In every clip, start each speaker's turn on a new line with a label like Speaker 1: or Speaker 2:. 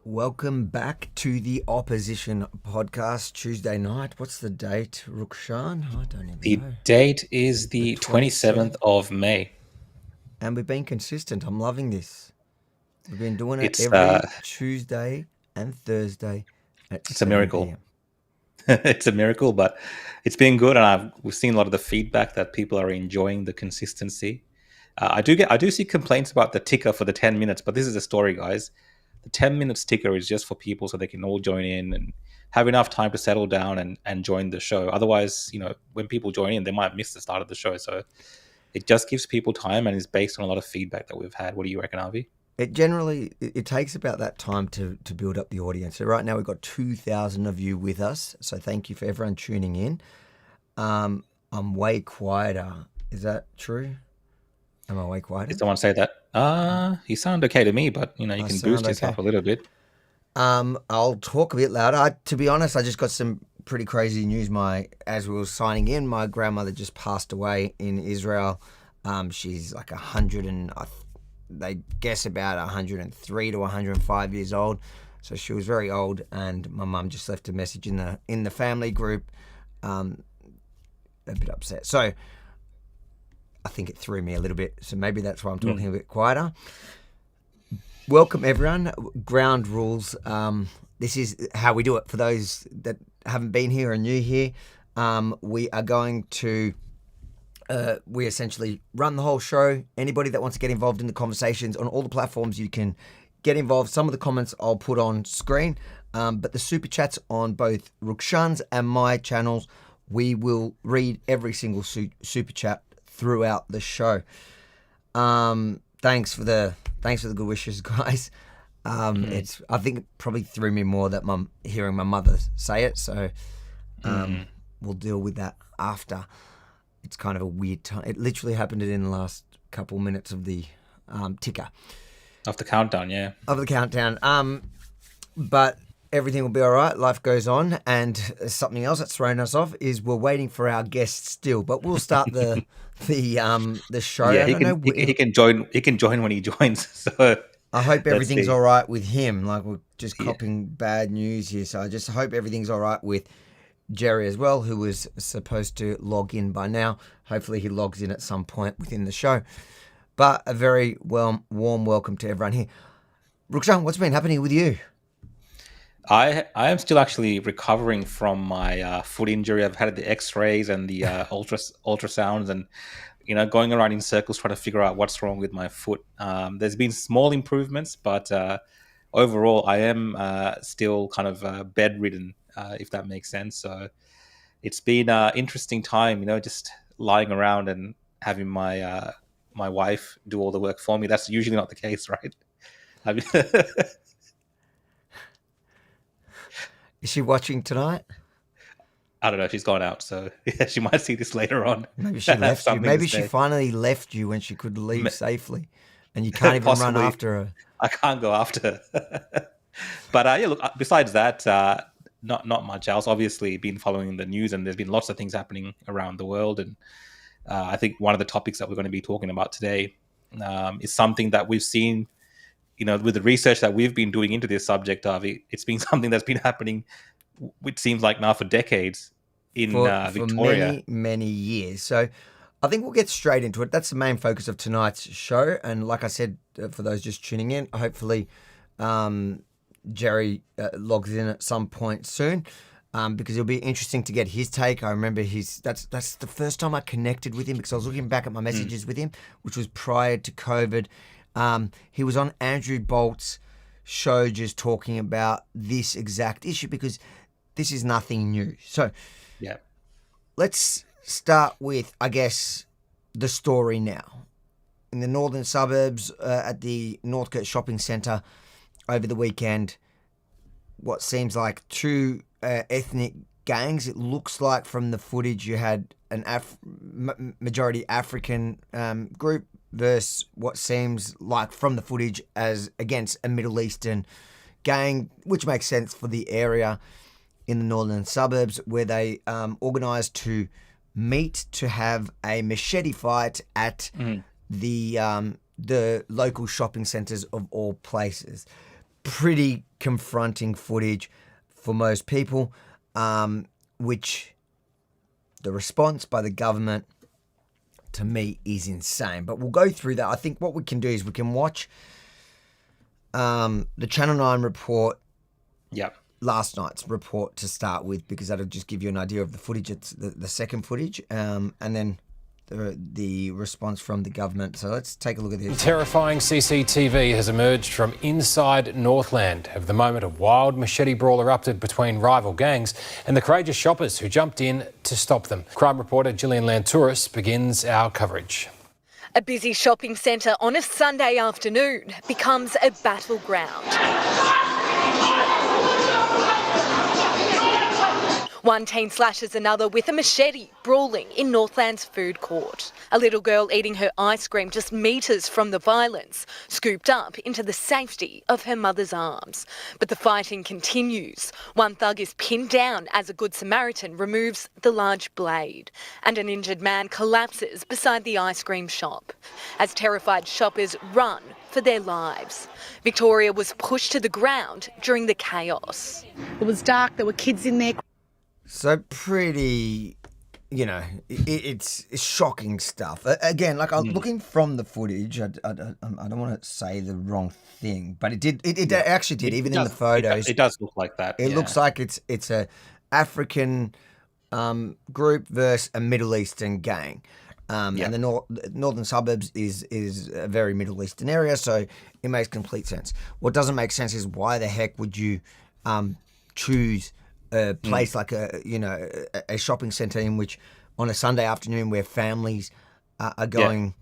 Speaker 1: Welcome back to the Opposition Podcast, Tuesday night. What's the date, Rukshan? I don't even
Speaker 2: The
Speaker 1: know.
Speaker 2: date is
Speaker 1: The
Speaker 2: the 27th
Speaker 1: 27th.
Speaker 2: of May.
Speaker 1: And we've been consistent. I'm loving this. We've been doing it
Speaker 2: It's
Speaker 1: every Tuesday and Thursday at
Speaker 2: it's a
Speaker 1: 7
Speaker 2: miracle.
Speaker 1: p.m.
Speaker 2: It's a miracle, but it's been good, and we've seen a lot of the feedback that people are enjoying the consistency. I do see complaints about the ticker for the 10 minutes, but this is the story, guys. The 10 minutes ticker is just for people so they can all join in and have enough time to settle down and join the show. Otherwise, when people join in, they might miss the start of the show. So it just gives people time and is based on a lot of feedback that we've had. What do you reckon, Avi?
Speaker 1: It takes about that time to build up the audience. So right now we've got 2,000 of you with us. So thank you for everyone tuning in. I'm way quieter. Is that true? Am I way quieter?
Speaker 2: Did someone say that? You sound okay to me, but you
Speaker 1: I
Speaker 2: can
Speaker 1: sound
Speaker 2: boost yourself
Speaker 1: okay.
Speaker 2: a little bit.
Speaker 1: I'll talk a bit louder. To be honest, I just got some pretty crazy news. As we were signing in, my grandmother just passed away in Israel. She's like 100 and they guess about 103 to 105 years old. So she was very old, and my mum just left a message in the family group, a bit upset. So I think it threw me a little bit. So maybe that's why I'm talking a bit quieter. Welcome, everyone. Ground rules. This is how we do it. For those that haven't been here or new here, we are going to we essentially run the whole show. Anybody that wants to get involved in the conversations on all the platforms, you can get involved. Some of the comments I'll put on screen, but the super chats on both Rukshan's and my channels, we will read every single super chat throughout the show. Thanks for the good wishes, guys. I think it probably threw me more that hearing my mother say it. So we'll deal with that after. It's kind of a weird time. It literally happened in the last couple minutes of the ticker.
Speaker 2: Of the countdown, yeah.
Speaker 1: Of the countdown. But everything will be all right. Life goes on. And something else that's thrown us off is we're waiting for our guests still. But we'll start the show.
Speaker 2: Yeah,
Speaker 1: I don't know.
Speaker 2: he can join. He can join when he joins. So
Speaker 1: I hope
Speaker 2: let's
Speaker 1: everything's
Speaker 2: see.
Speaker 1: all right with him. Like, we're just
Speaker 2: Yeah.
Speaker 1: copying bad news here. So I just hope everything's all right with Jerry as well, who was supposed to log in by now. Hopefully he logs in at some point within the show. But a very warm welcome to everyone here. Rukshan, what's been happening with you?
Speaker 2: I am still actually recovering from my foot injury. I've had the X-rays and the ultrasounds, and going around in circles trying to figure out what's wrong with my foot. There's been small improvements, but overall, I am still kind of bedridden, if that makes sense. So it's been an interesting time, just lying around and having my my wife do all the work for me. That's usually not the case, right? I mean,
Speaker 1: Is she watching tonight?
Speaker 2: I don't know. She's gone out, so yeah, she might see this later on.
Speaker 1: Maybe she left you.
Speaker 2: Something to
Speaker 1: Maybe she
Speaker 2: say.
Speaker 1: finally left you when she could leave safely, and you can't even run
Speaker 2: Possibly,
Speaker 1: after her.
Speaker 2: I can't go after her. But yeah, look. Besides that, not much else. Obviously, been following the news, and there's been lots of things happening around the world. And I think one of the topics that we're going to be talking about today is something that we've seen. With the research that we've been doing into this subject, Avi, it's been something that's been happening. It seems like now for decades in
Speaker 1: For
Speaker 2: Victoria.
Speaker 1: many years. So I think we'll get straight into it. That's the main focus of tonight's show. And like I said, for those just tuning in, hopefully Jerry logs in at some point soon, because it'll be interesting to get his take. I remember that's the first time I connected with him, because I was looking back at my messages with him, which was prior to COVID. He was on Andrew Bolt's show just talking about this exact issue, because this is nothing new. So
Speaker 2: Yeah.
Speaker 1: let's start with, I guess, the story now. In the northern suburbs, at the Northcote Shopping Centre over the weekend, what seems like two ethnic gangs. It looks like from the footage you had an majority African group versus what seems like from the footage as against a Middle Eastern gang, which makes sense for the area in the northern suburbs, where they organised to meet to have a machete fight at the local shopping centres of all places. pretty confronting footage for most people, which the response by the government to me is insane. But we'll go through that. I think what we can do is we can watch the Channel 9 report.
Speaker 2: Yep.
Speaker 1: Last night's report to start with, because that'll just give you an idea of the footage. It's the second footage, and then the response from the government. So let's take a look at this.
Speaker 3: Terrifying CCTV has emerged from inside Northland of the moment a wild machete brawl erupted between rival gangs and the courageous shoppers who jumped in to stop them. Crime reporter Gillian Lantouris begins our coverage.
Speaker 4: A busy shopping centre on a Sunday afternoon becomes a battleground. One teen slashes another with a machete, brawling in Northland's food court. A little girl eating her ice cream just metres from the violence, scooped up into the safety of her mother's arms. But the fighting continues. One thug is pinned down as a Good Samaritan removes the large blade, and an injured man collapses beside the ice cream shop as terrified shoppers run for their lives. Victoria was pushed to the ground during the chaos.
Speaker 5: It was dark, there were kids in there.
Speaker 1: So pretty, it's shocking stuff. Again, like I'm looking from the footage. I don't want to say the wrong thing, but it did. It actually did. Even in the photos,
Speaker 2: it does look like that.
Speaker 1: It looks like it's a African group versus a Middle Eastern gang. And the northern suburbs is a very Middle Eastern area, so it makes complete sense. What doesn't make sense is why the heck would you choose a place like a shopping centre in which on a Sunday afternoon where families are going,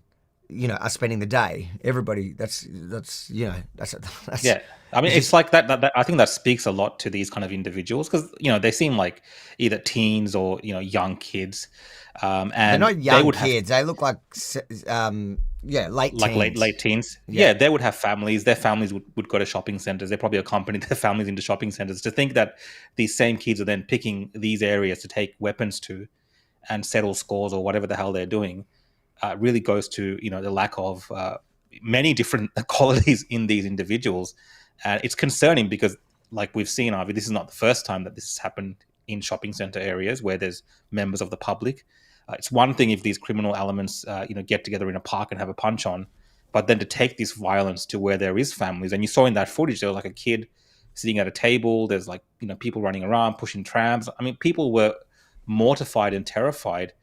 Speaker 1: are spending the day. Everybody, that's.
Speaker 2: Yeah, I mean, it's like that. I think that speaks a lot to these kind of individuals because they seem like either teens or young kids. And
Speaker 1: they're not young kids. They look like late teens.
Speaker 2: Like late teens. Yeah, they would have families. Their families would go to shopping centres. They probably accompany their families into shopping centres. To think that these same kids are then picking these areas to take weapons to and settle scores or whatever the hell they're doing really goes to the lack of many different qualities in these individuals. And it's concerning because, like we've seen, Avi, this is not the first time that this has happened in shopping centre areas where there's members of the public. It's one thing if these criminal elements, get together in a park and have a punch on, but then to take this violence to where there is families. And you saw in that footage, there was like a kid sitting at a table. There's people running around, pushing trams. I mean, people were mortified and terrified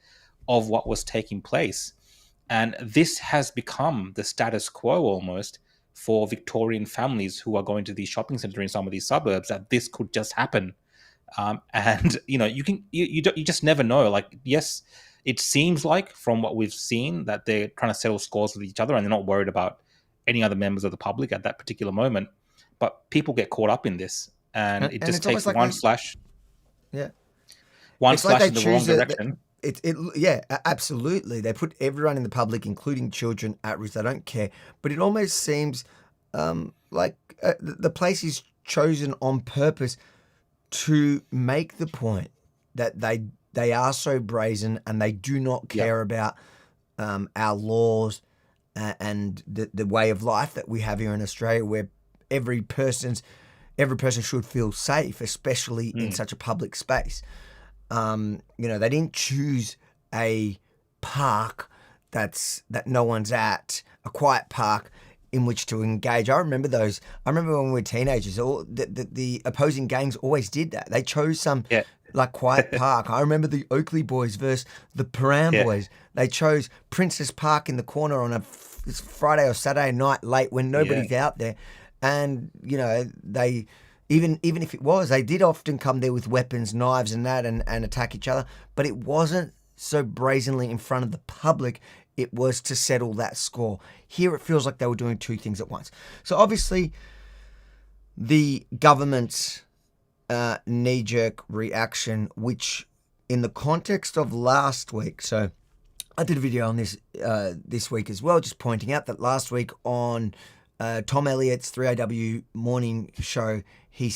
Speaker 2: of what was taking place. And this has become the status quo almost for Victorian families who are going to these shopping centres in some of these suburbs, that this could just happen. And you just never know. Like, yes, it seems like from what we've seen that they're trying to settle scores with each other and they're not worried about any other members of the public at that particular moment. But people get caught up in this, and it just takes one slash. Yeah, one slash in the wrong direction.
Speaker 1: Absolutely. They put everyone in the public, including children, at risk. They don't care. But it almost seems like the place is chosen on purpose to make the point that they are so brazen and they do not care about our laws and the way of life that we have here in Australia, where every person should feel safe, especially in such a public space. They didn't choose a park that no one's at, a quiet park in which to engage. I remember when we were teenagers, the opposing gangs always did that. They chose some quiet park. I remember the Oakley boys versus the Paran boys. They chose Princess Park in the corner on a Friday or Saturday night late when nobody's out there. And, they, even if it was, they did often come there with weapons, knives and that and attack each other. But it wasn't so brazenly in front of the public. It was to settle that score. Here it feels like they were doing two things at once. So obviously the government's knee-jerk reaction, which in the context of last week, so I did a video on this this week as well, just pointing out that last week on Tom Elliott's 3AW morning show, he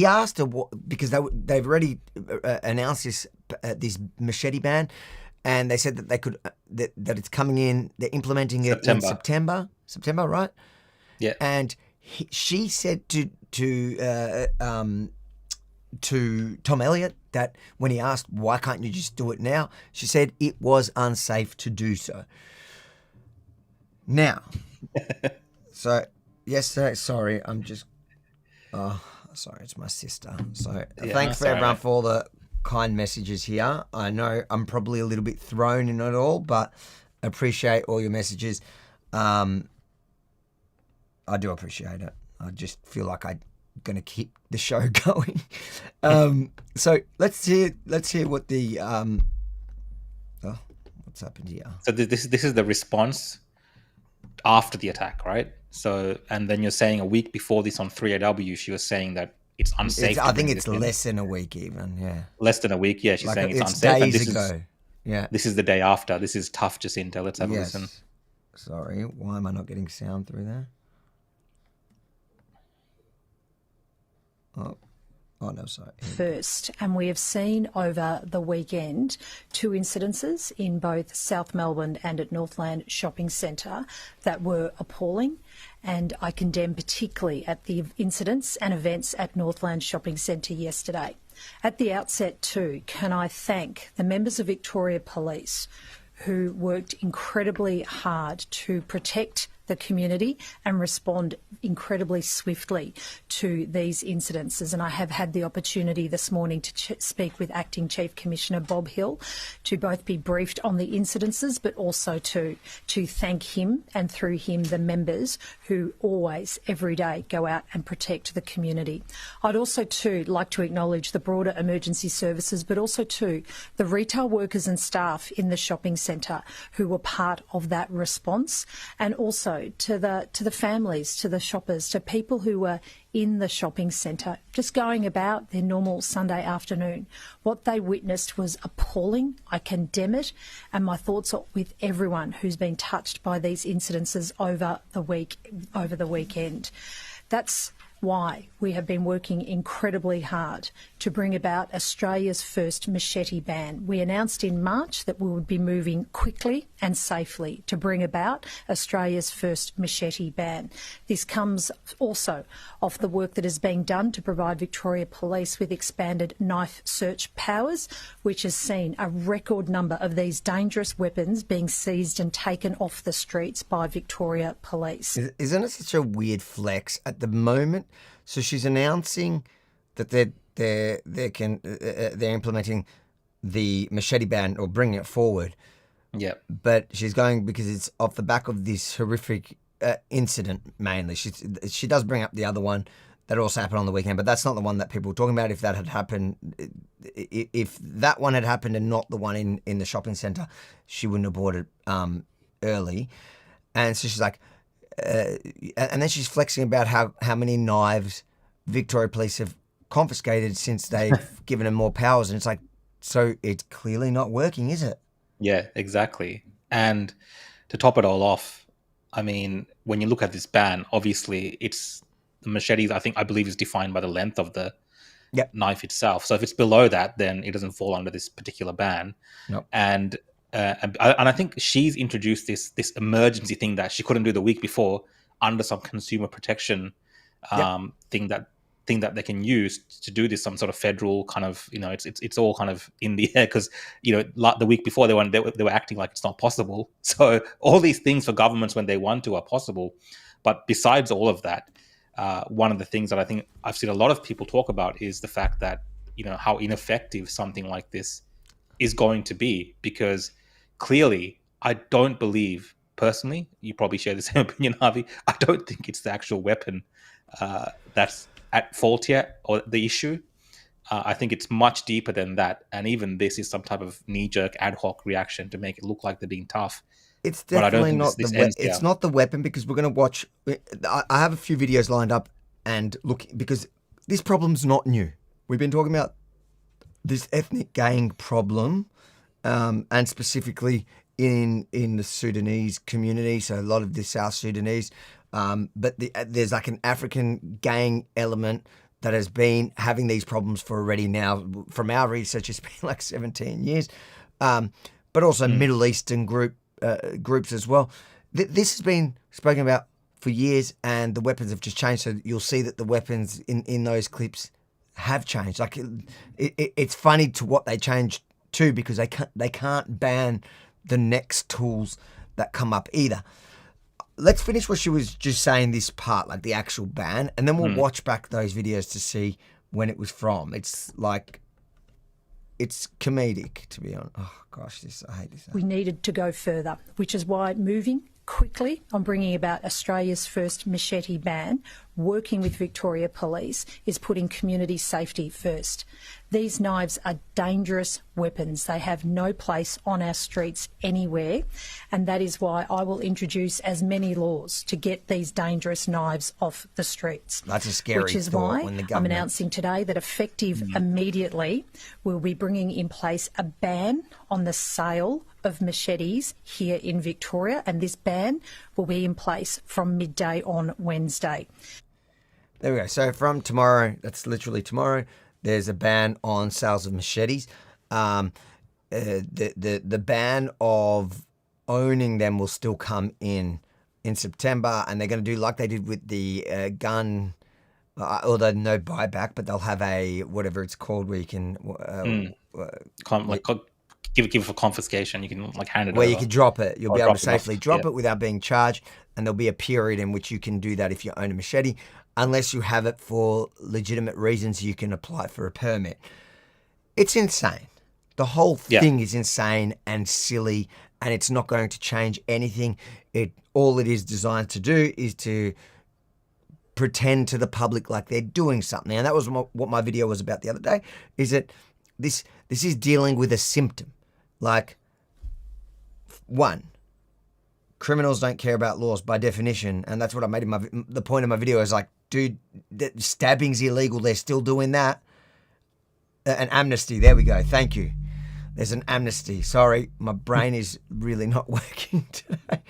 Speaker 1: asked her because they've already announced this machete ban, and they said that they could that it's coming in. They're implementing it in September, right?
Speaker 2: Yeah.
Speaker 1: And she said to Tom Elliott that when he asked, why can't you just do it now? She said it was unsafe to do so. Now, so yesterday, sorry, it's my sister. So thanks for everyone for all the kind messages here. I know I'm probably a little bit thrown in it all, but appreciate all your messages. I do appreciate it. I just feel like I'm going to keep the show going. So let's hear what the what's happened here.
Speaker 2: So this is the response after the attack, right? So, and then you're saying a week before this on 3AW, she was saying that it's unsafe.
Speaker 1: I think it's less than a week even, yeah.
Speaker 2: Less than a week, yeah. She's saying it's unsafe.
Speaker 1: Days ago. Yeah.
Speaker 2: This is the day after. This is tough, Jacinta. Let's have a listen.
Speaker 1: Sorry, why am I not getting sound through there? Oh no, sorry.
Speaker 6: First, and we have seen over the weekend 2 incidences in both South Melbourne and at Northland Shopping Centre that were appalling, and I condemn particularly at the incidents and events at Northland Shopping Centre yesterday. At the outset too, can I thank the members of Victoria Police who worked incredibly hard to protect the community and respond incredibly swiftly to these incidences. And I have had the opportunity this morning to speak with Acting Chief Commissioner Bob Hill to both be briefed on the incidences, but also to thank him and through him the members who always, every day, go out and protect the community. I'd also too like to acknowledge the broader emergency services, but also too the retail workers and staff in the shopping centre who were part of that response, and also to the families, to the shoppers, to people who were in the shopping centre just going about their normal Sunday afternoon. What they witnessed was appalling. I condemn it, and my thoughts are with everyone who's been touched by these incidences over the weekend. That's why we have been working incredibly hard to bring about Australia's first machete ban. We announced in March that we would be moving quickly and safely to bring about Australia's first machete ban. This comes also off the work that is being done to provide Victoria Police with expanded knife search powers, which has seen a record number of these dangerous weapons being seized and taken off the streets by Victoria Police.
Speaker 1: Isn't it such a weird flex at the moment? So she's announcing that they're implementing the machete ban or bringing it forward.
Speaker 2: Yeah.
Speaker 1: But she's going because it's off the back of this horrific incident mainly. She does bring up the other one that also happened on the weekend, but that's not the one that people were talking about. If that had happened, if that one had happened and not the one in the shopping centre, she wouldn't have bought it early. And so she's like, and then she's flexing about how many knives Victoria Police have confiscated since they've given them more powers. And it's like, so it's clearly not working, is it?
Speaker 2: Yeah, exactly. And to top it all off, I mean, when you look at this ban, obviously it's the machetes, I believe is defined by the length of the knife itself. So if it's below that, then it doesn't fall under this particular ban.
Speaker 1: Nope.
Speaker 2: And I think she's introduced this emergency thing that she couldn't do the week before under some consumer protection thing that they can use to do this, some sort of federal kind of, it's all kind of in the air because, like the week before they were acting like it's not possible. So all these things for governments when they want to are possible. But besides all of that, one of the things that I think I've seen a lot of people talk about is the fact that, how ineffective something like this is going to be, because clearly I don't believe, personally, you probably share the same opinion, Harvey, I don't think it's the actual weapon that's at fault here or the issue. I think it's much deeper than that. And even this is some type of knee-jerk ad hoc reaction to make it look like they're being tough.
Speaker 1: It's definitely not it's not the weapon, because we're going to watch. I have a few videos lined up and look, because this problem's not new. We've been talking about this ethnic gang problem, and specifically in the Sudanese community. So a lot of the South Sudanese, but there's like an African gang element that has been having these problems for already now. From our research, it's been like 17 years, but also Middle Eastern groups as well. This has been spoken about for years, and the weapons have just changed. So you'll see that the weapons in those clips have changed. Like it's funny to what they changed to, because they can't ban the next tools that come up either. Let's finish what she was just saying, this part, like the actual ban, and then we'll watch back those videos to see when it was from. It's like, it's comedic, to be honest. Oh gosh, I hate this.
Speaker 6: We needed to go further, which is why moving quickly on bringing about Australia's first machete ban, working with Victoria Police, is putting community safety first. These knives are dangerous weapons. They have no place on our streets anywhere, and that is why I will introduce as many laws to get these dangerous knives off the streets.
Speaker 1: That's a scary
Speaker 6: Which is
Speaker 1: thought
Speaker 6: why
Speaker 1: when the
Speaker 6: I'm
Speaker 1: government...
Speaker 6: announcing today that effective immediately, we'll be bringing in place a ban on the sale of machetes here in Victoria, and this ban will be in place from midday on Wednesday.
Speaker 1: There we go. So from tomorrow, that's literally tomorrow, there's a ban on sales of machetes. The ban of owning them will still come in September, and they're going to do like they did with the gun, although no buyback, but they'll have a, whatever it's called, where you can...
Speaker 2: Give it for confiscation. You can like hand it
Speaker 1: where
Speaker 2: over.
Speaker 1: you can drop it. You'll
Speaker 2: Or
Speaker 1: be able to
Speaker 2: drop it off.
Speaker 1: safely drop
Speaker 2: Yeah.
Speaker 1: it without being charged, and there'll be a period in which you can do that if you own a machete. Unless you have it for legitimate reasons, you can apply for a permit. It's insane. The whole thing is insane and silly, and it's not going to change anything. All it is designed to do is to pretend to the public like they're doing something. And that was what my video was about the other day, is that this is dealing with a symptom. Like, one, criminals don't care about laws by definition, and that's what I made in the point of my video is like, dude, stabbing's illegal, they're still doing that. An amnesty, there we go, thank you. There's an amnesty. Sorry, my brain is really not working today.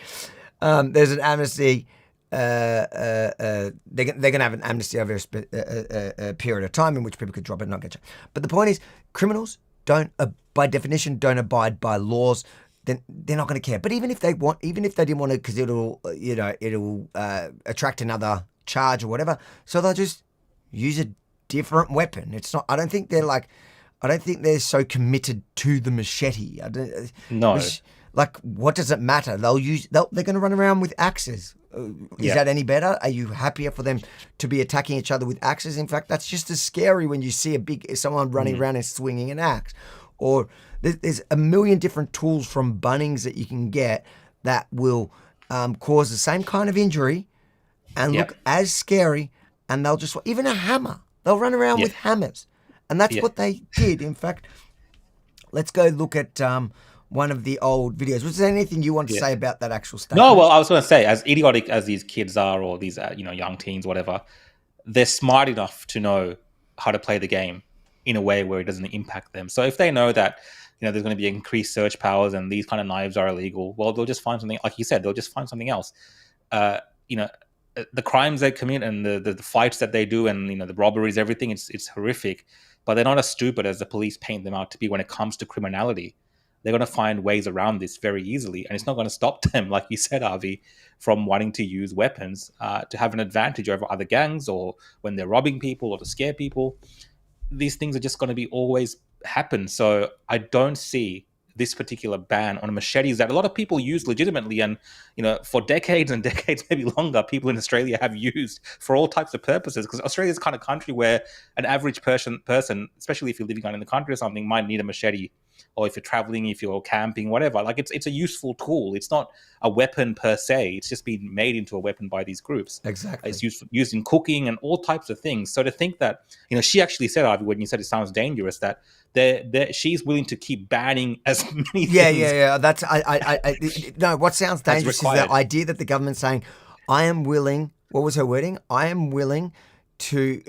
Speaker 1: There's an amnesty. They're going to have an amnesty over a period of time in which people could drop it and not get charged. But the point is, criminals don't, by definition, don't abide by laws. Then they're not going to care. But even if they didn't want to, because it'll attract another charge or whatever, so they'll just use a different weapon. It's not. I don't think they're so committed to the machete.
Speaker 2: No.
Speaker 1: Like, what does it matter? They're going to run around with axes. Is that any better? Are you happier for them to be attacking each other with axes? In fact, that's just as scary when you see someone running around and swinging an axe. Or there's a million different tools from Bunnings that you can get that will cause the same kind of injury and look as scary. And they'll just, even a hammer, they'll run around with hammers. And that's what they did. In fact, let's go look at one of the old videos. Was there anything you want to say about that actual statement?
Speaker 2: No, well, I was going to say, as idiotic as these kids are, or these young teens, whatever, they're smart enough to know how to play the game in a way where it doesn't impact them. So if they know that there's going to be increased search powers and these kind of knives are illegal, well, they'll just find something. Like you said, they'll just find something else. The crimes they commit and the fights that they do and the robberies, everything, it's horrific. But they're not as stupid as the police paint them out to be when it comes to criminality. They're going to find ways around this very easily, and it's not going to stop them, like you said, Avi, from wanting to use weapons to have an advantage over other gangs, or when they're robbing people or to scare people. These things are just going to be always happen. So I don't see this particular ban on machetes that a lot of people use legitimately, and for decades and decades, maybe longer, people in Australia have used for all types of purposes, because Australia is the kind of country where an average person, especially if you're living out in the country or something, might need a machete. Or if you're traveling, if you're camping, whatever, like it's a useful tool. It's not a weapon per se. It's just been made into a weapon by these groups.
Speaker 1: Exactly.
Speaker 2: It's used in cooking and all types of things. So to think that, she actually said, Avi, when you said it sounds dangerous, that she's willing to keep banning as many things.
Speaker 1: Yeah. That's no. What sounds dangerous is the idea that the government's saying, "I am willing." What was her wording? I am willing to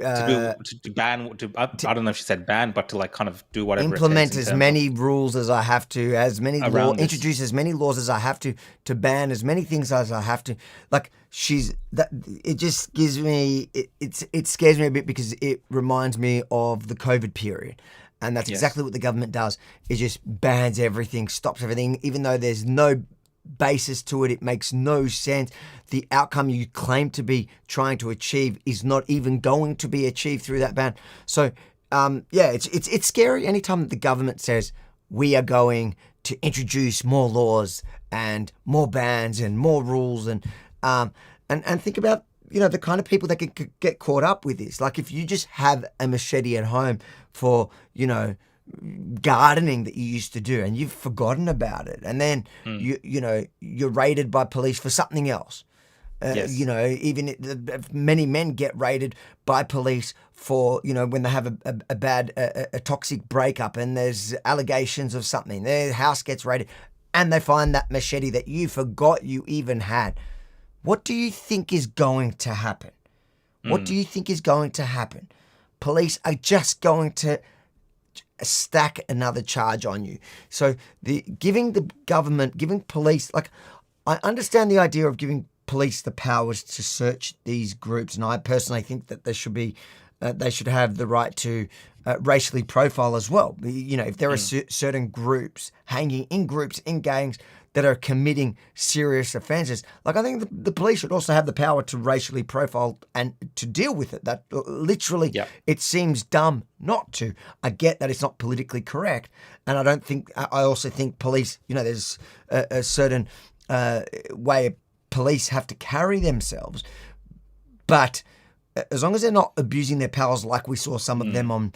Speaker 2: ban. I don't know if she said ban, but to kind of do whatever.
Speaker 1: Implement as many rules as I have to, introduce as many laws as I have to ban as many things as I have to. Like it just gives me it scares me a bit, because it reminds me of the COVID period. And that's exactly what the government does. It just bans everything, stops everything, even though there's no basis to it. It makes no sense. The outcome you claim to be trying to achieve is not even going to be achieved through that ban. So, it's scary anytime the government says we are going to introduce more laws and more bans and more rules and think about the kind of people that can get caught up with this. Like if you just have a machete at home for gardening that you used to do and you've forgotten about it, and then you're raided by police for something else.
Speaker 2: Yes.
Speaker 1: Many men get raided by police for when they have a bad toxic breakup and there's allegations of something. Their house gets raided and they find that machete that you forgot you even had. What do you think is going to happen? What do you think is going to happen? Police are just going to stack another charge on you. So giving police, like, I understand the idea of giving police the powers to search these groups, and I personally think that they should have the right to racially profile as well. If there are certain groups hanging in groups, in gangs that are committing serious offences, like I think the police should also have the power to racially profile and to deal with it. That literally, It seems dumb not to. I get that it's not politically correct, and I also think police, there's a certain way police have to carry themselves, but as long as they're not abusing their powers like we saw some of them on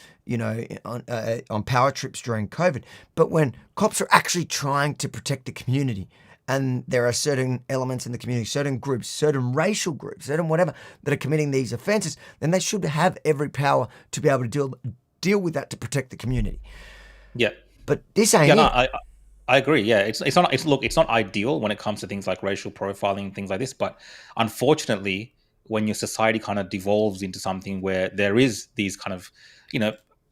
Speaker 1: power trips during COVID. But when cops are actually trying to protect the community, and there are certain elements in the community, certain groups, certain racial groups, certain whatever, that are committing these offences, then they should have every power to be able to deal with that to protect the community.
Speaker 2: Yeah.
Speaker 1: But this ain't it.
Speaker 2: I agree. Yeah, it's not ideal when it comes to things like racial profiling, things like this. But unfortunately, when your society kind of devolves into something where there is these kind of,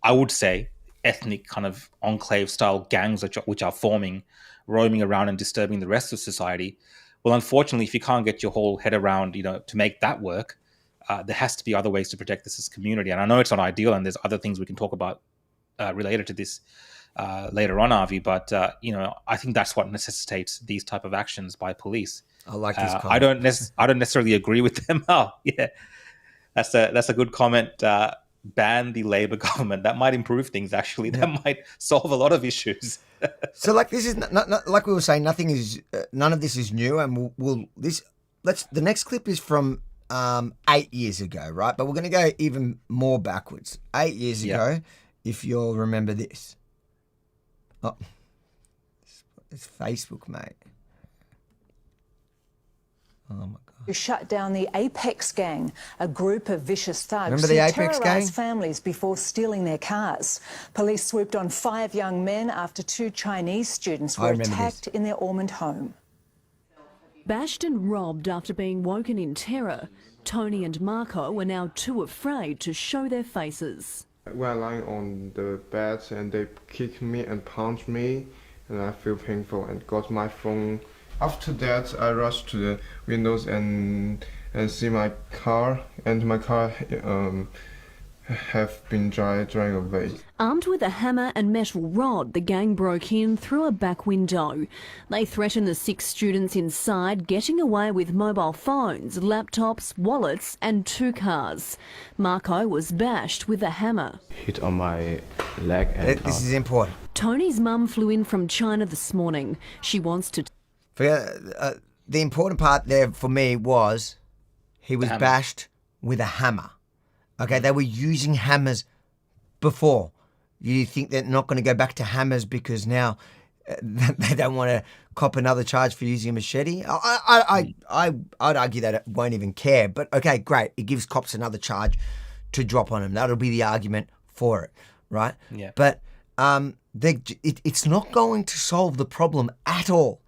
Speaker 2: I would say ethnic kind of enclave style gangs which are forming, roaming around and disturbing the rest of society. Well, unfortunately, if you can't get your whole head around, to make that work, there has to be other ways to protect this as community. And I know it's not ideal, and there's other things we can talk about related to this later on, Avi. But I think that's what necessitates these type of actions by police.
Speaker 1: I like this comment.
Speaker 2: I don't necessarily agree with them. Oh, yeah, that's a good comment. Ban the Labor government. That might improve things. Actually, that might solve a lot of issues.
Speaker 1: So, like, this is not like we were saying. None of this is new, and the next clip is from 8 years ago, right? But we're going to go even more backwards. 8 years ago, if you'll remember this. Oh, it's Facebook, mate. Oh my God.
Speaker 7: Who shut down the Apex gang, a group of vicious thugs
Speaker 1: Remember the Apex gang?
Speaker 7: Families before stealing their cars. Police swooped on 5 young men after 2 Chinese students were attacked in their Ormond home.
Speaker 8: Bashed and robbed after being woken in terror, Tony and Marco were now too afraid to show their faces.
Speaker 9: We are lying on the bed and they kicked me and punched me, and I feel painful and got my phone. After that, I rushed to the windows and see my car, and my car have been driving away.
Speaker 8: Armed with a hammer and metal rod, the gang broke in through a back window. They threatened the 6 students inside, getting away with mobile phones, laptops, wallets and 2 cars. Marco was bashed with a hammer.
Speaker 10: Hit on my leg and
Speaker 1: this is important.
Speaker 8: Tony's mum flew in from China this morning. She wants to...
Speaker 1: The important part there for me was he was bashed with a hammer. Okay, they were using hammers before. You think they're not going to go back to hammers because now they don't want to cop another charge for using a machete? I'd argue that it won't even care. But okay, great. It gives cops another charge to drop on them. That'll be the argument for it, right?
Speaker 2: Yeah.
Speaker 1: But it's not going to solve the problem at all,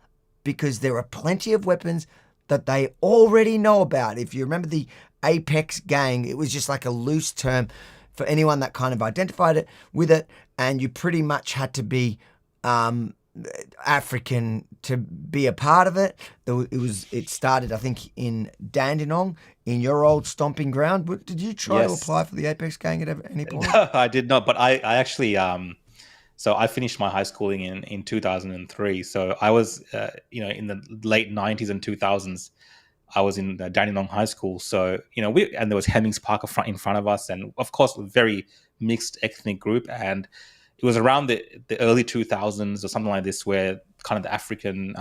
Speaker 1: because there are plenty of weapons that they already know about. If you remember the Apex gang, it was just like a loose term for anyone that kind of identified it with it, and you pretty much had to be African to be a part of it. It started, I think, in Dandenong, in your old stomping ground. Did you try to apply for the Apex gang at any point?
Speaker 2: No, I did not, but I actually So I finished my high schooling in 2003. So I was, in the late 90s and 2000s, I was in Dandenong High School. So, and there was Hemmings Park in front of us. And of course, a very mixed ethnic group. And it was around the early 2000s or something like this where kind of the African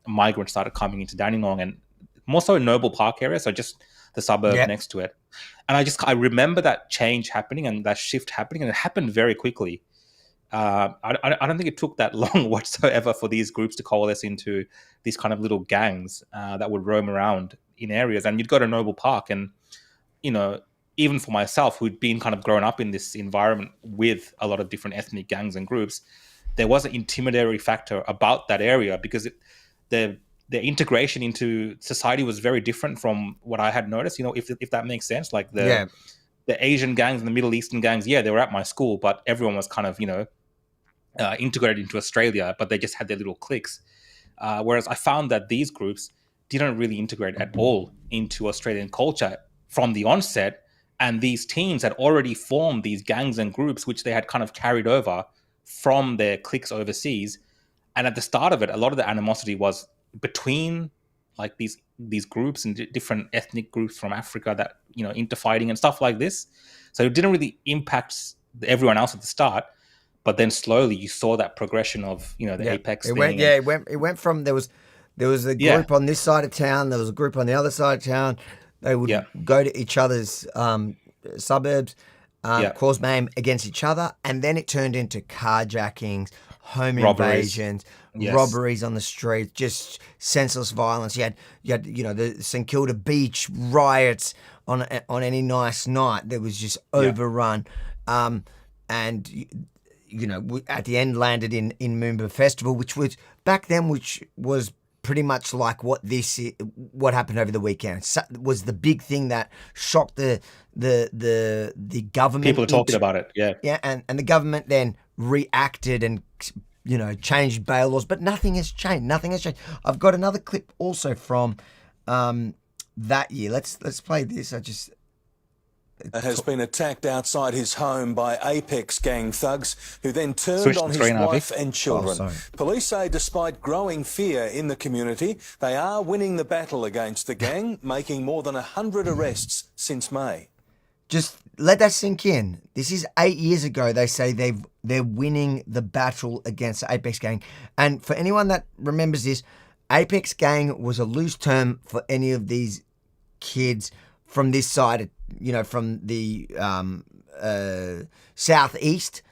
Speaker 2: migrants started coming into Dandenong, and more so in Noble Park area. So just the suburb next to it. And I remember that change happening and that shift happening, and it happened very quickly. I don't think it took that long whatsoever for these groups to coalesce into these kind of little gangs that would roam around in areas. And you'd go to Noble Park, and even for myself, who'd been kind of grown up in this environment with a lot of different ethnic gangs and groups, there was an intimidatory factor about that area because the integration into society was very different from what I had noticed. If that makes sense, like the Asian gangs and the Middle Eastern gangs, they were at my school, but everyone was kind of, integrated into Australia, but they just had their little cliques. Whereas I found that these groups didn't really integrate at all into Australian culture from the onset. And these teams had already formed these gangs and groups, which they had kind of carried over from their cliques overseas. And at the start of it, a lot of the animosity was between like these groups and different ethnic groups from Africa that, interfighting and stuff like this. So it didn't really impact everyone else at the start. But then slowly you saw that progression of, the Apex thing.
Speaker 1: It went from there was a group on this side of town, there was a group on the other side of town. They would go to each other's suburbs, cause mayhem against each other, and then it turned into carjackings, home invasions, robberies on the street, just senseless violence. You had the St Kilda Beach riots on any nice night that was just overrun, and at the end landed in Moomba Festival, which was back then, which was pretty much like what happened over the weekend. So, was the big thing that shocked the government.
Speaker 2: People are talking about it,
Speaker 1: and the government then reacted and changed bail laws, but nothing has changed. I've got another clip also from that year. Let's play this.
Speaker 11: Has been attacked outside his home by Apex gang thugs who then turned on his wife and children. Police say despite growing fear in the community, they are winning the battle against the gang, making more than 100 arrests since May.
Speaker 1: Just let that sink in. This is 8 years ago. They say they're winning the battle against the Apex gang. And for anyone that remembers this, Apex gang was a loose term for any of these kids from this side, from the southeast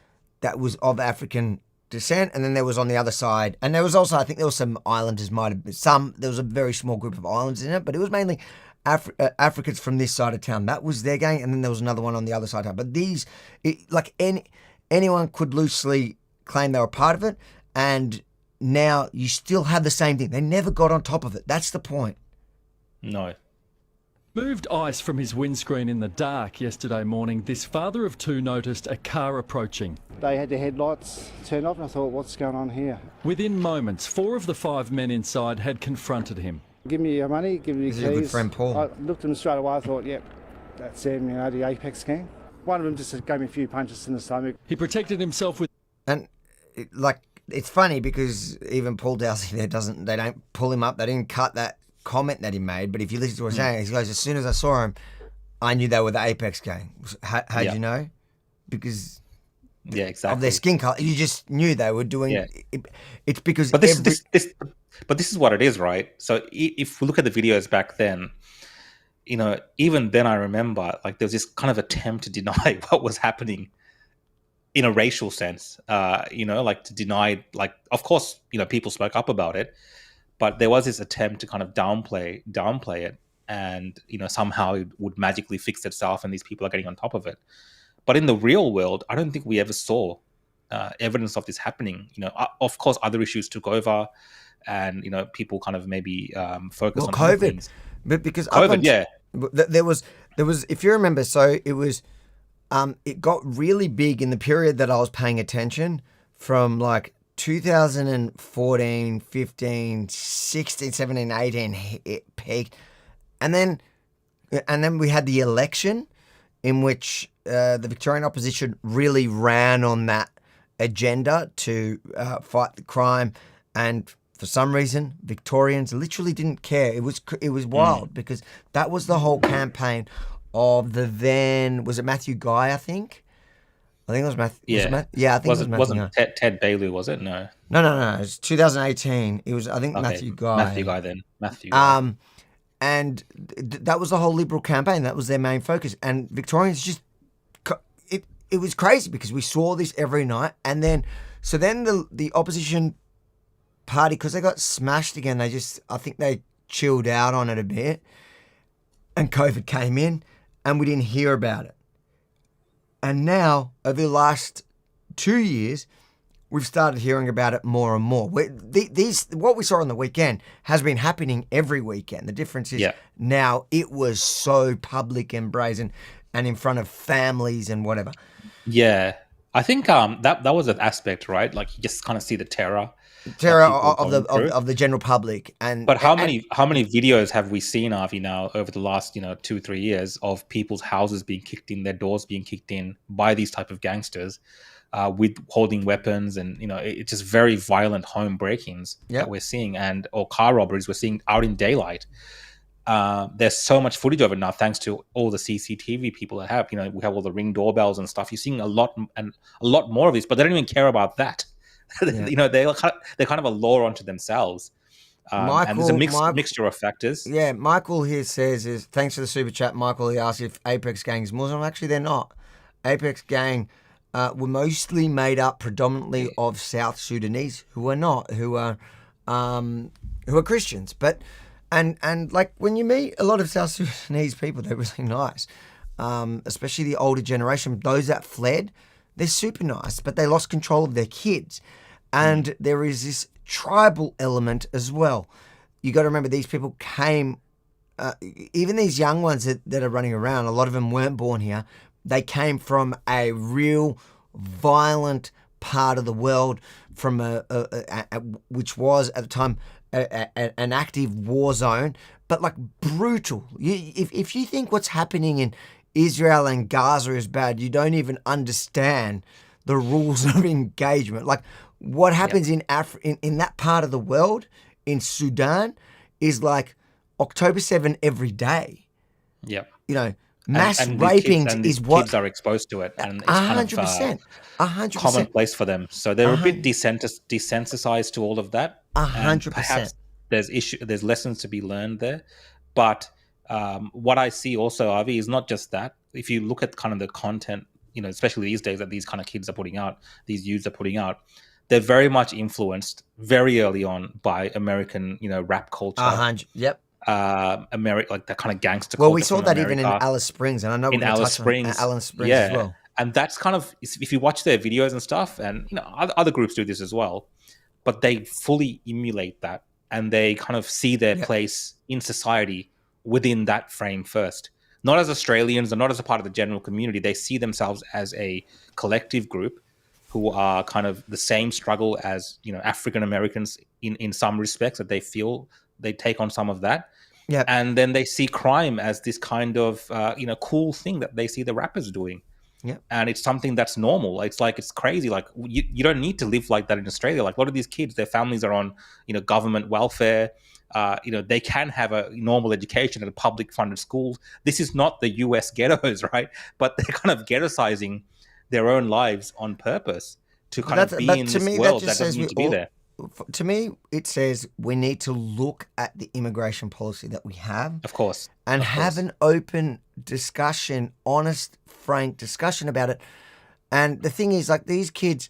Speaker 1: that was of African descent. And then there was on the other side. And there was also, I think there was some islanders, there was a very small group of islanders in it, but it was mainly Africans from this side of town. That was their gang. And then there was another one on the other side of town. But anyone could loosely claim they were part of it. And now you still have the same thing. They never got on top of it. That's the point.
Speaker 2: No.
Speaker 12: Moved ice from his windscreen in the dark yesterday morning, this father of two noticed a car approaching.
Speaker 13: They had their headlights turned off and I thought, what's going on here?
Speaker 12: Within moments, 4 of the 5 men inside had confronted him.
Speaker 13: Give me your money, give me your keys.
Speaker 1: This is a good friend, Paul.
Speaker 13: I looked at them straight away, I thought, yep, that's them, the Apex gang. One of them just gave me a few punches in the stomach.
Speaker 12: He protected himself with...
Speaker 1: And, it's funny because even Paul Dowsey there they don't pull him up, they didn't cut that comment that he made, but if you listen to what he's saying, he goes, as soon as I saw him, I knew they were the Apex gang. How'd you know? Because of their skin color, you just knew they were doing it. It's because
Speaker 2: but this is what it is, right? So if we look at the videos back then, even then I remember like there was this kind of attempt to deny what was happening in a racial sense, like to deny, like, of course, people spoke up about it, but there was this attempt to kind of downplay it, and somehow it would magically fix itself, and these people are getting on top of it. But in the real world, I don't think we ever saw evidence of this happening. Of course, other issues took over, and people kind of maybe focus on
Speaker 1: COVID,
Speaker 2: things.
Speaker 1: But because
Speaker 2: COVID,
Speaker 1: there was, if you remember, so it was, it got really big in the period that I was paying attention from like 2014, 15, 16, 17, 18, it peaked. And then we had the election in which the Victorian opposition really ran on that agenda to fight the crime, and for some reason, Victorians literally didn't care. It was wild because that was the whole campaign of the then, was it Matthew Guy, I think? I think it was Matthew.
Speaker 2: Yeah.
Speaker 1: Yeah, I think it was Matthew Guy.
Speaker 2: Wasn't Ted Bailey, was it? No.
Speaker 1: No. It was 2018. It was, I think,
Speaker 2: Okay.
Speaker 1: Matthew Guy.
Speaker 2: Matthew Guy then. Matthew Guy.
Speaker 1: And that was the whole Liberal campaign. That was their main focus. And Victorians just, it was crazy because we saw this every night. And then, so then the opposition party, because they got smashed again, I think they chilled out on it a bit. And COVID came in and we didn't hear about it. And now, over the last 2 years, we've started hearing about it more and more. What we saw on the weekend has been happening every weekend. The difference is now it was so public and brazen and in front of families and whatever.
Speaker 2: Yeah. I think that was an aspect, right? Like you just kind of see the terror
Speaker 1: of the general public.
Speaker 2: But how many videos have we seen, Avi, now over the last 2-3 years of people's houses being kicked in, their doors being kicked in by these type of gangsters with holding weapons, and it's just very violent home break-ins that we're seeing, or car robberies we're seeing out in daylight. There's so much footage of it now, thanks to all the CCTV people that have. We have all the Ring doorbells and stuff. You're seeing a lot more of this, but they don't even care about that. Yeah. They're kind of a law unto themselves. And there's a mixture of factors.
Speaker 1: Yeah, Michael here says, thanks for the super chat. Michael, he asked if Apex Gang is Muslim. Actually, they're not. Apex Gang were mostly made up predominantly of South Sudanese who are Christians. But and like when you meet a lot of South Sudanese people, they're really nice. Especially the older generation, those that fled, they're super nice, but they lost control of their kids. And there is this tribal element as well. You got to remember, these people came, even these young ones that are running around, a lot of them weren't born here. They came from a real violent part of the world, from which was at the time an active war zone, but like brutal. If you think what's happening in Israel and Gaza is bad, you don't even understand the rules of engagement. Like what happens in that part of the world, in Sudan, is like October 7 every day.
Speaker 2: Yep.
Speaker 1: Mass
Speaker 2: and
Speaker 1: rapings is what
Speaker 2: kids are exposed to it, and it's
Speaker 1: 100%, 100%
Speaker 2: commonplace for them. So they're a bit desensitized to all of that.
Speaker 1: 100%.
Speaker 2: Perhaps there's lessons to be learned there, but what I see also, Avi, is not just that. If you look at kind of the content, especially these days that these kind of kids are putting out, these youths are putting out, they're very much influenced very early on by American, rap culture.
Speaker 1: Yep.
Speaker 2: Like that kind of gangster.
Speaker 1: Well, we saw that even in Alice Springs, and I know we're going to touch on Alice Springs as well.
Speaker 2: And that's kind of, if you watch their videos and stuff, and other groups do this as well, but they fully emulate that, and they kind of see their place in society within that frame first. Not as Australians, or not as a part of the general community. They see themselves as a collective group who are kind of the same struggle as African Americans in some respects, that they feel they take on some of that. Yeah. And then they see crime as this kind of cool thing that they see the rappers doing. Yeah. And it's something that's normal. It's crazy. Like you don't need to live like that in Australia. Like a lot of these kids, their families are on government welfare. They can have a normal education at a public funded school. This is not the US ghettos, right? But they're kind of ghettoizing their own lives on purpose to kind of be in this world that doesn't need to be there.
Speaker 1: To me, it says we need to look at the immigration policy that we have.
Speaker 2: Of course.
Speaker 1: And have an open discussion, honest, frank discussion about it. And the thing is, like, these kids,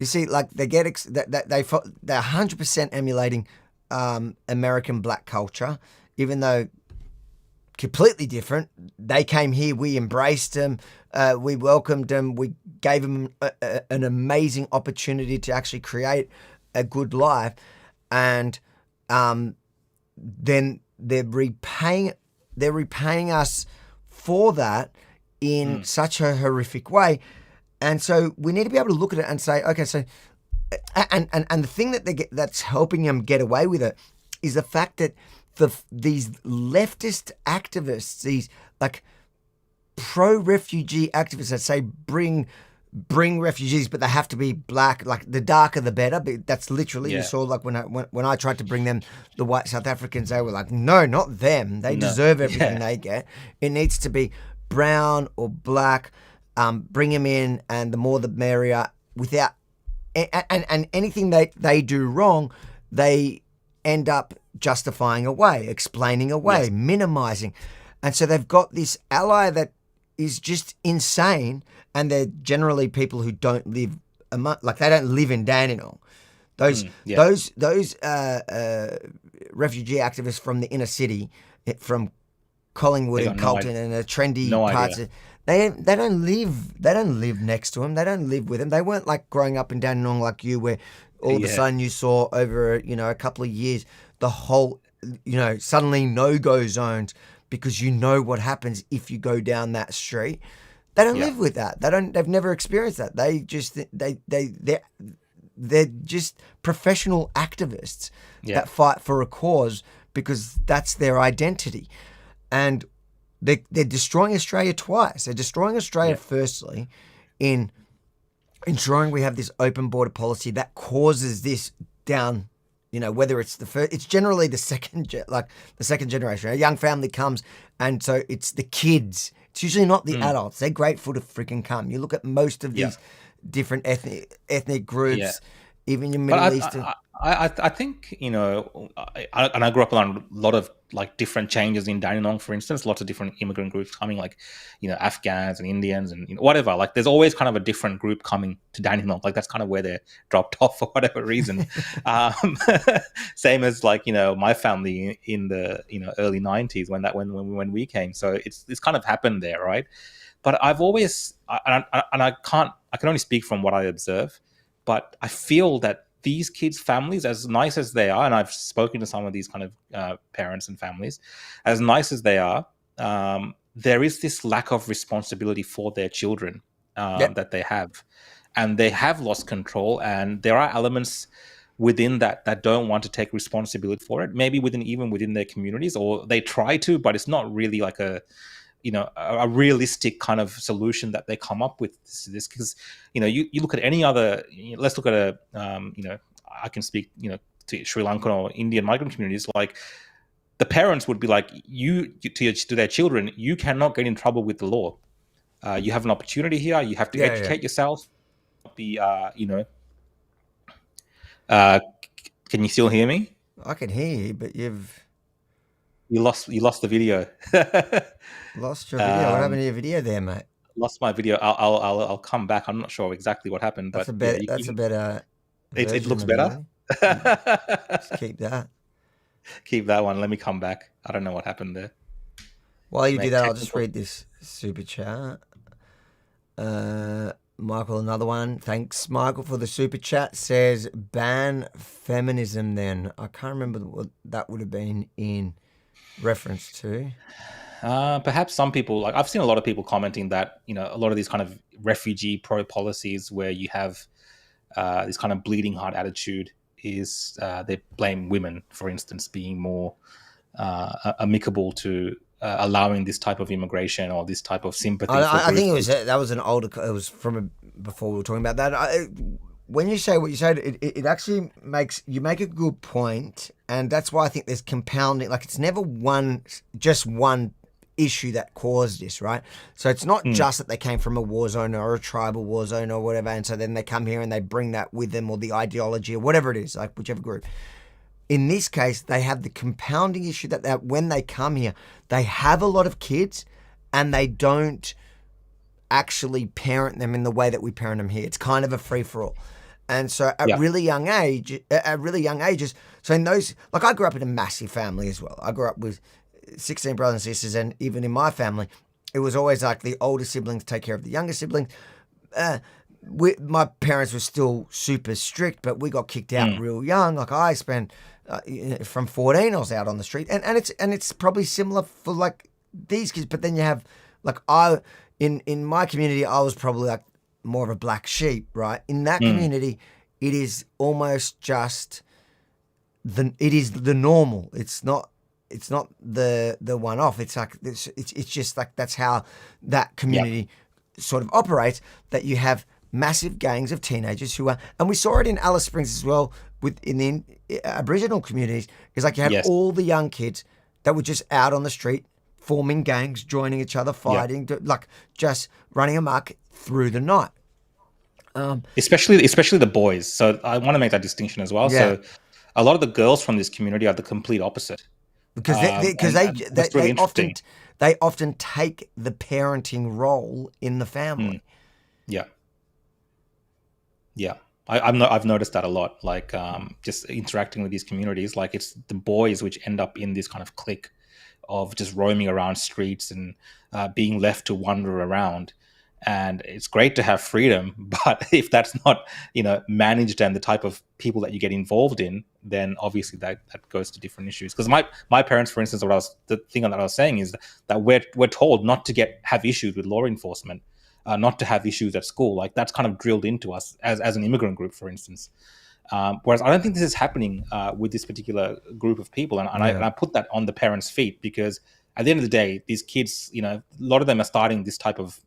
Speaker 1: you see, like, they're 100% emulating American black culture, even though completely different. They came here, we embraced them, we welcomed them, we gave them an amazing opportunity to actually create a good life, and then they're repaying us for that in such a horrific way. And so we need to be able to look at it and say, okay, so and the thing that's helping them get away with it is the fact that these leftist activists, these like pro-refugee activists that say bring bring refugees, but they have to be black. Like the darker the better. But that's literally you saw. Like when I tried to bring them, the white South Africans, they were like, no, not them. They deserve everything they get. It needs to be brown or black. Bring them in, and the more the merrier. Without and anything they do wrong, they end up justifying away, explaining away, minimizing, and so they've got this ally that is just insane. And they're generally people who don't live like they don't live in Dandenong. Those refugee activists from the inner city, from Collingwood and Carlton and the trendy parts. They don't live next to him. They don't live with him. They weren't like growing up in Dandenong like you, where all of a sudden you saw over a couple of years the whole suddenly no-go zones, because you know what happens if you go down that street. They don't live with that. They've never experienced that. They just they're just professional activists that fight for a cause because that's their identity. And they're destroying Australia twice. They're destroying Australia firstly in ensuring we have this open border policy that causes this down, whether it's the first, it's generally the second generation. A young family comes, and so it's the kids. It's usually not the adults. They're grateful to freaking come. You look at most of these different ethnic groups, even your Middle Eastern.
Speaker 2: I think, I grew up on a lot of like different changes in Dandenong, for instance, lots of different immigrant groups coming, like, Afghans and Indians and whatever. Like there's always kind of a different group coming to Dandenong. Like that's kind of where they're dropped off for whatever reason. Same as like, my family in the, early 90s when we came. So it's kind of happened there, right? But I've always, I can only speak from what I observe, but I feel that these kids' families, as nice as they are, and I've spoken to some of these kind of parents and families, as nice as they are, there is this lack of responsibility for their children that they have. And they have lost control, and there are elements within that don't want to take responsibility for it, maybe even within their communities, or they try to, but it's not really like a realistic kind of solution that they come up with this, because you look at any other, let's look at I can speak to Sri Lankan or Indian migrant communities. Like the parents would be like, to their children, you cannot get in trouble with the law. You have an opportunity here. You have to educate yourself. Can you still hear me?
Speaker 1: I can hear you, but you
Speaker 2: lost the video.
Speaker 1: Lost your video. What happened to your video there, mate?
Speaker 2: Lost my video. I'll come back. I'm not sure exactly what happened, but
Speaker 1: that's a better.
Speaker 2: It looks better.
Speaker 1: Just keep that.
Speaker 2: Keep that one. Let me come back. I don't know what happened there.
Speaker 1: While you do that, I'll just read this super chat. Michael, another one. Thanks, Michael, for the super chat. Says ban feminism. Then I can't remember what that would have been in reference to.
Speaker 2: Perhaps some people, like I've seen a lot of people commenting that a lot of these kind of refugee pro policies where you have this kind of bleeding heart attitude is they blame women, for instance, being more amicable to allowing this type of immigration or this type of sympathy.
Speaker 1: I think that was an older. It was from before we were talking about that. When you say what you said, it actually make a good point, and that's why I think there's compounding. Like it's never just one issue that caused this, right? So it's not just that they came from a war zone or a tribal war zone or whatever, and so then they come here and they bring that with them, or the ideology or whatever it is, like whichever group. In this case, they have the compounding issue that when they come here, they have a lot of kids and they don't actually parent them in the way that we parent them here. It's kind of a free-for-all. And so at really young ages, so in those, like I grew up in a massive family as well. I grew up with 16 brothers and sisters, and even in my family, it was always like the older siblings take care of the younger siblings. My parents were still super strict, but we got kicked out real young. Like I spent from 14, I was out on the street, and it's probably similar for like these kids. But then you have like in my community, I was probably like more of a black sheep, right? In that community, it is almost just it is the normal. It's not the one off. It's like it's just like that's how that community sort of operates. That you have massive gangs of teenagers who are, and we saw it in Alice Springs as well, in the Aboriginal communities. It's like you had all the young kids that were just out on the street, forming gangs, joining each other, fighting, like just running amok through the night.
Speaker 2: Especially the boys. So I want to make that distinction as well. Yeah. So a lot of the girls from this community are the complete opposite.
Speaker 1: Because they often take the parenting role in the family.
Speaker 2: Yeah. I've noticed that a lot. Like just interacting with these communities, like it's the boys which end up in this kind of clique of just roaming around streets and being left to wander around. And it's great to have freedom, but if that's not, managed and the type of people that you get involved in, then obviously that goes to different issues. Because my parents, for instance, the thing that I was saying is that we're told not to have issues with law enforcement, not to have issues at school. Like that's kind of drilled into us as an immigrant group, for instance. Whereas I don't think this is happening with this particular group of people, and I put that on the parents' feet, because at the end of the day, these kids, a lot of them are starting this type of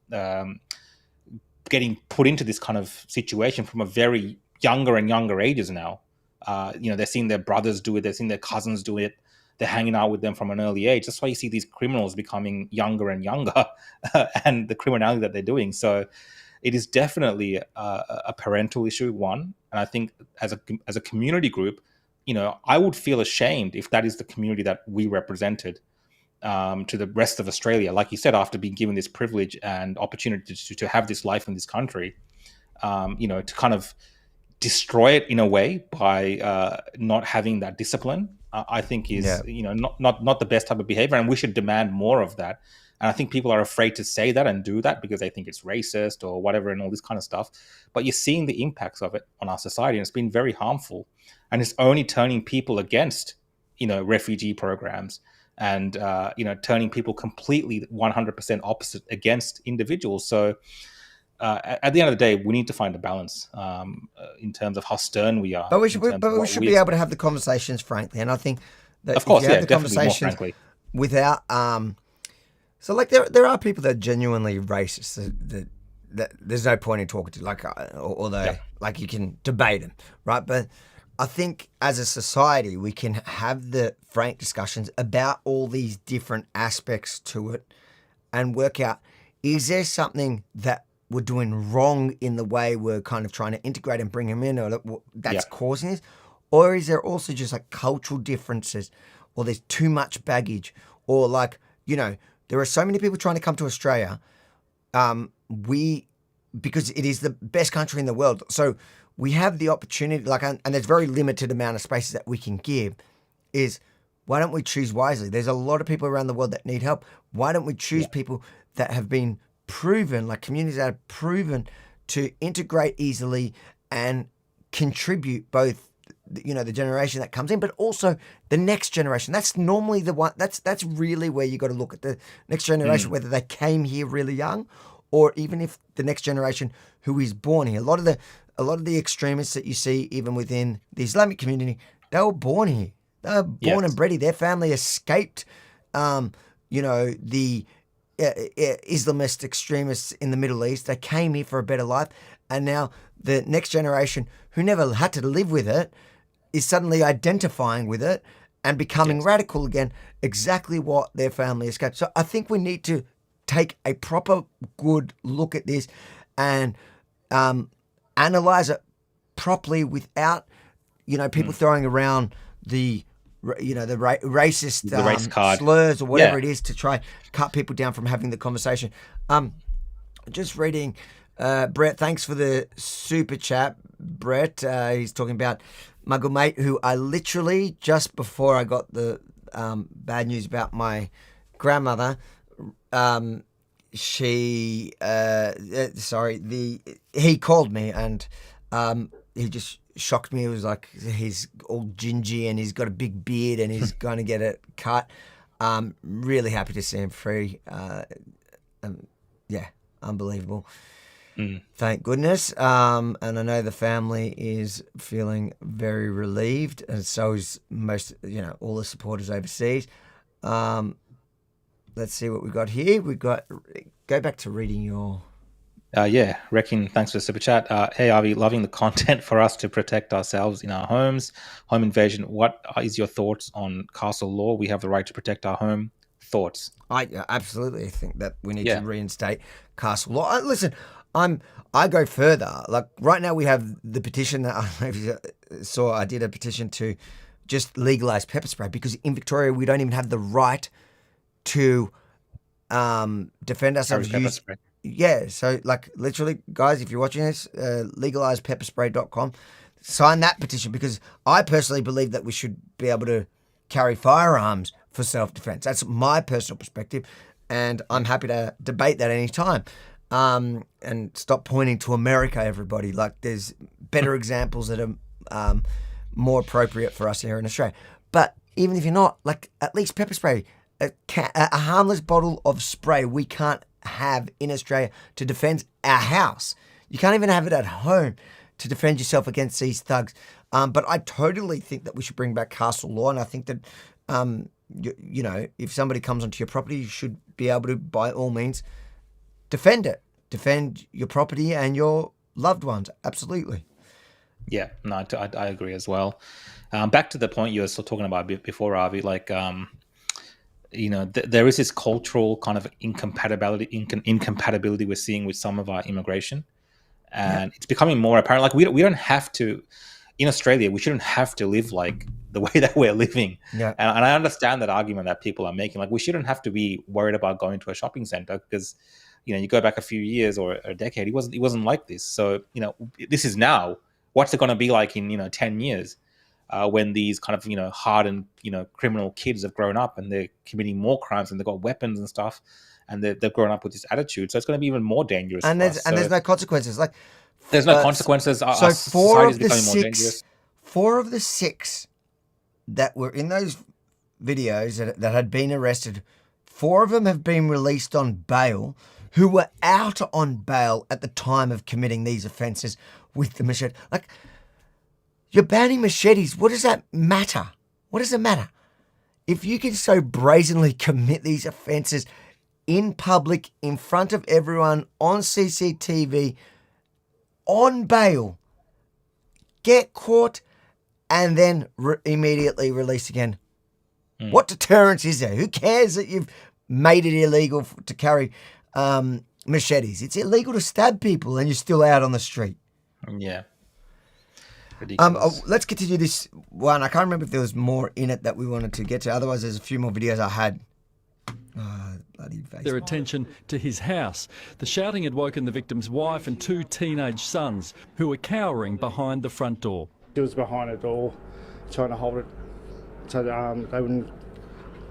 Speaker 2: getting put into this kind of situation from a very younger and younger ages now. They're seeing their brothers do it, they're seeing their cousins do it, they're hanging out with them from an early age. That's why you see these criminals becoming younger and younger and the criminality that they're doing. So it is definitely a parental issue, one. And I think as a community group, I would feel ashamed if that is the community that we represented to the rest of Australia. Like you said, after being given this privilege and opportunity to have this life in this country, to kind of destroy it in a way by not having that discipline, I think is not the best type of behavior, and we should demand more of that. And I think people are afraid to say that and do that because they think it's racist or whatever and all this kind of stuff. But you're seeing the impacts of it on our society, and it's been very harmful. And it's only turning people against, refugee programs and, turning people completely 100% opposite against individuals. So at the end of the day, we need to find a balance in terms of how stern we are.
Speaker 1: But we should be able to have the conversations frankly. And I think that
Speaker 2: of course,
Speaker 1: if you have the
Speaker 2: definitely
Speaker 1: conversations
Speaker 2: more frankly.
Speaker 1: without... So, like, there are people that are genuinely racist that there's no point in talking to, like, although, like, you can debate them, right? But I think as a society, we can have the frank discussions about all these different aspects to it and work out, is there something that we're doing wrong in the way we're kind of trying to integrate and bring them in, or that's causing this? Or is there also just, like, cultural differences, or there's too much baggage, or, like, there are so many people trying to come to Australia, because it is the best country in the world. So we have the opportunity, and there's very limited amount of spaces that we can give, is why don't we choose wisely? There's a lot of people around the world that need help. Why don't we choose people that have been proven, like communities that are proven to integrate easily and contribute both, the generation that comes in, but also the next generation. That's normally the one. That's really where you got to look at the next generation, whether they came here really young, or even if the next generation who is born here. A lot of the extremists that you see, even within the Islamic community, they were born here. They were born and bred here. Their family escaped, the Islamist extremists in the Middle East. They came here for a better life, and now the next generation who never had to live with it is suddenly identifying with it and becoming radical again, exactly what their family escaped. So I think we need to take a proper good look at this and analyze it properly without, people throwing around the racist
Speaker 2: the race card
Speaker 1: slurs or whatever it is to try cut people down from having the conversation. Just reading, Brett, thanks for the super chat. Brett, he's talking about my good mate who I literally, just before I got the bad news about my grandmother, he called me and he just shocked me. It was like he's all gingy and he's got a big beard and he's going to get it cut. Really happy to see him free. Unbelievable. Thank goodness. And I know the family is feeling very relieved, and so is all the supporters overseas. Let's see what we got here. Go back to reading your
Speaker 2: Yeah, Reckon, thanks for the super chat. Hey, Avi, loving the content for us to protect ourselves in our homes. Home invasion. What is your thoughts on castle law? We have the right to protect our home. Thoughts?
Speaker 1: I absolutely think that we need to reinstate castle law. Listen, I go further. Like right now, we have the petition that I don't know if you saw. I did a petition to just legalize pepper spray because in Victoria we don't even have the right to defend ourselves. Yeah, so like literally, guys, if you're watching this, legalizepepperspray.com, sign that petition because I personally believe that we should be able to carry firearms for self-defense. That's my personal perspective, and I'm happy to debate that anytime. And stop pointing to America, everybody. Like there's better examples that are more appropriate for us here in Australia. But even if you're not, like at least pepper spray, a harmless bottle of spray we can't have in Australia to defend our house. You can't even have it at home to defend yourself against these thugs. But I totally think that we should bring back castle law, and I think that you know, if somebody comes onto your property, you should be able to, by all means, defend it. Defend your property and your loved ones. Absolutely.
Speaker 2: Yeah, no, I agree as well. Back to the point you were still talking about before, Avi, like, you know, there is this cultural kind of incompatibility we're seeing with some of our immigration. And it's becoming more apparent. Like we don't have to, in Australia, we shouldn't have to live like the way that we're living.
Speaker 1: Yeah.
Speaker 2: And I understand that argument that people are making. Like we shouldn't have to be worried about going to a shopping center because, you know, you go back a few years or a decade, it wasn't like this. So, you know, this is now. What's it going to be like in, 10 years when these kind of, hardened, criminal kids have grown up and they're committing more crimes and they've got weapons and stuff and they've grown up with this attitude. So it's going to be even more dangerous.
Speaker 1: And there's no consequences. Like
Speaker 2: there's no consequences.
Speaker 1: So four of the six that were in those videos that had been arrested, 4 of them have been released on bail, who were out on bail at the time of committing these offences with the machete. Like, you're banning machetes. What does that matter? What does it matter? If you can so brazenly commit these offences in public, in front of everyone, on CCTV, on bail, get caught, and then immediately released again. What deterrence is there? Who cares that you've made it illegal to carry machetes? It's illegal to stab people and you're still out on the street.
Speaker 2: Yeah.
Speaker 1: Let's continue this one. I can't remember if there was more in it that we wanted to get to. Otherwise, there's a few more videos I had. Bloody Facebook.
Speaker 12: Their attention to his house. The shouting had woken the victim's wife and 2 teenage sons who were cowering behind the front door.
Speaker 13: He was behind the door trying to hold it so they wouldn't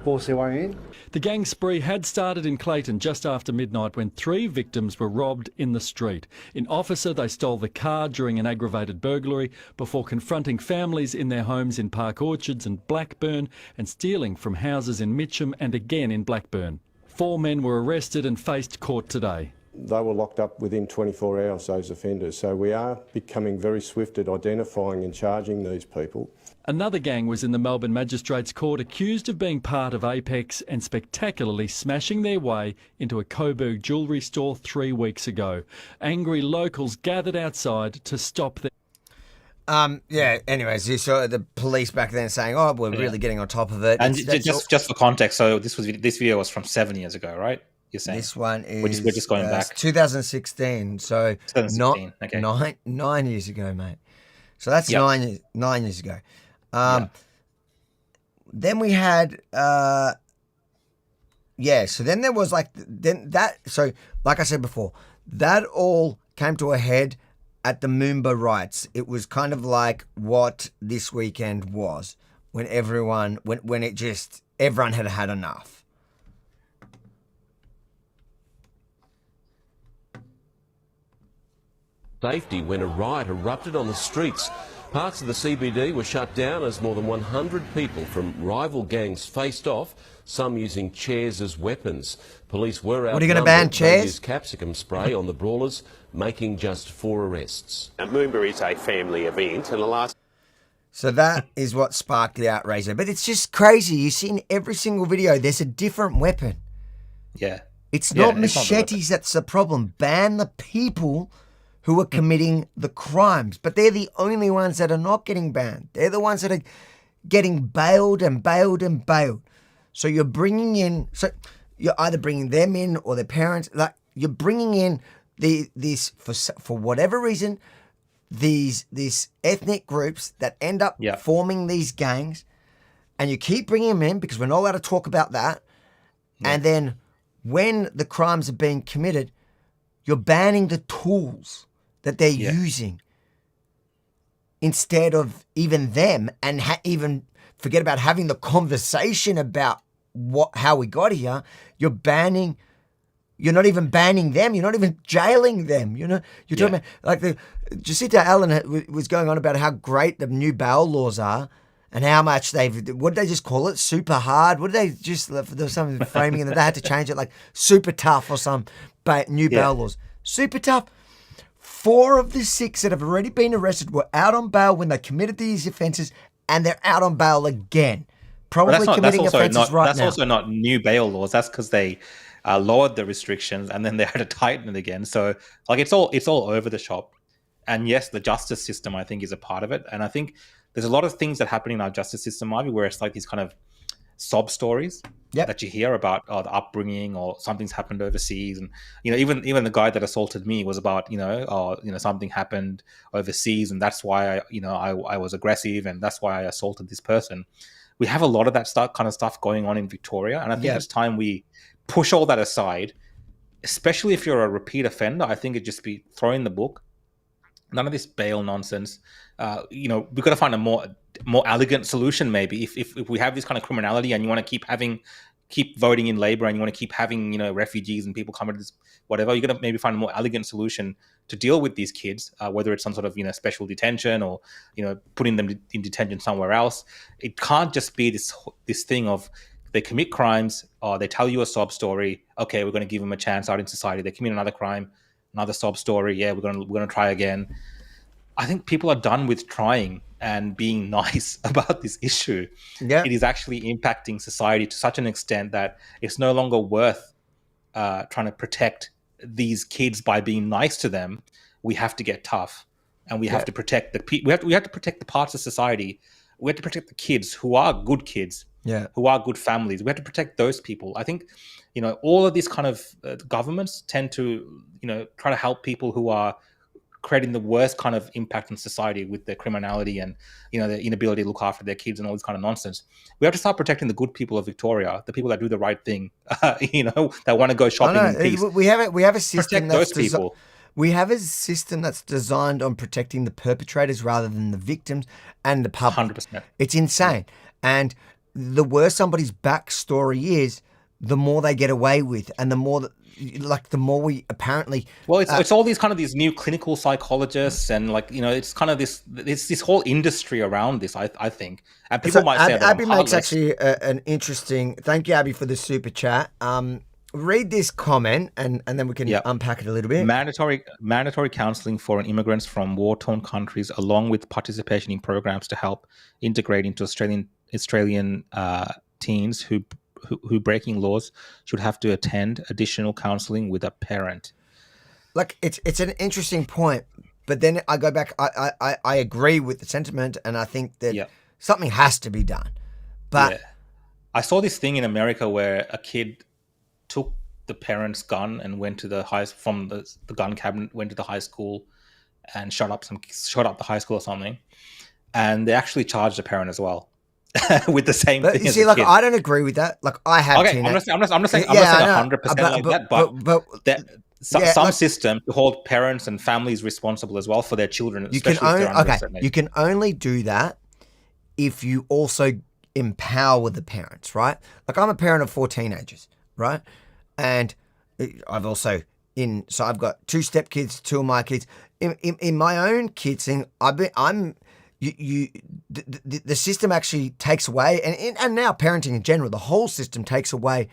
Speaker 13: force their way in.
Speaker 12: The gang spree had started in Clayton just after midnight when 3 victims were robbed in the street. In Officer, they stole the car during an aggravated burglary before confronting families in their homes in Park Orchards and Blackburn and stealing from houses in Mitcham and again in Blackburn. 4 men were arrested and faced court today.
Speaker 14: They were locked up within 24 hours, those offenders, so we are becoming very swift at identifying and charging these people.
Speaker 12: Another gang was in the Melbourne Magistrates Court accused of being part of Apex and spectacularly smashing their way into a Coburg jewellery store 3 weeks ago. Angry locals gathered outside to stop them.
Speaker 1: Yeah, anyways, you saw the police back then saying, oh, we're really getting on top of it.
Speaker 2: And just for context, so this video was from 7 years ago, right? You're saying
Speaker 1: this one is
Speaker 2: we're just going back
Speaker 1: 2016, so
Speaker 2: 2016. Okay.
Speaker 1: 9 years ago, mate. So that's 9 years ago. Then we had so then there was like I said before, that all came to a head at the Moomba riots. It was kind of like what this weekend was when everyone had had enough.
Speaker 15: Safety when a riot erupted on the streets. Parts of the CBD were shut down as more than 100 people from rival gangs faced off, some using chairs as weapons. Police were out.
Speaker 1: What are you going to ban, chairs?
Speaker 15: Used capsicum spray on the brawlers, making just 4 arrests.
Speaker 16: Now, Moomba is a family event, and the last.
Speaker 1: So that is what sparked the outrage there. But it's just crazy. You see in every single video, there's a different weapon.
Speaker 2: Yeah.
Speaker 1: It's not machetes that's the problem. Ban the people who are committing the crimes. But they're the only ones that are not getting banned. They're the ones that are getting bailed and bailed and bailed. So you're bringing in, so you're either bringing them in or their parents, like you're bringing in these for whatever reason, these ethnic groups that end up forming these gangs, and you keep bringing them in because we're not allowed to talk about that. And then when the crimes are being committed, you're banning the tools that they're using instead of even them, and even forget about having the conversation about how we got here. You're not even banning them. You're not even jailing them. You're talking about, like, Jacinta Allen was going on about how great the new bail laws are and how much what did they just call it? Super hard? What did they just, there was some framing and they had to change it, like super tough or some new bail laws. Super tough. 4 of the 6 that have already been arrested were out on bail when they committed these offences, and they're out on bail again. Probably committing offences right now.
Speaker 2: That's also not new bail laws. That's because they lowered the restrictions and then they had to tighten it again. So, like, it's all over the shop. And yes, the justice system, I think, is a part of it. And I think there's a lot of things that happen in our justice system, Ivy, where it's like these kind of sob stories that you hear about the upbringing, or something's happened overseas. And, even the guy that assaulted me was about, something happened overseas, and that's why I was aggressive, and that's why I assaulted this person. We have a lot of that kind of stuff going on in Victoria. And I think it's time we push all that aside, especially if you're a repeat offender. I think it'd just be throw in the book. None of this bail nonsense. We've got to find a more elegant solution, maybe. If we have this kind of criminality and you want to keep voting in Labor, and you want to keep having, refugees and people coming to this, whatever, you're going to maybe find a more elegant solution to deal with these kids, whether it's some sort of, special detention, or, putting them in detention somewhere else. It can't just be this thing of they commit crimes, or they tell you a sob story. Okay, we're going to give them a chance out in society. They commit another crime, another sob story. Yeah, we're going to try again. I think people are done with trying and being nice about this issue. Yeah. It is actually impacting society to such an extent that it's no longer worth trying to protect these kids by being nice to them. We have to get tough, and we have to protect we have to protect the parts of society. We have to protect the kids who are good kids, who are good families. We have to protect those people. I think, all of these kind of governments tend to, try to help people who are creating the worst kind of impact on society with their criminality and, their inability to look after their kids and all this kind of nonsense. We have to start protecting the good people of Victoria, the people that do the right thing, that want to go shopping in peace.
Speaker 1: We have a system
Speaker 2: those people.
Speaker 1: We have a system that's designed on protecting the perpetrators rather than the victims and the public.
Speaker 2: 100%.
Speaker 1: It's insane. And the worse somebody's backstory is, the more they get away with, and the more we apparently.
Speaker 2: Well, it's all these new clinical psychologists, and it's kind of this whole industry around this. I think, and people might say that
Speaker 1: Abby makes actually an interesting. Thank you, Abby, for the super chat. Read this comment, and then we can unpack it a little bit.
Speaker 2: Mandatory counselling for immigrants from war-torn countries, along with participation in programs to help integrate into Australian teens who breaking laws should have to attend additional counselling with a parent.
Speaker 1: Like, it's an interesting point, but then I go back. I agree with the sentiment, and I think that something has to be done. But
Speaker 2: I saw this thing in America where a kid took the parent's gun and went to the gun cabinet, went to the high school, and shot up the high school or something, and they actually charged the parent as well. With the same thing.
Speaker 1: You see, like, I don't agree with that. Like, I have.
Speaker 2: Okay, I'm not saying 100% like that, but some system to hold parents and families responsible as well for their children. You
Speaker 1: can only do that if you also empower the parents, right? Like, I'm a parent of 4 teenagers, right? And I've also so I've got 2 stepkids, 2 of my kids. In my own kids thing, the system actually takes away, and now parenting in general, the whole system takes away,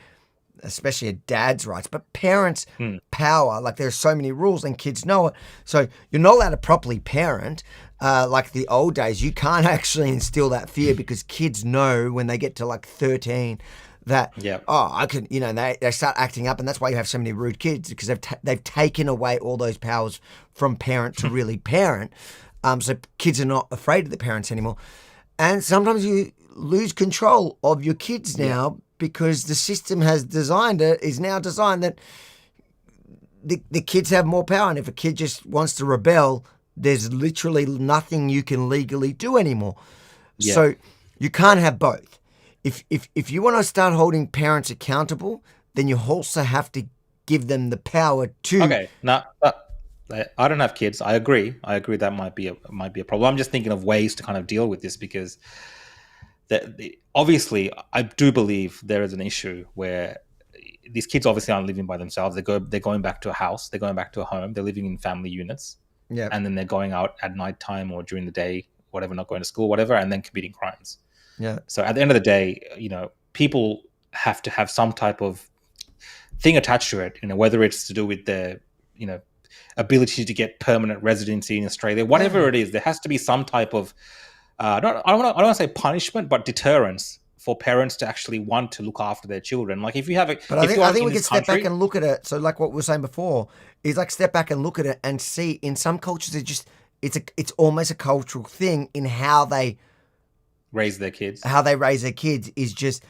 Speaker 1: especially a dad's rights, but parents' power. Like, there's so many rules and kids know it. So you're not allowed to properly parent. Like the old days, you can't actually instill that fear because kids know when they get to like 13 that,
Speaker 2: Yeah.
Speaker 1: I can, they start acting up, and that's why you have so many rude kids, because they've taken away all those powers from parent to really parent. So kids are not afraid of the parents anymore. And sometimes you lose control of your kids now because the system is now designed that the kids have more power. And if a kid just wants to rebel, there's literally nothing you can legally do anymore. Yeah. So you can't have both. If you want to start holding parents accountable, then you also have to give them the power to.
Speaker 2: Okay, now I don't have kids. I agree that might be a problem. I'm just thinking of ways to kind of deal with this, because obviously I do believe there is an issue where these kids obviously aren't living by themselves. They're going back to a house. They're going back to a home. They're living in family units.
Speaker 1: Yeah.
Speaker 2: And then they're going out at nighttime or during the day, whatever, not going to school, whatever, and then committing crimes.
Speaker 1: Yeah.
Speaker 2: So at the end of the day, people have to have some type of thing attached to it, whether it's to do with their, ability to get permanent residency in Australia, whatever it is, there has to be some type of, I don't want to say punishment, but deterrence for parents to actually want to look after their children. Like if you have a,
Speaker 1: but I think we can step back and look at it. So like what we were saying before is like step back and look at it and see in some cultures it's almost a cultural thing in how they
Speaker 2: raise their kids.
Speaker 1: How they raise their kids is just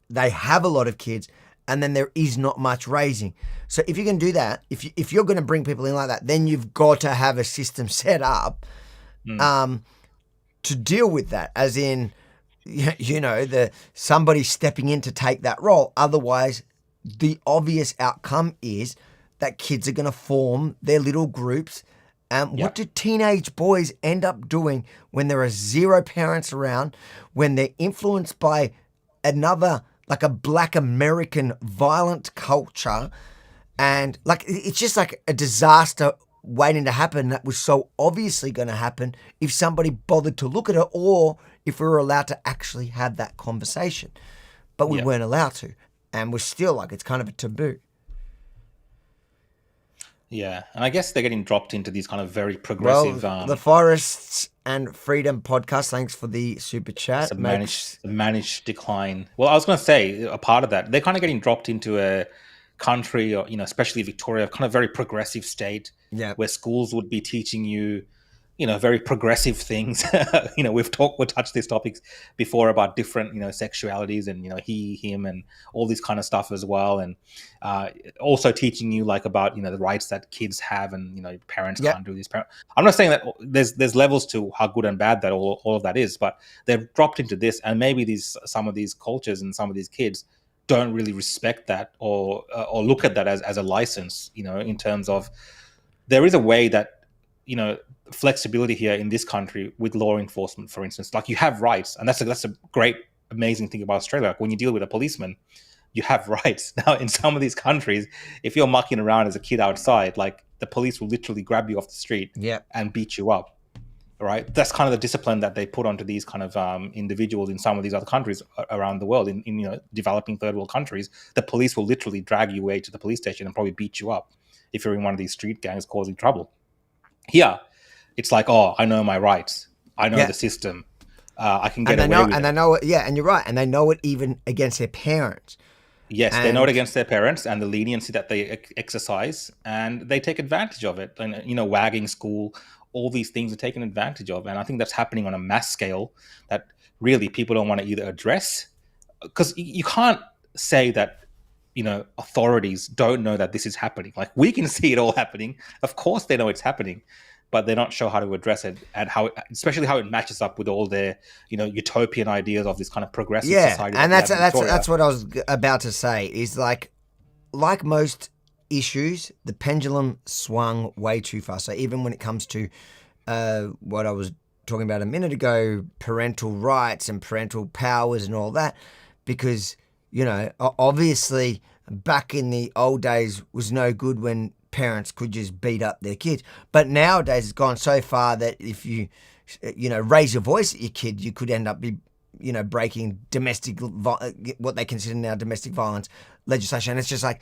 Speaker 1: they have a lot of kids and then there is not much raising. So if you can do that, if you're going to bring people in like that, then you've got to have a system set up to deal with that, as in somebody stepping in to take that role. Otherwise, the obvious outcome is that kids are going to form their little groups. What do teenage boys end up doing when there are zero parents around, when they're influenced by another, like a Black American violent culture, and like it's just like a disaster waiting to happen that was so obviously going to happen if somebody bothered to look at it, or if we were allowed to actually have that conversation. But we weren't allowed to, and we're still like, it's kind of a taboo.
Speaker 2: Yeah, and I guess they're getting dropped into these kind of very progressive...
Speaker 1: Well, the Forests and Freedom podcast, thanks for the super chat.
Speaker 2: It's a managed decline. Well, I was going to say, a part of that, they're kind of getting dropped into a country, or especially Victoria, kind of very progressive state, where schools would be teaching you, very progressive things. We've touched these topics before about different, sexualities and, he, him, and all this kind of stuff as well. And also teaching you like about, the rights that kids have and, parents can't do this. I'm not saying that there's levels to how good and bad that all of that is, but they've dropped into this, and maybe some of these cultures and some of these kids don't really respect that or look at that as a license, in terms of there is a way that, flexibility here in this country with law enforcement, for instance, like you have rights, and that's a great, amazing thing about Australia. Like when you deal with a policeman, you have rights. Now, in some of these countries, if you're mucking around as a kid outside, like the police will literally grab you off the street and beat you up. Right? That's kind of the discipline that they put onto these kind of individuals in some of these other countries around the world. In developing third world countries, the police will literally drag you away to the police station and probably beat you up if you're in one of these street gangs causing trouble. Here, it's like, oh, I know my rights. I know the system. I can get away with it.
Speaker 1: And they know it, and you're right. And they know it even against their parents.
Speaker 2: Yes, they know it against their parents and the leniency that they exercise, and they take advantage of it. And, wagging school, all these things are taken advantage of. And I think that's happening on a mass scale that really people don't want to either address, because you can't say that, authorities don't know that this is happening. Like we can see it all happening. Of course they know it's happening, but they're not sure how to address it, and especially how it matches up with all their, utopian ideas of this kind of progressive society.
Speaker 1: And that's what I was about to say is like most issues, the pendulum swung way too far. So even when it comes to what I was talking about a minute ago, parental rights and parental powers and all that, because, obviously back in the old days was no good when parents could just beat up their kids. But nowadays it's gone so far that if you, raise your voice at your kid, you could end up breaking what they consider now domestic violence legislation. And it's just like,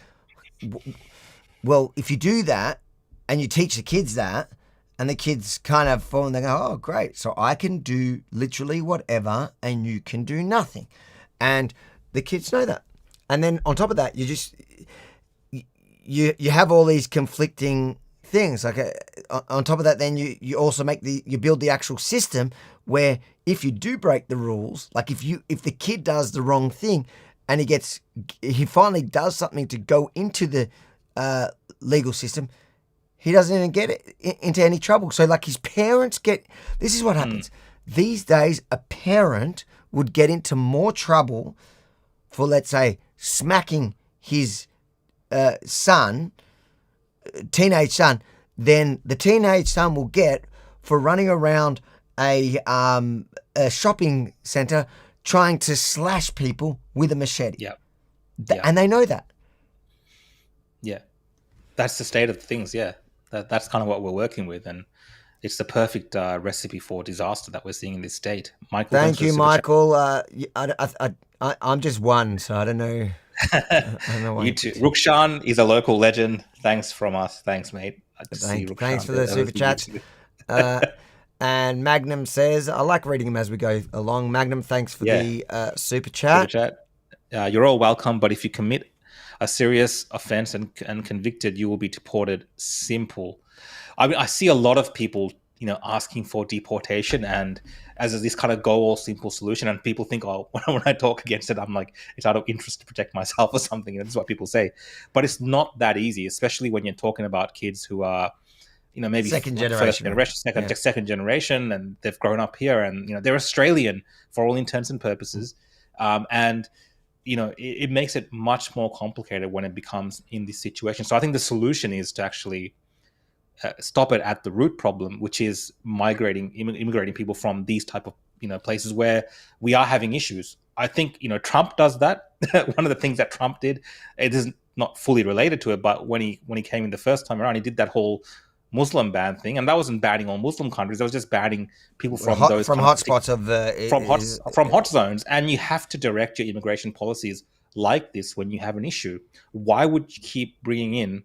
Speaker 1: well, if you do that and you teach the kids that, and the kids kind of fall and they go, oh, great. So I can do literally whatever and you can do nothing. And the kids know that. And then on top of that, you have all these conflicting things. Like on top of that, then you also you build the actual system where if you do break the rules, like if the kid does the wrong thing and he finally does something to go into the legal system, he doesn't even get into any trouble. So like his parents this is what happens. These days, a parent would get into more trouble for, let's say, smacking his teenage son, than the teenage son will get for running around a shopping centre trying to slash people with a machete.
Speaker 2: Yeah.
Speaker 1: And they know that.
Speaker 2: Yeah. That's the state of things, yeah. That's kind of what we're working with, and it's the perfect recipe for disaster that we're seeing in this state. Michael,
Speaker 1: thank you, Michael. I'm just one, so I don't know. I don't know why
Speaker 2: you too. Rukshan is a local legend. Thanks from us. Thanks, mate.
Speaker 1: Thanks for the super chats. And Magnum says, I like reading them as we go along. Magnum, thanks for the super chat.
Speaker 2: You're all welcome, but if you commit a serious offense and convicted, you will be deported. Simple. I mean, I see a lot of people, asking for deportation and as this kind of go all simple solution, and people think, oh, when I talk against it, I'm like, it's out of interest to protect myself or something. And this is what people say, but it's not that easy, especially when you're talking about kids who are, maybe
Speaker 1: second
Speaker 2: generation, second generation, and they've grown up here, and they're Australian for all intents and purposes, and it makes it much more complicated when it becomes in this situation. So I think the solution is to actually stop it at the root problem, which is immigrating people from these type of places where we are having issues. I think Trump does that. One of the things that Trump did, it is not fully related to it, but when he came in the first time around, he did that whole Muslim ban thing, and that wasn't banning all Muslim countries. That was just banning people from those
Speaker 1: hotspots
Speaker 2: from hot zones. And you have to direct your immigration policies like this when you have an issue. Why would you keep bringing in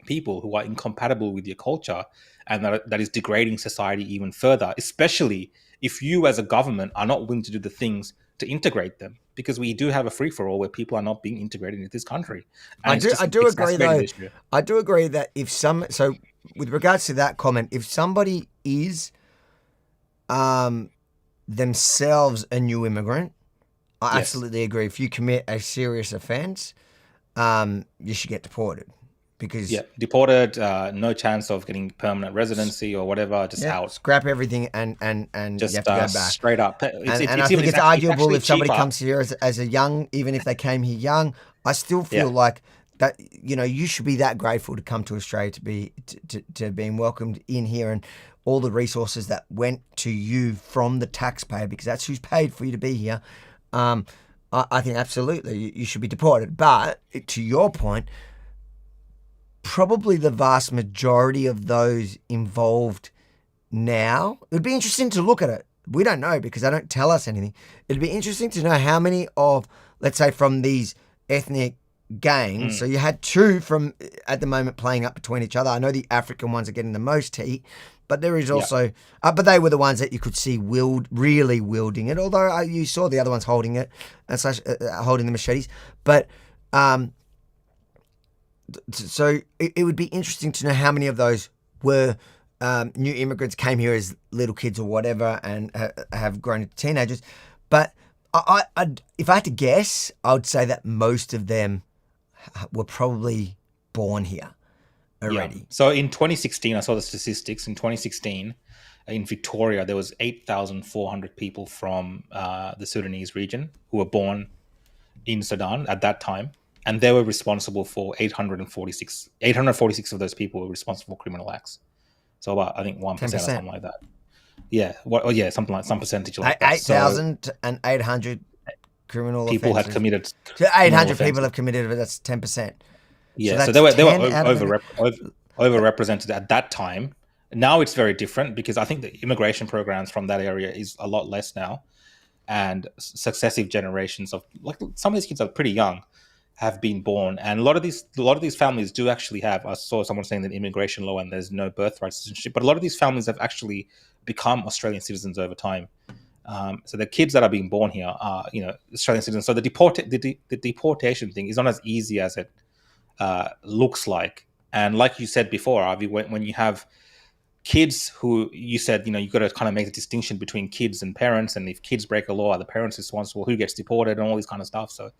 Speaker 2: people who are incompatible with your culture and that is degrading society even further, especially if you as a government are not willing to do the things to integrate them, because we do have a free-for-all where people are not being integrated into this country. And
Speaker 1: I do agree, though. I do agree that so with regards to that comment, if somebody is themselves a new immigrant, I absolutely agree. If you commit a serious offence, you should get deported. Because
Speaker 2: deported, no chance of getting permanent residency or whatever, just out.
Speaker 1: Scrap everything and
Speaker 2: just
Speaker 1: you have to go back.
Speaker 2: Straight up.
Speaker 1: I think it's arguable if somebody comes here as a young, even if they came here young, I still feel like that you should be that grateful to come to Australia, to be to being welcomed in here, and all the resources that went to you from the taxpayer, because that's who's paid for you to be here. I think absolutely you should be deported. But to your point, probably the vast majority of those involved now, it would be interesting to look at it. We don't know because they don't tell us anything. It'd be interesting to know how many of, let's say, from these ethnic gangs. So you had two from at the moment playing up between each other. I know the African ones are getting the most heat, but there is also, but they were the ones that you could see really wielding it. Although you saw the other ones holding it and holding the machetes. But so it would be interesting to know how many of those were new immigrants, came here as little kids or whatever, and have grown into teenagers. But if I had to guess, I would say that most of them were probably born here already.
Speaker 2: So in 2016, I saw the statistics. In 2016, in Victoria, there was 8,400 people from the Sudanese region who were born in Sudan at that time. And they were responsible for 846 of those people were responsible for criminal acts. So about, I think, 1% or something like that. Yeah. Some percentage like that.
Speaker 1: 8,800 criminal
Speaker 2: people
Speaker 1: offenses.
Speaker 2: Had committed.
Speaker 1: So 800 people have committed, but that's 10%.
Speaker 2: Yeah. So they were overrepresented at that time. Now it's very different because I think the immigration programs from that area is a lot less now, and successive generations of, like, some of these kids are pretty young, have been born, and a lot of these families do actually have. I saw someone saying that immigration law and there's no birthright citizenship, but a lot of these families have actually become Australian citizens over time. So the kids that are being born here are, Australian citizens. So the deportation thing is not as easy as it looks like. And like you said before, Avi, when you have kids who you said, you've got to kind of make the distinction between kids and parents. And if kids break a law, are the parents responsible? Who gets deported and all this kind of stuff. So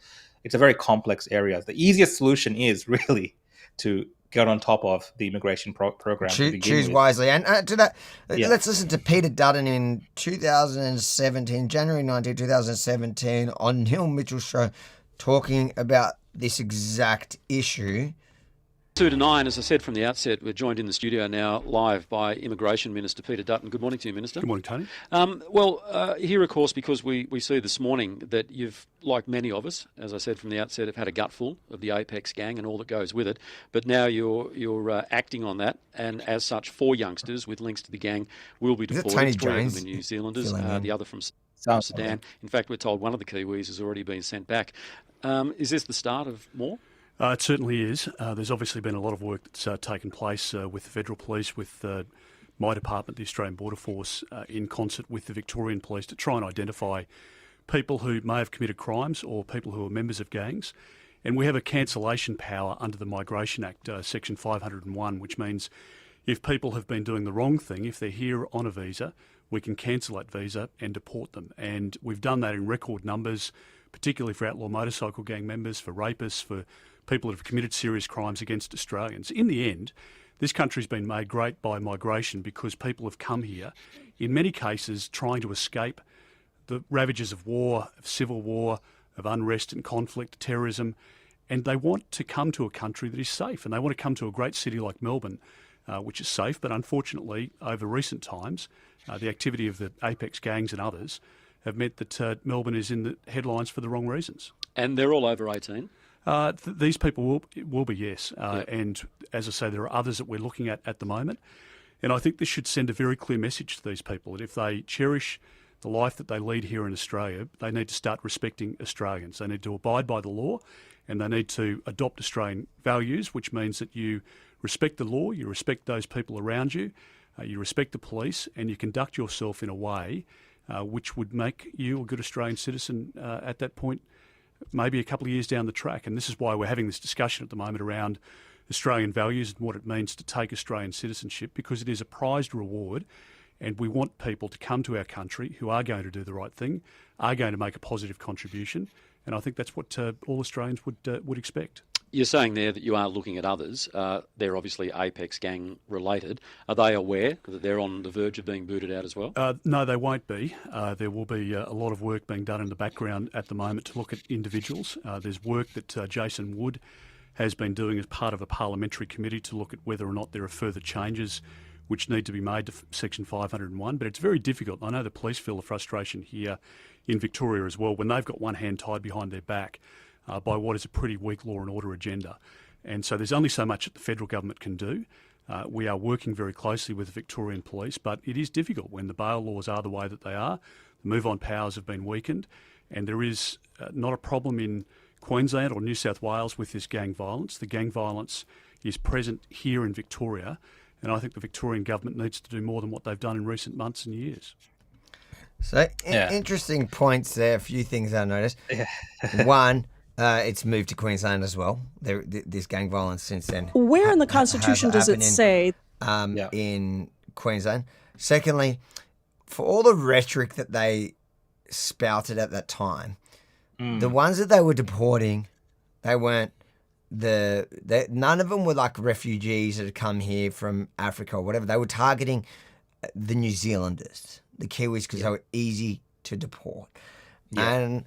Speaker 2: it's a very complex area. The easiest solution is really to get on top of the immigration program.
Speaker 1: Choose wisely. And to that, let's listen to Peter Dutton in 2017, January 19, 2017, on Neil Mitchell's show, talking about this exact issue.
Speaker 17: 2 to 9, as I said from the outset, we're joined in the studio now live by Immigration Minister Peter Dutton. Good morning to you, Minister.
Speaker 18: Good morning, Tony.
Speaker 17: Here, of course, because we see this morning that you've, like many of us, as I said from the outset, have had a gutful of the Apex gang and all that goes with it. But now you're acting on that, and as such, 4 youngsters with links to the gang will be deported. 3 of them are New Zealanders, the other from Sudan. In fact, we're told one of the Kiwis has already been sent back. Is this the start of more?
Speaker 18: It certainly is. There's obviously been a lot of work that's taken place with the Federal Police, with my department, the Australian Border Force, in concert with the Victorian Police to try and identify people who may have committed crimes or people who are members of gangs. And we have a cancellation power under the Migration Act, Section 501, which means if people have been doing the wrong thing, if they're here on a visa, we can cancel that visa and deport them. And we've done that in record numbers, particularly for outlaw motorcycle gang members, for rapists, for people that have committed serious crimes against Australians. In the end, this country's been made great by migration because people have come here, in many cases trying to escape the ravages of war, of civil war, of unrest and conflict, terrorism, and they want to come to a country that is safe, and they want to come to a great city like Melbourne, which is safe, but unfortunately, over recent times, the activity of the Apex gangs and others have meant that Melbourne is in the headlines for the wrong reasons.
Speaker 17: And they're all over 18?
Speaker 18: These people will be, yes. And as I say, there are others that we're looking at the moment. And I think this should send a very clear message to these people that if they cherish the life that they lead here in Australia, they need to start respecting Australians. They need to abide by the law, and they need to adopt Australian values, which means that you respect the law, you respect those people around you, you respect the police, and you conduct yourself in a way which would make you a good Australian citizen at that point, maybe a couple of years down the track. And this is why we're having this discussion at the moment around Australian values and what it means to take Australian citizenship, because it is a prized reward, and we want people to come to our country who are going to do the right thing, are going to make a positive contribution, and I think that's what all Australians would expect.
Speaker 17: You're saying there that you are looking at others. They're obviously Apex gang related. Are they aware that they're on the verge of being booted out as well?
Speaker 18: No, they won't be. There will be a lot of work being done in the background at the moment to look at individuals. There's work that Jason Wood has been doing as part of a parliamentary committee to look at whether or not there are further changes which need to be made to Section 501. But it's very difficult. I know the police feel the frustration here in Victoria as well when they've got one hand tied behind their back by what is a pretty weak law and order agenda. And so there's only so much that the federal government can do. We are working very closely with the Victorian Police, but it is difficult when the bail laws are the way that they are. The move-on powers have been weakened, and there is not a problem in Queensland or New South Wales with this gang violence. The gang violence is present here in Victoria, and I think the Victorian government needs to do more than what they've done in recent months and years.
Speaker 1: So, interesting points there, a few things I noticed. One, it's moved to Queensland as well. This gang violence since then.
Speaker 19: Where in the Constitution does it say?
Speaker 1: In Queensland. Secondly, for all the rhetoric that they spouted at that time, the ones that they were deporting, they weren't none of them were like refugees that had come here from Africa or whatever. They were targeting the New Zealanders, the Kiwis, because they were easy to deport. And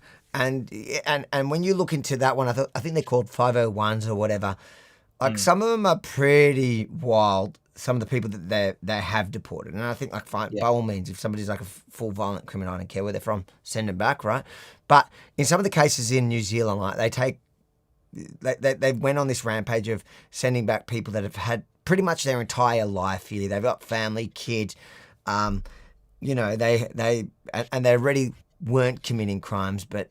Speaker 1: when you look into that one, I think they're called 501s or whatever. Like some of them are pretty wild. Some of the people that they have deported, and I think by all means, if somebody's like a full violent criminal, I don't care where they're from, send them back, right? But in some of the cases in New Zealand, like they went on this rampage of sending back people that have had pretty much their entire life here. They've got family, kids, they already weren't committing crimes, but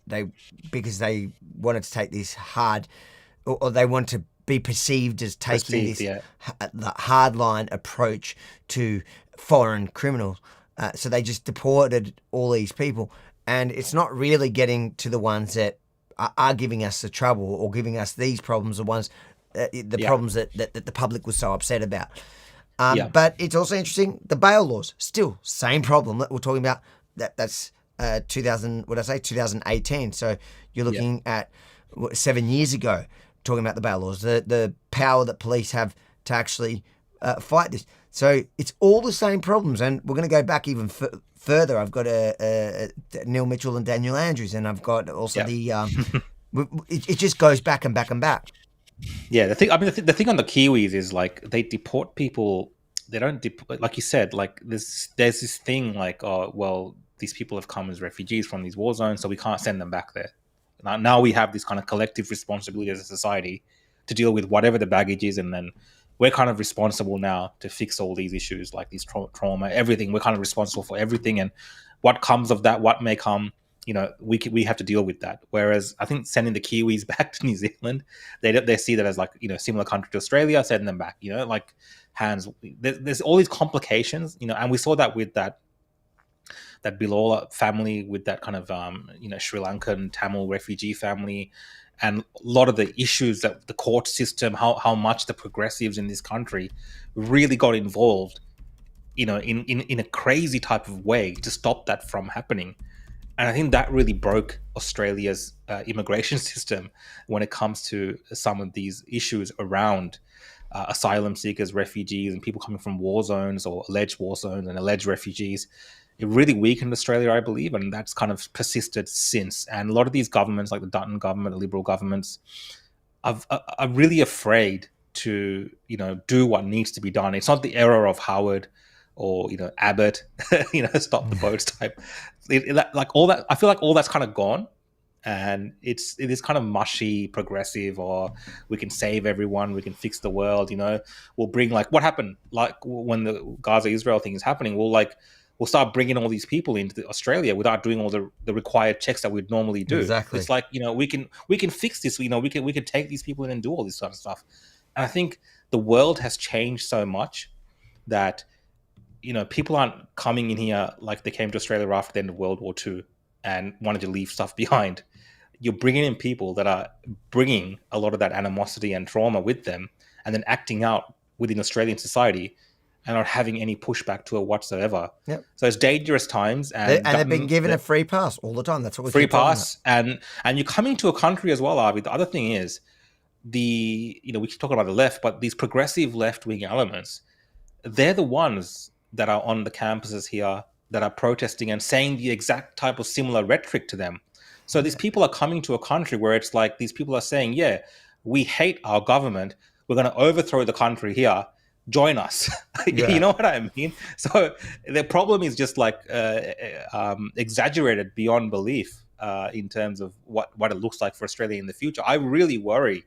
Speaker 1: because they wanted to take this hard, or they want to be perceived as taking the hardline approach to foreign criminals. So they just deported all these people. And it's not really getting to the ones that are giving us the trouble or giving us these problems, the ones, problems that the public was so upset about. But it's also interesting, the bail laws, still same problem that we're talking about. That's 2018. So you're looking at 7 years ago, talking about the bail laws, the power that police have to actually fight this. So it's all the same problems, and we're going to go back even further. I've got Neil Mitchell and Daniel Andrews, and I've got also the. It just goes back and back and back.
Speaker 2: Yeah, the thing on the Kiwis is like they deport people. They don't like you said. Like there's this thing like, oh well, these people have come as refugees from these war zones, so we can't send them back there. Now we have this kind of collective responsibility as a society to deal with whatever the baggage is, and then we're kind of responsible now to fix all these issues, like these trauma, everything. We're kind of responsible for everything, and what comes of that, what may come, we have to deal with that. Whereas I think sending the Kiwis back to New Zealand, they see that as like, similar country to Australia, send them back, like hands. There's all these complications, and we saw that with that Bilola family, with that kind of Sri Lankan Tamil refugee family. And a lot of the issues that the court system, how much the progressives in this country really got involved, in a crazy type of way to stop that from happening. And I think that really broke Australia's immigration system when it comes to some of these issues around asylum seekers, refugees, and people coming from war zones or alleged war zones and alleged refugees. It really weakened Australia, I believe, and that's kind of persisted since. And a lot of these governments, like the Dutton government, the Liberal governments, are really afraid to, do what needs to be done. It's not the era of Howard or, Abbott, stop the boats type. Like all that, I feel like all that's kind of gone, and it is kind of mushy, progressive, or we can save everyone, we can fix the world. We'll bring, like what happened, like when the Gaza-Israel thing is happening. We'll start bringing all these people into Australia without doing all the required checks that we'd normally do.
Speaker 1: Exactly.
Speaker 2: It's like, we can fix this. We can take these people in and do all this sort of stuff. And I think the world has changed so much that, people aren't coming in here like they came to Australia after the end of World War II and wanted to leave stuff behind. You're bringing in people that are bringing a lot of that animosity and trauma with them, and then acting out within Australian society and not having any pushback to it whatsoever.
Speaker 1: Yep.
Speaker 2: So it's dangerous times, and
Speaker 1: they've been given a free pass all the time. That's what we
Speaker 2: free pass, and you're coming to a country as well, Arby. The other thing is we keep talking about the left, but these progressive left-wing elements, they're the ones that are on the campuses here that are protesting and saying the exact type of similar rhetoric to them. So these people are coming to a country where it's like these people are saying, yeah, we hate our government. We're going to overthrow the country here. Join us. You know what I mean? So the problem is just like exaggerated beyond belief in terms of what it looks like for Australia in the future. I really worry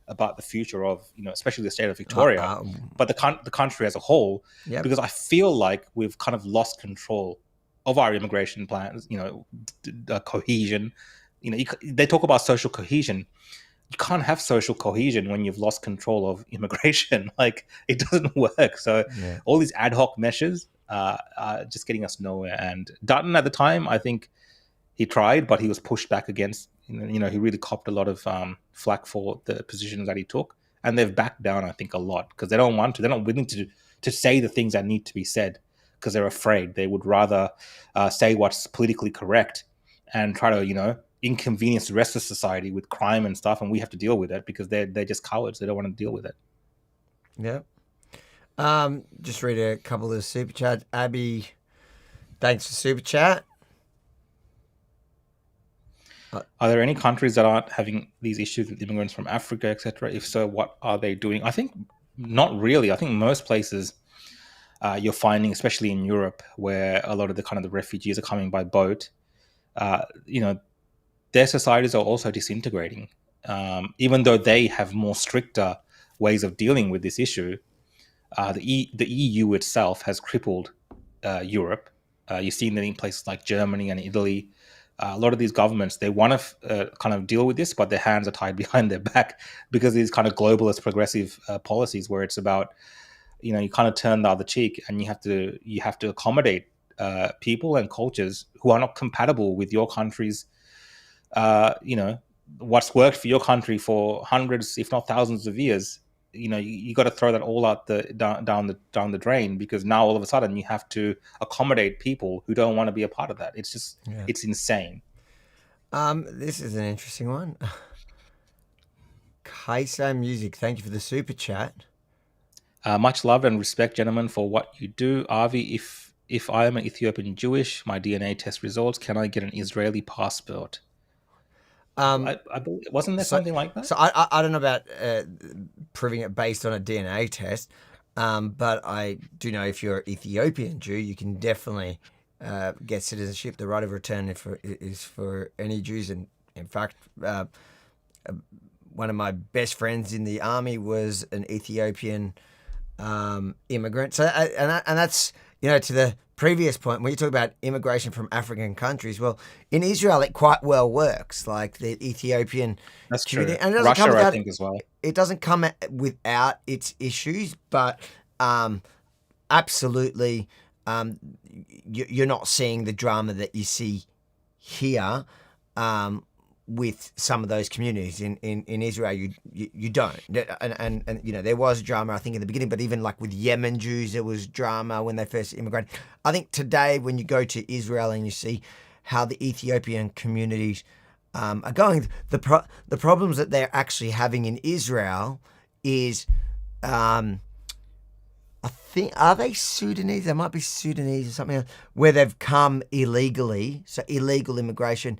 Speaker 2: about the future of, especially the state of Victoria, but the country as a whole, because I feel like we've kind of lost control of our immigration plans, cohesion. They talk about social cohesion. You can't have social cohesion when you've lost control of immigration. Like, it doesn't work. So all these ad hoc measures are just getting us nowhere. And Dutton at the time, I think he tried, but he was pushed back against. He really copped a lot of flack for the positions that he took. And they've backed down, I think, a lot because they don't want to. They're not willing to say the things that need to be said because they're afraid. They would rather say what's politically correct and try to, inconvenience the rest of society with crime and stuff, and we have to deal with it because they're just cowards. They don't want to deal with it.
Speaker 1: Yeah. Just read a couple of super chats. Abby, thanks for super chat.
Speaker 2: Are there any countries that aren't having these issues with immigrants from Africa, etc.? If so, what are they doing? I think not really. I think most places you're finding, especially in Europe, where a lot of the refugees are coming by boat, their societies are also disintegrating. Even though they have more stricter ways of dealing with this issue, the EU itself has crippled Europe. You've seen that in places like Germany and Italy. A lot of these governments, they want to kind of deal with this, but their hands are tied behind their back because of these kind of globalist progressive policies where it's about, you kind of turn the other cheek and you have to accommodate people and cultures who are not compatible with your country's, what's worked for your country for hundreds, if not thousands of years. You got to throw that all out down the drain, because now all of a sudden you have to accommodate people who don't want to be a part of that. It's just it's insane.
Speaker 1: This is an interesting one. Kaiso Music, thank you for the super chat.
Speaker 2: Much love and respect, gentlemen, for what you do. Avi, if I am an Ethiopian Jewish, my DNA test results, can I get an Israeli passport? I believe, wasn't there something like that?
Speaker 1: So I don't know about proving it based on a DNA test, but I do know if you're an Ethiopian Jew, you can definitely get citizenship. The right of return is for any Jews. And in fact, one of my best friends in the army was an Ethiopian immigrant. So and that's, to the previous point, when you talk about immigration from African countries, well, in Israel it quite well works. Like the Ethiopian community,
Speaker 2: and Russia, I think, as well.
Speaker 1: It doesn't come without its issues, but absolutely, you're not seeing the drama that you see here with some of those communities in Israel. You don't, and there was drama, I think, in the beginning, but even like with Yemen Jews, there was drama when they first immigrated. I think today when you go to Israel and you see how the Ethiopian communities are going, the problems that they're actually having in Israel is, I think, are they Sudanese? They might be Sudanese or something else, where they've come illegally, so illegal immigration.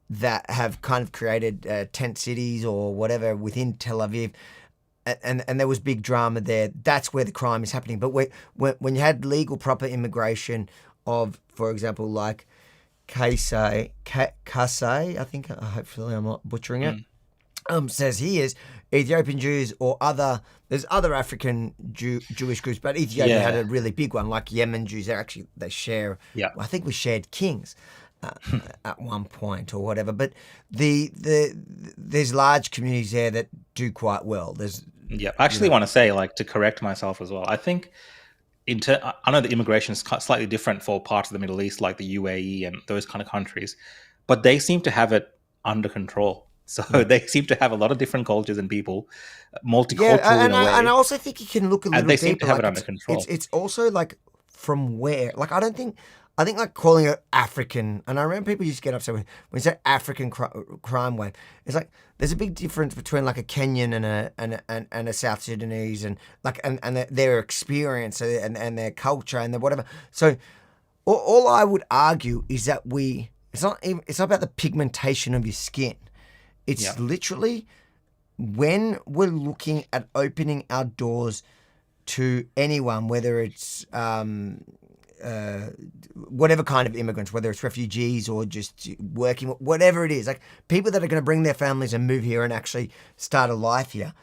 Speaker 1: That have kind of created tent cities or whatever within Tel Aviv, and there was big drama there. That's where the crime is happening. But when you had legal, proper immigration of, for example, like Kasai, I think, hopefully I'm not butchering it, says he is Ethiopian Jews or there's other African Jewish groups, but Ethiopia had a really big one, like Yemen Jews. They share. Yeah, I think we shared kings. At one point or whatever, but there's large communities there that do quite well.
Speaker 2: I actually want to say, to correct myself as well. I think I know the immigration is slightly different for parts of the Middle East, like the UAE and those kind of countries, but they seem to have it under control. So they seem to have a lot of different cultures and people, multicultural in a way.
Speaker 1: And I also think you can look a little
Speaker 2: and they
Speaker 1: deeper.
Speaker 2: Seem to have it under control.
Speaker 1: It's also from where. I think calling it African, and I remember people used to get upset when you say African crime wave. It's like there's a big difference between a Kenyan and a South Sudanese and their experience and their culture and their whatever. So all I would argue is that it's not about the pigmentation of your skin. It's literally when we're looking at opening our doors to anyone, whether it's whatever kind of immigrants, whether it's refugees or just working, whatever it is, people that are going to bring their families and move here and actually start a life here.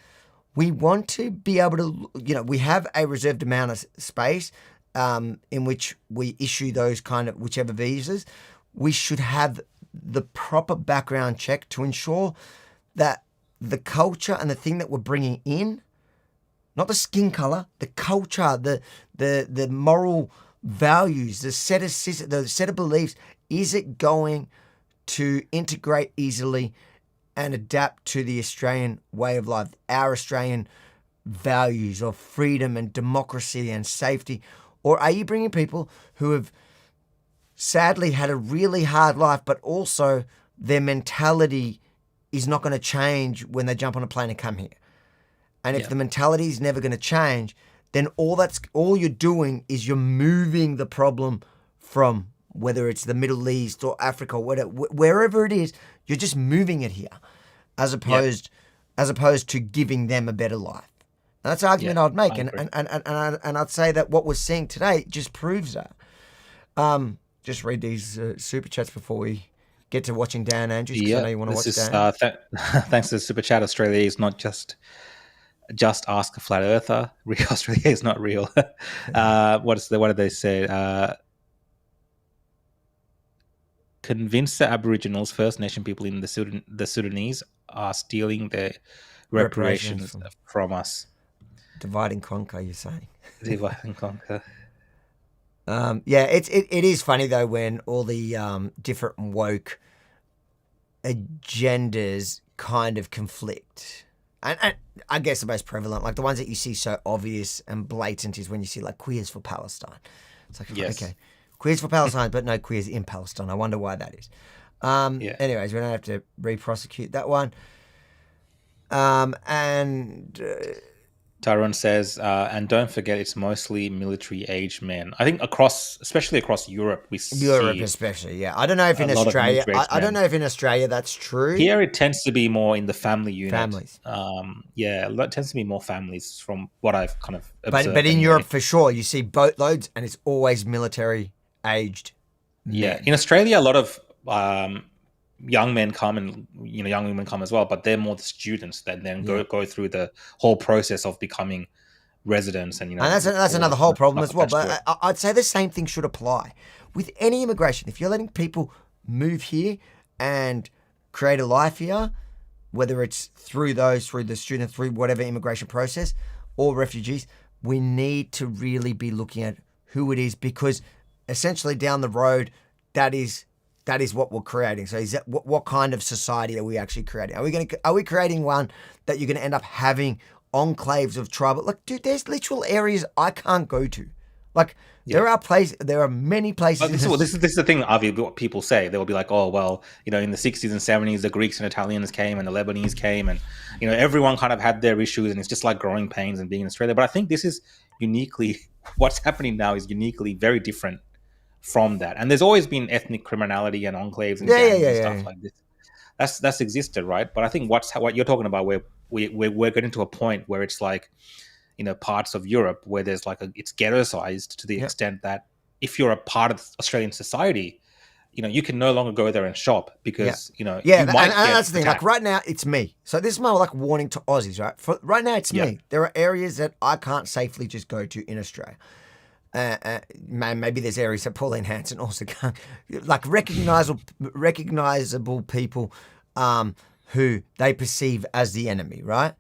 Speaker 1: We want to be able to, we have a reserved amount of space in which we issue those kind of whichever visas. We should have the proper background check to ensure that the culture and the thing that we're bringing in, not the skin color, the culture, the moral values, the set of beliefs, is it going to integrate easily and adapt to the Australian way of life, our Australian values of freedom and democracy and safety? Or are you bringing people who have sadly had a really hard life, but also their mentality is not going to change when they jump on a plane and come here? And if the mentality is never going to change, then all you're doing is you're moving the problem from, whether it's the Middle East or Africa or whatever, wherever it is, you're just moving it here, as opposed to giving them a better life. And that's the argument I'd make, and I'd say that what we're seeing today just proves that. Just read these super chats before we get to watching Dan Andrews, because I know you want to watch Dan.
Speaker 2: Thanks to the super chat. Australia is not just ask a flat earther. Australia is not real. What did they say? Convince the Aboriginals, First Nation people in the Sudanese are stealing their reparations from us.
Speaker 1: Divide and conquer, you're saying.
Speaker 2: Divide and conquer.
Speaker 1: It is funny though when all the different woke agendas kind of conflict. And I guess the most prevalent, like the ones that you see so obvious and blatant, is when you see like queers for Palestine. It's like, okay, queers for Palestine, but no queers in Palestine. I wonder why that is. Anyways, we don't have to re-prosecute that one.
Speaker 2: Tyrone says, and don't forget, it's mostly military-aged men. I think especially across Europe, we see
Speaker 1: especially. Yeah, I don't know if in Australia. I don't know if in Australia that's true.
Speaker 2: Here, it tends to be more in the family unit.
Speaker 1: Families.
Speaker 2: It tends to be more families from what I've kind of observed.
Speaker 1: But in Europe, for sure, you see boatloads, and it's always military-aged men.
Speaker 2: Yeah, in Australia, a lot of young men come, and young women come as well, but they're more the students that then go through the whole process of becoming residents, and
Speaker 1: that's another whole problem as well. But I'd say the same thing should apply with any immigration. If you're letting people move here and create a life here, whether it's through the student, through whatever immigration process, or refugees, we need to really be looking at who it is, because essentially down the road, that is what we're creating. So is that what kind of society are we actually creating? Are we creating one that you're going to end up having enclaves of tribal? Like, dude, there's literal areas I can't go to. Like, there are many places.
Speaker 2: This is the thing, Avi, what people say. They'll be like, oh, well, in the 60s and 70s, the Greeks and Italians came and the Lebanese came, and, everyone kind of had their issues, and it's just like growing pains and being in Australia. But I think this is what's happening now is uniquely very different from that. And there's always been ethnic criminality and enclaves and gangs and stuff like this. That's existed, right? But I think what you're talking about, where we're getting to a point where it's like, parts of Europe where there's it's ghetto-sized to the extent that if you're a part of Australian society, you can no longer go there and shop because, you might
Speaker 1: and that's the thing.
Speaker 2: Attacked.
Speaker 1: Like right now, it's me. So this is my warning to Aussies, right? Right now, it's me. There are areas that I can't safely just go to in Australia. Maybe there's areas that Pauline Hanson also can't, like recognizable people who they perceive as the enemy, right?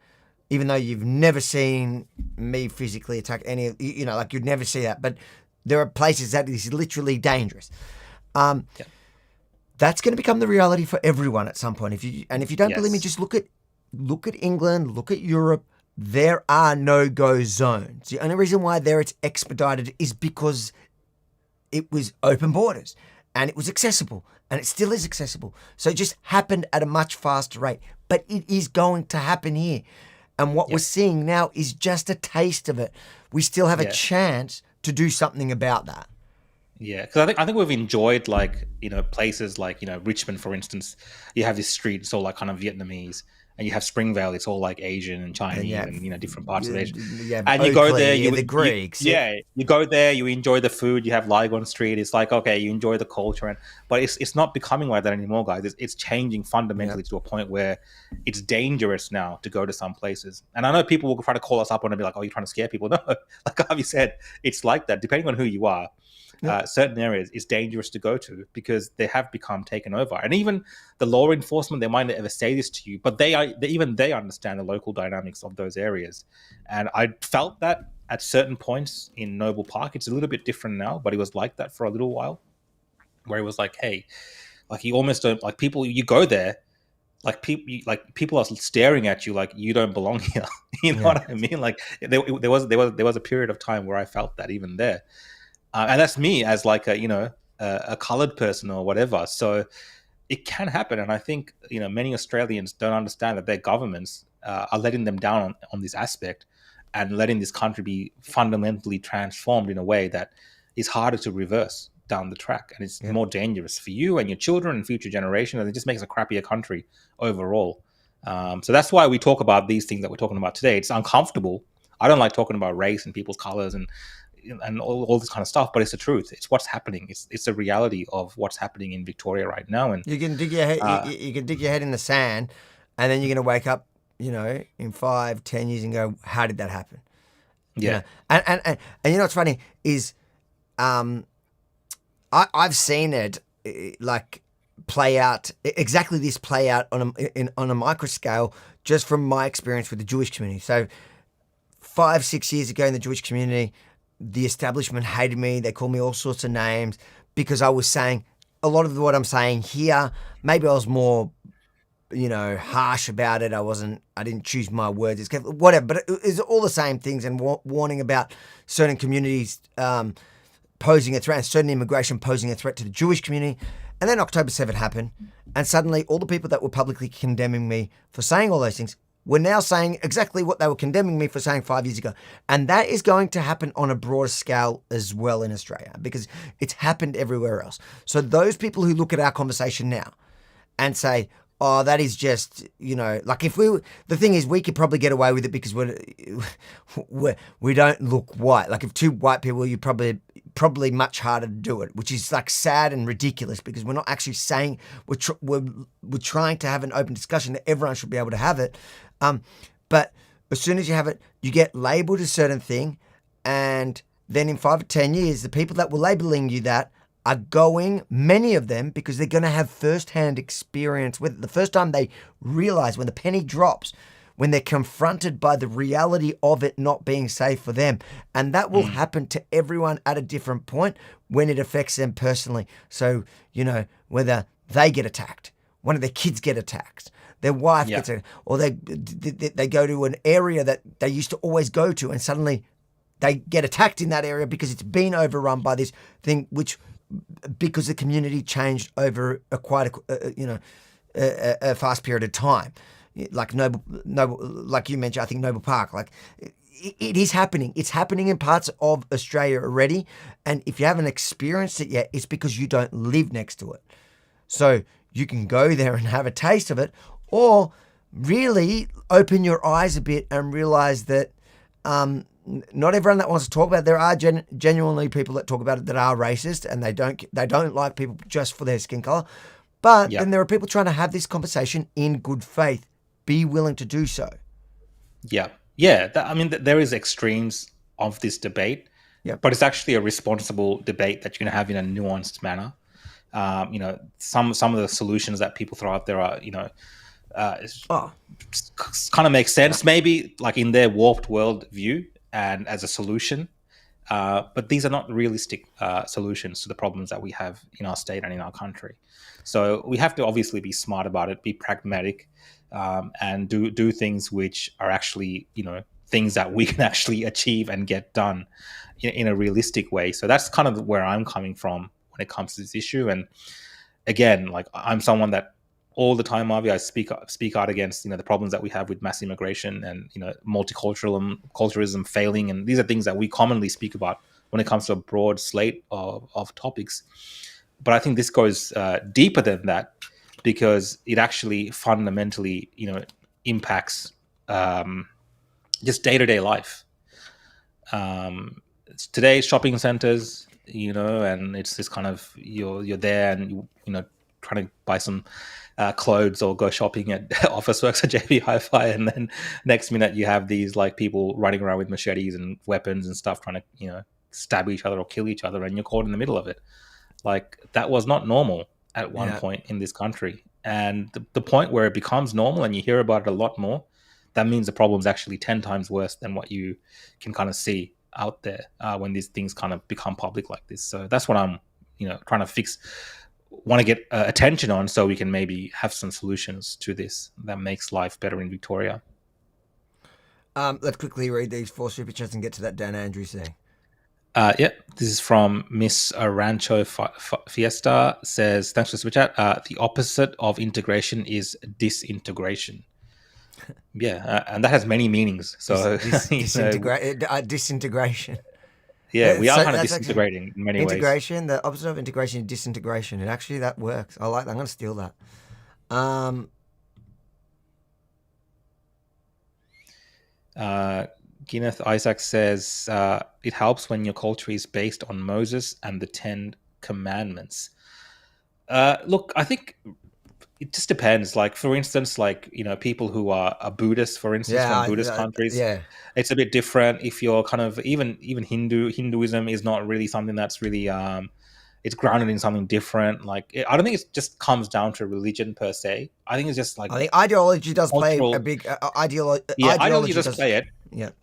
Speaker 1: Even though you've never seen me physically attack any, you'd never see that. But there are places that is literally dangerous. That's going to become the reality for everyone at some point. If you don't believe me, just look at England, look at Europe. There are no-go zones. The only reason why it's expedited is because it was open borders and it was accessible, and it still is accessible. So it just happened at a much faster rate. But it is going to happen here. And what we're seeing now is just a taste of it. We still have a chance to do something about that.
Speaker 2: Yeah, because I think we've enjoyed places like Richmond, for instance. You have this street, it's all kind of Vietnamese. And you have Springvale, it's all like Asian and Chinese and different parts of Asia. And you go there,
Speaker 1: the Greeks.
Speaker 2: You go there, you enjoy the food. You have Lygon Street. It's like, okay, you enjoy the culture, but it's not becoming like that anymore, guys. It's changing fundamentally to a point where it's dangerous now to go to some places. And I know people will try to call us up and be like, "Oh, you're trying to scare people." No, like Avi said, it's like that. Depending on who you are. Certain areas is dangerous to go to because they have become taken over. And even the law enforcement, they might not ever say this to you, but they understand the local dynamics of those areas. And I felt that at certain points in Noble Park. It's a little bit different now, but it was like that for a little while, where it was like, hey, like you almost don't, like people, you go there, people are staring at you like you don't belong here. You know what I mean? Like there was a period of time where I felt that even there. And that's me as a colored person or whatever. So it can happen. And I think, many Australians don't understand that their governments are letting them down on this aspect and letting this country be fundamentally transformed in a way that is harder to reverse down the track. And it's more dangerous for you and your children and future generations. And it just makes a crappier country overall. So that's why we talk about these things that we're talking about today. It's uncomfortable. I don't like talking about race and people's colors and all this kind of stuff, but it's the truth. It's what's happening. It's the reality of what's happening in Victoria right now. And
Speaker 1: you can dig your head, you can dig your head in the sand, and then you're going to wake up, in 5-10 years and go, how did that happen?
Speaker 2: Yeah.
Speaker 1: And what's funny is, I've seen it play out on a micro scale just from my experience with the Jewish community. So 5-6 years ago in the Jewish community, the establishment hated me. They called me all sorts of names because I was saying a lot of what I'm saying here. Maybe I was more, harsh about it. I didn't choose my words. It's whatever, but it's all the same things and warning about certain communities posing a threat, certain immigration posing a threat to the Jewish community. And then October 7 happened, and suddenly all the people that were publicly condemning me for saying all those things were now saying exactly what they were condemning me for saying 5 years ago. And that is going to happen on a broader scale as well in Australia because it's happened everywhere else. So those people who look at our conversation now and say, oh, that is just, like the thing is we could probably get away with it because we don't look white. Like if two white people, you probably much harder to do it, which is like sad and ridiculous because we're not actually saying, we're trying to have an open discussion that everyone should be able to have it. But as soon as you have it, you get labelled a certain thing. And then in 5 or 10 years, the people that were labelling you that are going, many of them, because they're going to have first-hand experience with it. The first time they realize, when the penny drops, when they're confronted by the reality of it not being safe for them. And that will happen to everyone at a different point when it affects them personally. So, whether they get attacked, one of their kids get attacked, their wife gets attacked, or they go to an area that they used to always go to and suddenly they get attacked in that area because it's been overrun by this thing because the community changed over quite a fast period of time. Like Noble, like you mentioned, I think Noble Park, like it is happening. It's happening in parts of Australia already. And if you haven't experienced it yet, it's because you don't live next to it. So you can go there and have a taste of it, or really open your eyes a bit and realize that, not everyone that wants to talk about it. There are genuinely people that talk about it that are racist and they don't like people just for their skin color. But then there are people trying to have this conversation in good faith. Be willing to do so. Yeah.
Speaker 2: There is extremes of this debate, but it's actually a responsible debate that you can have in a nuanced manner. Some of the solutions that people throw out there are, kind of makes sense, maybe like in their warped world view and as a solution. But these are not realistic solutions to the problems that we have in our state and in our country. So we have to obviously be smart about it, be pragmatic, and do things which are actually, things that we can actually achieve and get done in a realistic way. So that's kind of where I'm coming from when it comes to this issue. And again, like I'm someone that all the time, Avi, I speak out against, the problems that we have with mass immigration and, multiculturalism failing. And these are things that we commonly speak about when it comes to a broad slate of topics. But I think this goes deeper than that because it actually fundamentally, impacts just day-to-day life. Today's shopping centers, and it's this kind of, you're there and, trying to buy some clothes or go shopping at Officeworks or JB Hi-Fi, and then next minute you have these like people running around with machetes and weapons and stuff trying to stab each other or kill each other, and you're caught in the middle of it. Like that was not normal at one point in this country, and the point where it becomes normal and you hear about it a lot more, that means the problem's actually 10 times worse than what you can kind of see out there when these things kind of become public like this. So that's what I'm trying to fix, want to get attention on, so we can maybe have some solutions to this that makes life better in Victoria.
Speaker 1: Let's quickly read these 4 super chats and get to that Dan Andrews thing.
Speaker 2: This is from Miss Rancho Fiesta. Says, thanks for the super chat. The opposite of integration is disintegration. And that has many meanings. So
Speaker 1: disintegration.
Speaker 2: Yeah, we are kind of disintegrating in many ways.
Speaker 1: Integration, the opposite of integration is disintegration. And actually that works. I like that. I'm going to steal that.
Speaker 2: Gwyneth Isaac says, it helps when your culture is based on Moses and the 10 Commandments. Look, I think it just depends. Like, for instance, people who are Buddhists, for instance, from Buddhist countries, it's a bit different. If you're kind of even Hinduism is not really something that's really it's grounded in something different. Like, I don't think it just comes down to religion per se. I think it's just like,
Speaker 1: I think ideology does play a big ideology
Speaker 2: does play it.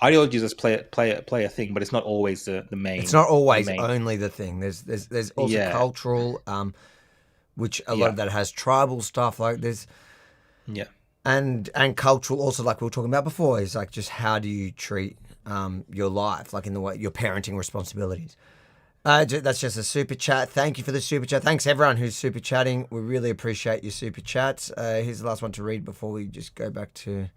Speaker 2: ideologies play a thing, but it's not always the main.
Speaker 1: It's not always only the thing. There's also cultural, which a lot of that has tribal stuff. Like there's and cultural also, like we were talking about before, is like just how do you treat your life, like in the way your parenting responsibilities. That's just a super chat. Thank you for the super chat. Thanks everyone who's super chatting. We really appreciate your super chats. Here's the last one to read before we just go back to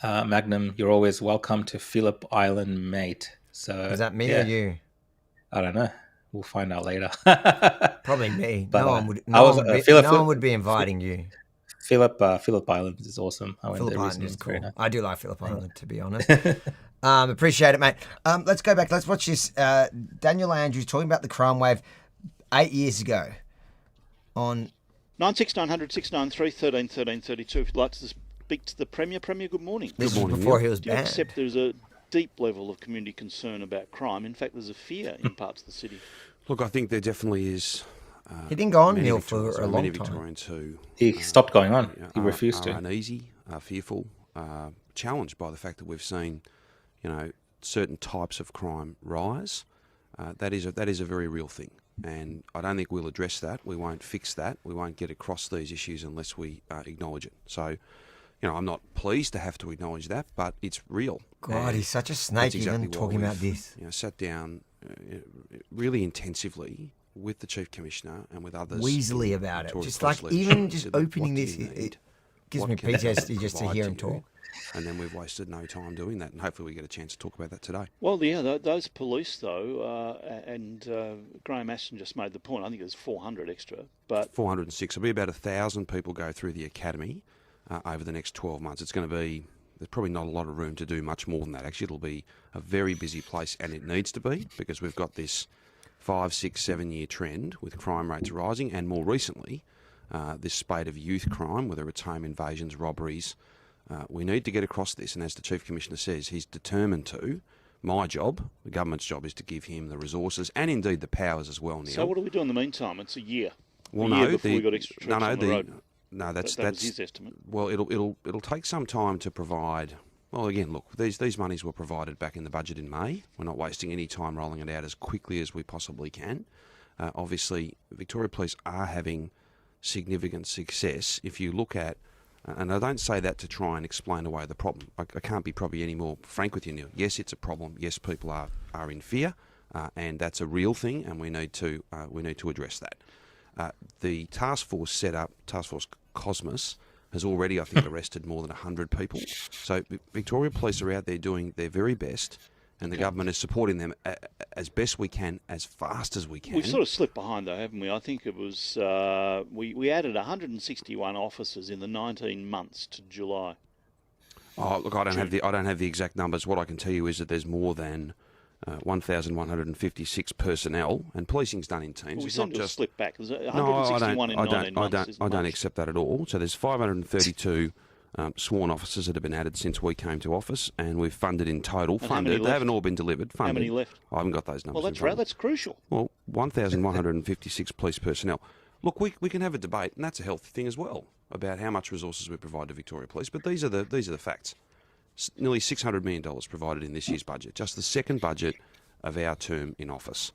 Speaker 2: Magnum. You're always welcome to Phillip Island, mate. So
Speaker 1: is that me or you?
Speaker 2: I don't know. We'll find out later.
Speaker 1: Probably me.
Speaker 2: But,
Speaker 1: no one would be inviting you.
Speaker 2: Phillip Island is awesome.
Speaker 1: Phillip Island is cool. Nice. I do like Phillip Island, to be honest. Appreciate it, mate. Let's go back. Let's watch this. Daniel Andrews talking about the crime wave 8 years ago on
Speaker 20: 96900 693 13 13 32. If you'd like to speak to the Premier. Premier, good morning.
Speaker 1: This was before he was
Speaker 20: banned.
Speaker 1: banned.
Speaker 20: Do you accept there's a deep level of community concern about crime? In fact, there's a fear in parts of the city.
Speaker 10: Look, I think there definitely is.
Speaker 1: He didn't go on, Neil, for a long time.
Speaker 10: Victorians who
Speaker 2: he stopped going on. He refused to.
Speaker 10: Uneasy, fearful, challenged by the fact that we've seen, certain types of crime rise. That is a very real thing, and I don't think we'll address that. We won't fix that. We won't get across these issues unless we acknowledge it. So, I'm not pleased to have to acknowledge that, but it's real.
Speaker 1: God, he's such a snake even talking about this.
Speaker 10: Sat down really intensively with the Chief Commissioner and with others.
Speaker 1: Weaselly about it. Just like even just opening this, it gives me PTSD just to hear him talk.
Speaker 10: And then we've wasted no time doing that, and hopefully we get a chance to talk about that today.
Speaker 20: Well, yeah, those police, though, and Graham Ashton just made the point, I think there's 400 extra. But
Speaker 10: 406. There'll be about 1,000 people go through the academy over the next 12 months. It's going to be, there's probably not a lot of room to do much more than that. Actually, it'll be a very busy place, and it needs to be, because we've got this 5, 6, 7 year trend with crime rates rising, and more recently, this spate of youth crime, whether it's home invasions, robberies. We need to get across this, and as the Chief Commissioner says, he's determined to. My job, the government's job, is to give him the resources and indeed the powers as well, Neil.
Speaker 20: So what do we do in the meantime? It's a year.
Speaker 10: Well,
Speaker 20: a year before we got extra troops on the road.
Speaker 10: No, that's
Speaker 20: his estimate.
Speaker 10: Well, it'll take some time to provide. Well, again, look, these monies were provided back in the budget in May. We're not wasting any time rolling it out as quickly as we possibly can. Obviously, Victoria Police are having significant success. If you look at, and I don't say that to try and explain away the problem. I can't be probably any more frank with you, Neil. Yes, it's a problem. Yes, people are in fear, and that's a real thing, and we need to address that. The task force set up, Task Force Cosmos, has already, I think, arrested more than 100 people. So Victoria Police are out there doing their very best, and the government is supporting them as best we can, as fast as we can.
Speaker 20: We've sort of slipped behind, though, haven't we? I think it was we added 161 officers in the 19 months to July.
Speaker 10: Oh, look, I don't have the exact numbers. What I can tell you is that there's more than 1,156 personnel, and policing's done in teams.
Speaker 20: Well,
Speaker 10: it's not just
Speaker 20: slip back. There's 161 in 19 months.
Speaker 10: I don't accept that at all. So there's 532 sworn officers that have been added since we came to office, and we've funded in total. Funded. They haven't all been delivered. Funded.
Speaker 20: How many left?
Speaker 10: I haven't got those numbers.
Speaker 20: Well, that's crucial.
Speaker 10: Well, 1,156 police personnel. Look, we can have a debate, and that's a healthy thing as well, about how much resources we provide to Victoria Police. But these are the facts. Nearly $600 million provided in this year's budget, just the second budget of our term in office.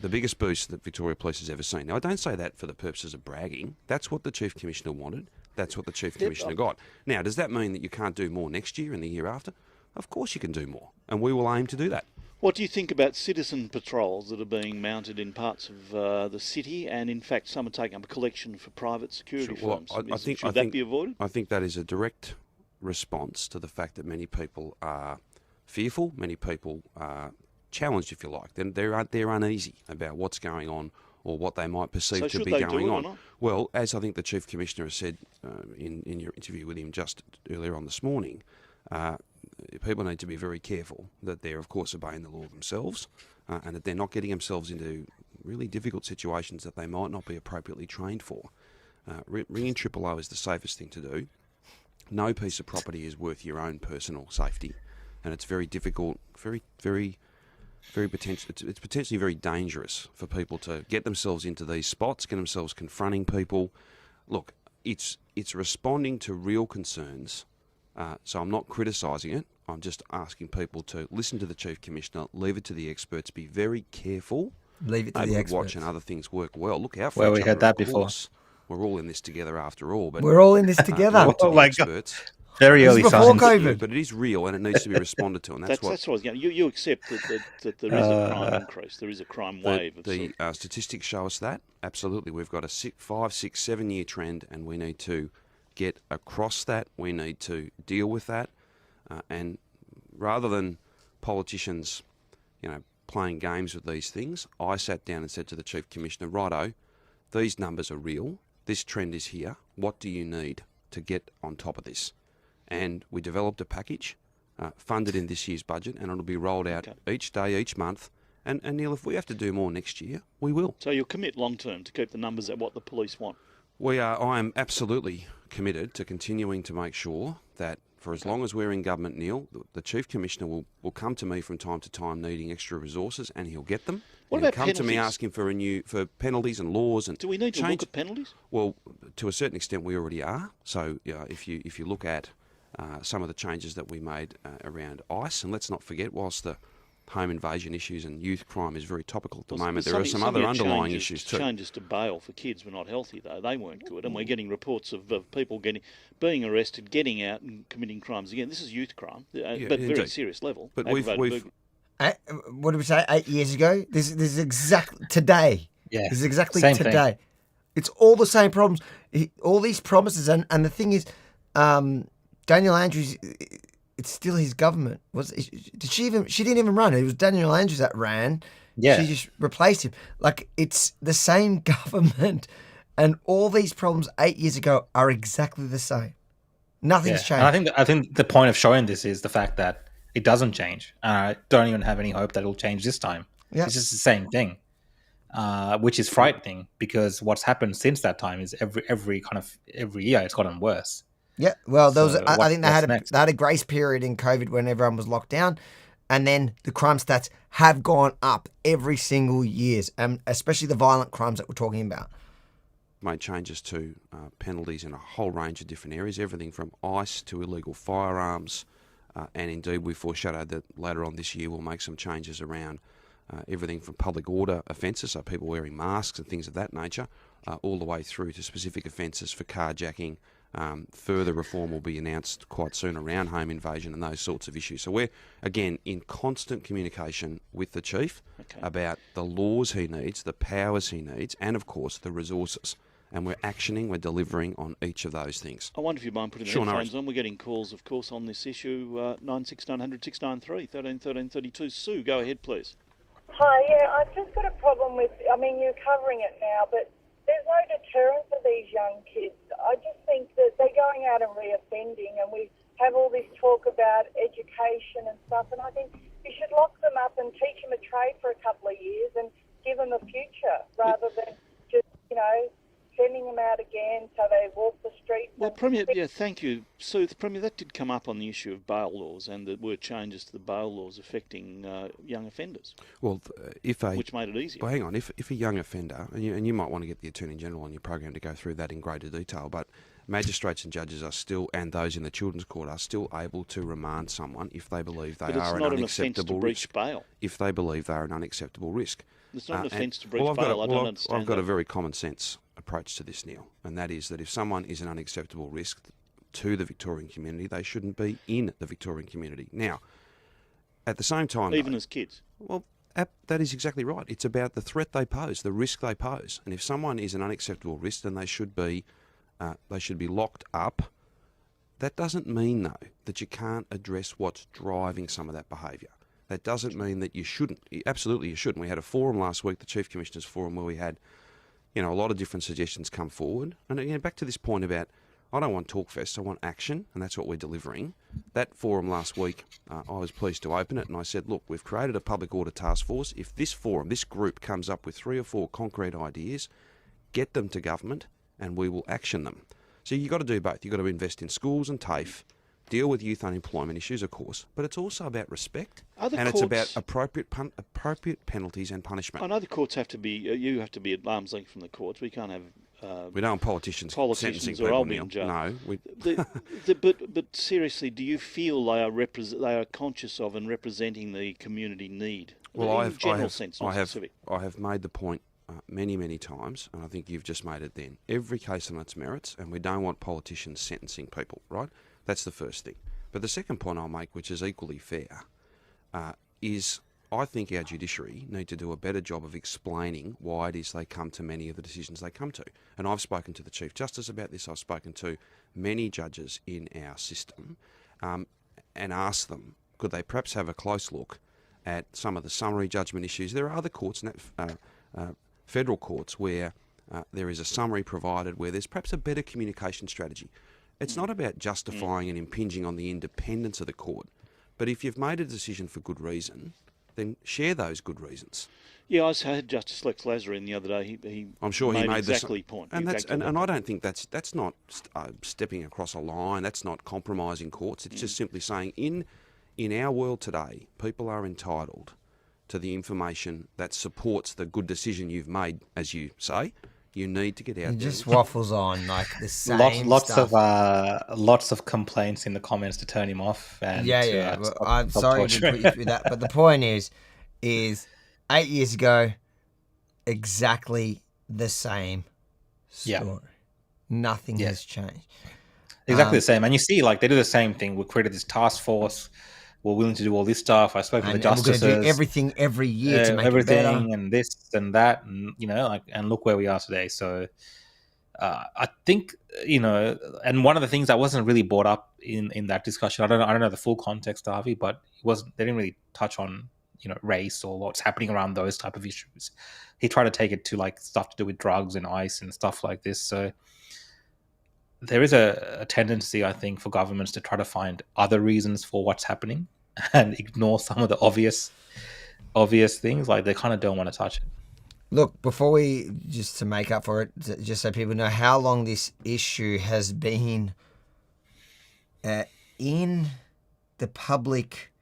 Speaker 10: The biggest boost that Victoria Police has ever seen. Now, I don't say that for the purposes of bragging. That's what the Chief Commissioner wanted. That's what the Chief Commissioner got. Now, does that mean that you can't do more next year and the year after? Of course you can do more, and we will aim to do that.
Speaker 20: What do you think about citizen patrols that are being mounted in parts of the city, and in fact some are taking up a collection for private security firms? Should that be avoided?
Speaker 10: I think that is a direct response to the fact that many people are fearful, many people are challenged, if you like. They're uneasy about what's going on or what they might perceive to be going on. Well, as I think the Chief Commissioner has said in your interview with him just earlier on this morning, people need to be very careful that they're, of course, obeying the law themselves and that they're not getting themselves into really difficult situations that they might not be appropriately trained for. Ringing 000 is the safest thing to do. No piece of property is worth your own personal safety, and it's very difficult, very potential. It's potentially very dangerous for people to get themselves into these spots, get themselves confronting people. Look, it's responding to real concerns. So I'm not criticising it. I'm just asking people to listen to the Chief Commissioner, leave it to the experts, be very careful.
Speaker 1: Leave it to the experts.
Speaker 10: Watch and other things work well. Look out for
Speaker 2: Well,
Speaker 10: each
Speaker 2: we
Speaker 10: other,
Speaker 2: heard that
Speaker 10: of
Speaker 2: before.
Speaker 10: course. We're all in this together after all. But
Speaker 1: We're all in this together.
Speaker 10: leave it to the experts.
Speaker 2: Very early
Speaker 1: before
Speaker 2: signs.
Speaker 1: COVID.
Speaker 10: But it is real and it needs to be responded to, and that's what
Speaker 20: I was going. You accept that there is a crime increase, there is a crime wave.
Speaker 10: The statistics show us that. Absolutely, we've got a 5, 6, 7 year trend, and we need to get across that. We need to deal with that, and rather than politicians, playing games with these things, I sat down and said to the Chief Commissioner, righto, these numbers are real. This trend is here. What do you need to get on top of this? And we developed a package, funded in this year's budget, and it'll be rolled out each day, each month. And Neil, if we have to do more next year, we will.
Speaker 20: So you'll commit long term to keep the numbers at what the police want?
Speaker 10: I am absolutely committed to continuing to make sure that for as long as we're in government, Neil, the Chief Commissioner will come to me from time to time needing extra resources, and he'll get them.
Speaker 20: What
Speaker 10: He'll
Speaker 20: about
Speaker 10: come to me asking for penalties and laws and
Speaker 20: do we need to
Speaker 10: change.
Speaker 20: look at penalties?
Speaker 10: Well, to a certain extent, we already are. So if you look at some of the changes that we made around ICE, and let's not forget, whilst the home invasion issues and youth crime is very topical at the moment, there are some other underlying issues too.
Speaker 20: Changes to bail for kids were not healthy, though. They weren't good, and we're getting reports of people being arrested, getting out and committing crimes again. This is youth crime, but very serious level.
Speaker 10: But we've
Speaker 1: what did we say? 8 years ago. This is exactly today.
Speaker 2: Yeah,
Speaker 1: this is exactly
Speaker 2: same
Speaker 1: today.
Speaker 2: thing.
Speaker 1: It's all the same problems. All these promises, and the thing is, Daniel Andrews. It's still his government. She didn't even run. It was Daniel Andrews that ran.
Speaker 2: Yeah.
Speaker 1: She just replaced him. Like, it's the same government, and all these problems 8 years ago are exactly the same. Nothing's changed.
Speaker 2: And I think the point of showing this is the fact that it doesn't change. I don't even have any hope that it'll change this time.
Speaker 1: Yeah.
Speaker 2: It's just the same thing, which is frightening because what's happened since that time is every year it's gotten worse.
Speaker 1: Yeah, well, there was. I think they had a grace period in COVID when everyone was locked down, and then the crime stats have gone up every single year, especially the violent crimes that we're talking about.
Speaker 10: Made changes to penalties in a whole range of different areas, everything from ICE to illegal firearms, and indeed we foreshadowed that later on this year we'll make some changes around everything from public order offences, so people wearing masks and things of that nature, all the way through to specific offences for carjacking. Further reform will be announced quite soon around home invasion and those sorts of issues. So we're, again, in constant communication with the Chief about the laws he needs, the powers he needs, and, of course, the resources. And we're actioning, we're delivering on each of those things.
Speaker 20: I wonder if you mind putting the headphones on. We're getting calls, of course, on this issue, 96900 693 13 13 32. Sue, go ahead, please.
Speaker 21: Hi, yeah, I've just got a problem with, you're covering it now, but there's no deterrent for these young kids. I just think that they're going out and reoffending, and we have all this talk about education and stuff, and I think you should lock them up and teach them a trade for a couple of years and give them a future rather than just, sending them out again so they walk the streets.
Speaker 20: Well, Premier, thank you. Sue, Premier, that did come up on the issue of bail laws, and there were changes to the bail laws affecting young offenders.
Speaker 10: Well,
Speaker 20: which made it easier.
Speaker 10: Well, hang on. If a young offender, and you might want to get the Attorney General on your program to go through that in greater detail, but magistrates and judges are still, and those in the Children's Court are still able to remand someone if they believe they are an unacceptable risk.
Speaker 20: Bail.
Speaker 10: If they believe they are an unacceptable risk.
Speaker 20: It's not an offence to breach bail. I don't understand.
Speaker 10: I've got a very common sense approach to this, Neil, and that is that if someone is an unacceptable risk to the Victorian community, they shouldn't be in the Victorian community. Now, at the same time,
Speaker 20: even as kids.
Speaker 10: Well, that is exactly right. It's about the threat they pose, the risk they pose, and if someone is an unacceptable risk, then they should be locked up. That doesn't mean, though, that you can't address what's driving some of that behaviour. That doesn't mean that you shouldn't. Absolutely, you shouldn't. We had a forum last week, the Chief Commissioner's Forum, where we had, a lot of different suggestions come forward. And again, back to this point about, I don't want talk fest, I want action, and that's what we're delivering. That forum last week, I was pleased to open it, and I said, look, we've created a public order task force. If this forum, this group comes up with 3 or 4 concrete ideas, get them to government, and we will action them. So you've got to do both. You've got to invest in schools and TAFE, deal with youth unemployment issues, of course, but it's also about respect, it's about appropriate penalties and punishment.
Speaker 20: I know the courts have to be, you have to be at arm's length from the courts. We can't have
Speaker 10: we don't want politicians sentencing
Speaker 20: or
Speaker 10: people,
Speaker 20: I'll be in jail.
Speaker 10: No.
Speaker 20: But seriously, do you feel they are conscious of and representing the community need?
Speaker 10: Well,
Speaker 20: in general sense, not specific.
Speaker 10: I have made the point many, many times, and I think you've just made it then. Every case on its merits, and we don't want politicians sentencing people, right? That's the first thing. But the second point I'll make, which is equally fair, is I think our judiciary need to do a better job of explaining why it is they come to many of the decisions they come to. And I've spoken to the Chief Justice about this. I've spoken to many judges in our system and asked them, could they perhaps have a close look at some of the summary judgment issues? There are other courts, federal courts, where there is a summary provided where there's perhaps a better communication strategy. It's not about justifying and impinging on the independence of the court, but if you've made a decision for good reason, then share those good reasons.
Speaker 20: Yeah, I had Justice Lex Lazar in the other day.
Speaker 10: I'm sure he made
Speaker 20: exactly the point.
Speaker 10: And I don't think that's not stepping across a line. That's not compromising courts. It's just simply saying in our world today, people are entitled to the information that supports the good decision you've made, as you say. You need to get out there.
Speaker 1: It just waffles on like the same stuff.
Speaker 2: Lots of complaints in the comments to turn him off. And
Speaker 1: Well, I'm sorry to put you through that, but the point is 8 years ago, exactly the same story.
Speaker 2: Yeah.
Speaker 1: Nothing has changed.
Speaker 2: Exactly the same. And you see, like, they do the same thing. We created this task force. We're willing to do all this stuff. I spoke to the justices.
Speaker 1: We're going to do everything every year to make it better.
Speaker 2: And this and that, and and look where we are today. So I think and one of the things that wasn't really brought up in that discussion, I don't know the full context, Harvey, but they didn't really touch on race or what's happening around those type of issues. He tried to take it to like stuff to do with drugs and ICE and stuff like this. So there is a tendency, I think, for governments to try to find other reasons for what's happening and ignore some of the obvious things. Like they kind of don't want to touch it.
Speaker 1: Look, before we, just to make up for it, just so people know how long this issue has been in the public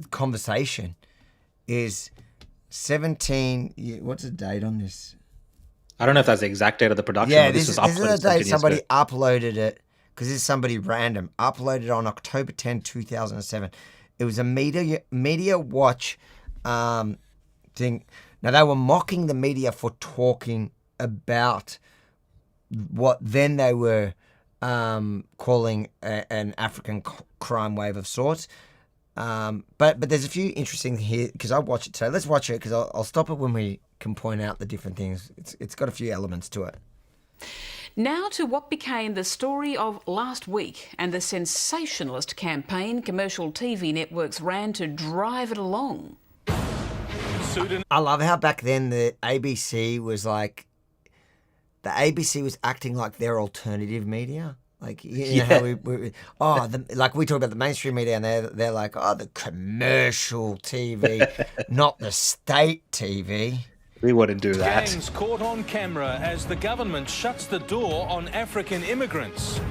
Speaker 1: conversation is 17. What's the date on this?
Speaker 2: I don't know if that's the exact date of the production.
Speaker 1: Yeah, this is the date somebody uploaded it, because this is somebody random, uploaded on October 10, 2007. It was a media watch thing. Now, they were mocking the media for talking about what then they were calling an African crime wave of sorts. But there's a few interesting here, because I watched it today. Let's watch it, because I'll stop it when we can point out the different things. It's got a few elements to it.
Speaker 3: Now to what became the story of last week and the sensationalist campaign commercial TV networks ran to drive it along.
Speaker 1: I love how back then the ABC was like, the ABC was acting like their alternative media. Like, you know how like we talk about the mainstream media, and they're like, the commercial TV, not the state TV.
Speaker 2: We wouldn't do that.
Speaker 11: Gangs caught on camera as the government shuts the door on African immigrants.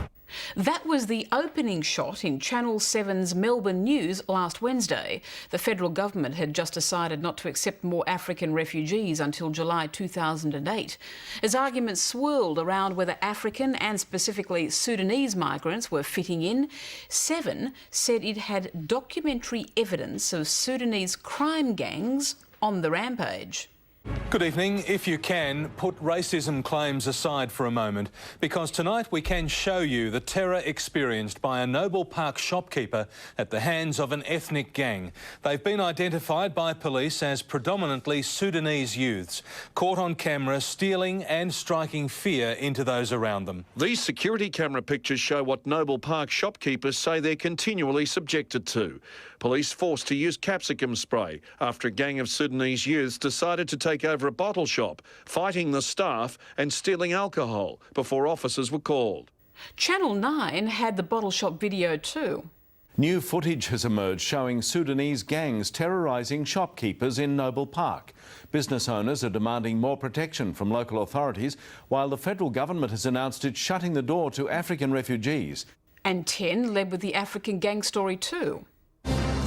Speaker 3: That was the opening shot in Channel 7's Melbourne News last Wednesday. The federal government had just decided not to accept more African refugees until July 2008. As arguments swirled around whether African and specifically Sudanese migrants were fitting in, 7 said it had documentary evidence of Sudanese crime gangs on the rampage.
Speaker 11: Good evening. If you can, put racism claims aside for a moment, because tonight we can show you the terror experienced by a Noble Park shopkeeper at the hands of an ethnic gang. They've been identified by police as predominantly Sudanese youths, caught on camera stealing and striking fear into those around them.
Speaker 22: These security camera pictures show what Noble Park shopkeepers say they're continually subjected to. Police forced to use capsicum spray after a gang of Sudanese youths decided to take over a bottle shop, fighting the staff and stealing alcohol before officers were called.
Speaker 3: Channel 9 had the bottle shop video too.
Speaker 23: New footage has emerged showing Sudanese gangs terrorising shopkeepers in Noble Park. Business owners are demanding more protection from local authorities, while the federal government has announced it's shutting the door to African refugees.
Speaker 3: And 10 led with the African gang story too.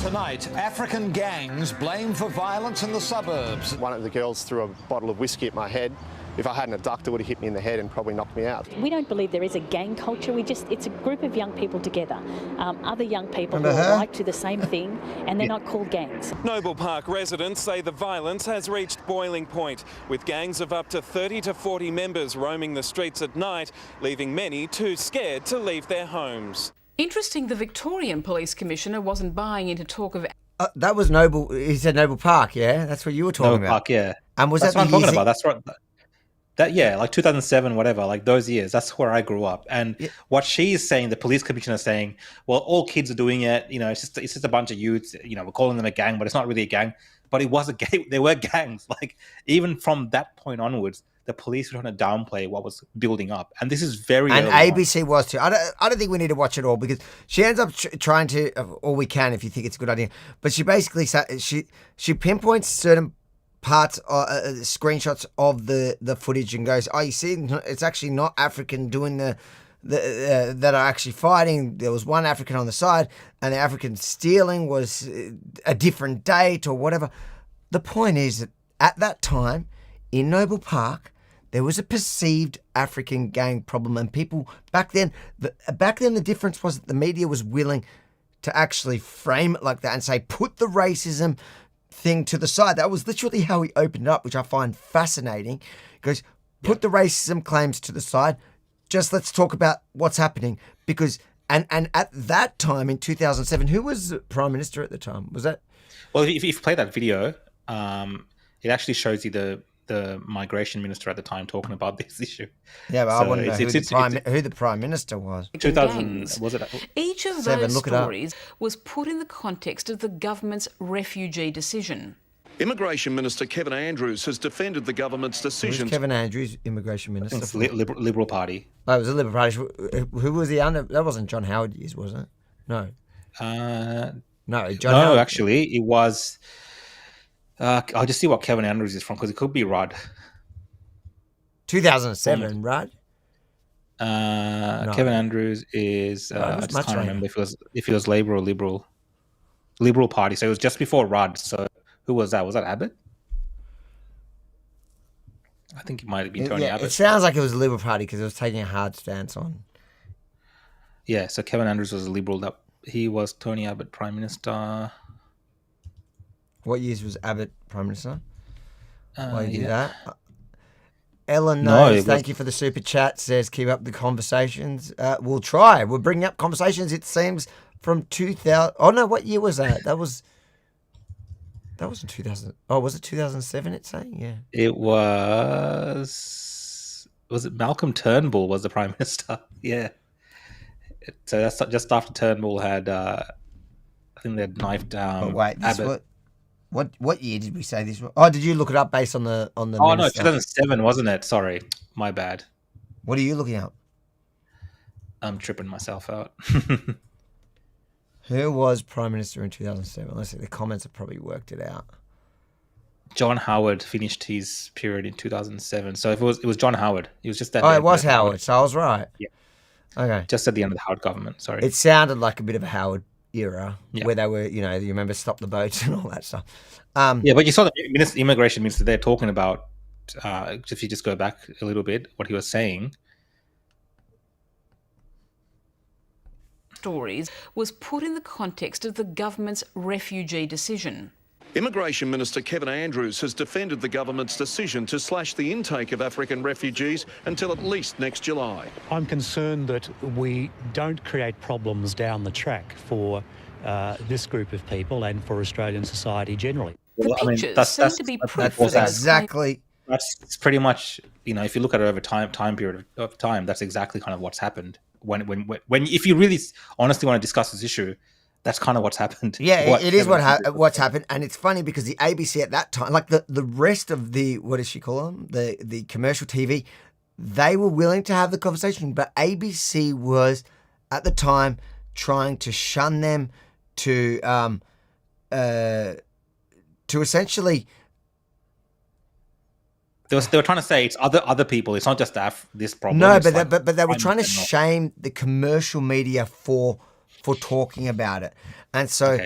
Speaker 4: Tonight, African gangs blamed for violence in the suburbs.
Speaker 5: One of the girls threw a bottle of whiskey at my head. If I hadn't ducked, it would have hit me in the head and probably knocked me out.
Speaker 6: We don't believe there is a gang culture. It's a group of young people together. Other young people who are like to the same thing, and they're not called gangs.
Speaker 24: Noble Park residents say the violence has reached boiling point, with gangs of up to 30 to 40 members roaming the streets at night, leaving many too scared to leave their homes.
Speaker 3: Interesting, the Victorian Police Commissioner wasn't buying into talk of...
Speaker 1: that was Noble. He said Noble Park, yeah? That's what you were talking about.
Speaker 2: Noble Park, yeah.
Speaker 1: And was
Speaker 2: that's
Speaker 1: that
Speaker 2: what I'm talking
Speaker 1: years
Speaker 2: about. That's right. Like 2007, whatever, like those years. That's where I grew up. And what she's saying, the police commissioner is saying, well, all kids are doing it. You know, it's just a bunch of youths. You know, we're calling them a gang, but it's not really a gang. But it was a gang. There were gangs. Like even from that point onwards, the police were trying to downplay what was building up. And this is very
Speaker 1: and
Speaker 2: early
Speaker 1: ABC
Speaker 2: on.
Speaker 1: was too. I don't think we need to watch it all because she ends up trying to, or we can if you think it's a good idea. But she basically she pinpoints certain parts, screenshots of the footage and goes, oh, you see, it's actually not African doing that are actually fighting. There was one African on the side, and the African stealing was a different date or whatever. The point is that at that time in Noble Park, there was a perceived African gang problem, and people back then the difference was that the media was willing to actually frame it like that and say, put the racism thing to the side. That was literally how he opened it up, which I find fascinating. He goes, put the racism claims to the side. Just let's talk about what's happening. Because and at that time in 2007, who was the Prime Minister at the time? Was that?
Speaker 2: Well, if you play that video, it actually shows you the migration minister at the time talking about this issue.
Speaker 1: Yeah, but I want to know who the Prime Minister was.
Speaker 2: 2000, was it?
Speaker 3: Each of those stories was put in the context of the government's refugee decision.
Speaker 22: Immigration Minister Kevin Andrews has defended the government's decision.
Speaker 1: Who's Kevin Andrews, Immigration Minister?
Speaker 2: It's Liberal Party.
Speaker 1: Oh, it was a Liberal Party. Who was he under? That wasn't John Howard years, was it? No. No, John Howard.
Speaker 2: Actually, it was... I'll just see what Kevin Andrews is from, because it could be Rudd.
Speaker 1: 2007, Rudd?
Speaker 2: No. Kevin Andrews is... I just can't remember if it was Labour or Liberal Party. So it was just before Rudd. So who was that? Was that Abbott? I think it might have been Tony Abbott.
Speaker 1: It sounds like it was the Liberal Party because it was taking a hard stance on...
Speaker 2: Yeah, so Kevin Andrews was a Liberal. He was Tony Abbott Prime Minister...
Speaker 1: What years was Abbott Prime Minister? Why you do that? Ellen knows. Thank you for the super chat. Says keep up the conversations. We'll try. We're bringing up conversations. It seems from 2000. Oh no, what year was that? That was in 2000. Oh, was it 2007? It's saying, yeah.
Speaker 2: It was. Was it Malcolm Turnbull was the Prime Minister? Yeah. So that's just after Turnbull had. I think they had knifed down.
Speaker 1: But wait, Abbott. What year did we say this was? Oh, did you look it up based on the? Oh
Speaker 2: minister? No, 2007 wasn't it? Sorry, my bad.
Speaker 1: What are you looking at?
Speaker 2: I'm tripping myself out.
Speaker 1: Who was Prime Minister in 2007? Let's see. The comments have probably worked it out.
Speaker 2: John Howard finished his period in 2007. So if it was John Howard. It was just that.
Speaker 1: Oh, it was Howard. So I was right.
Speaker 2: Yeah.
Speaker 1: Okay.
Speaker 2: Just at the end of the Howard government. Sorry.
Speaker 1: It sounded like a bit of a Howard era where they were, you remember Stop the Boats and all that stuff.
Speaker 2: Yeah, but you saw the immigration minister there talking about, if you just go back a little bit, what he was saying.
Speaker 3: Stories was put in the context of the government's refugee decision.
Speaker 22: Immigration Minister Kevin Andrews has defended the government's decision to slash the intake of African refugees until at least next July.
Speaker 25: I'm concerned that we don't create problems down the track for this group of people and for Australian society generally.
Speaker 3: The pictures seem to be proof of
Speaker 1: exactly.
Speaker 2: That's pretty much, if you look at it over time period of time, that's exactly kind of what's happened. When if you really honestly want to discuss this issue, that's kind of what's happened.
Speaker 1: Yeah, it is what's happened, and it's funny because the ABC at that time, like the rest of the, what does she call them, the commercial TV, they were willing to have the conversation, but ABC was at the time trying to shun them, to essentially.
Speaker 2: They were trying to say it's other people. It's not just this problem.
Speaker 1: No, but they were trying to shame the commercial media for talking about it. And so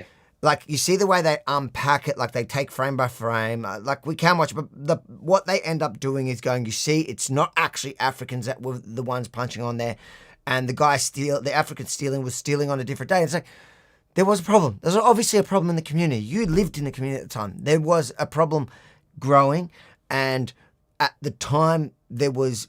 Speaker 1: like you see the way they unpack it, like they take frame by frame, like we can watch, but what they end up doing is going, you see, it's not actually Africans that were the ones punching on there, and the African was stealing on a different day. It's like, there was a problem. There's obviously a problem in the community. You lived in the community at the time. There was a problem growing, and at the time, there was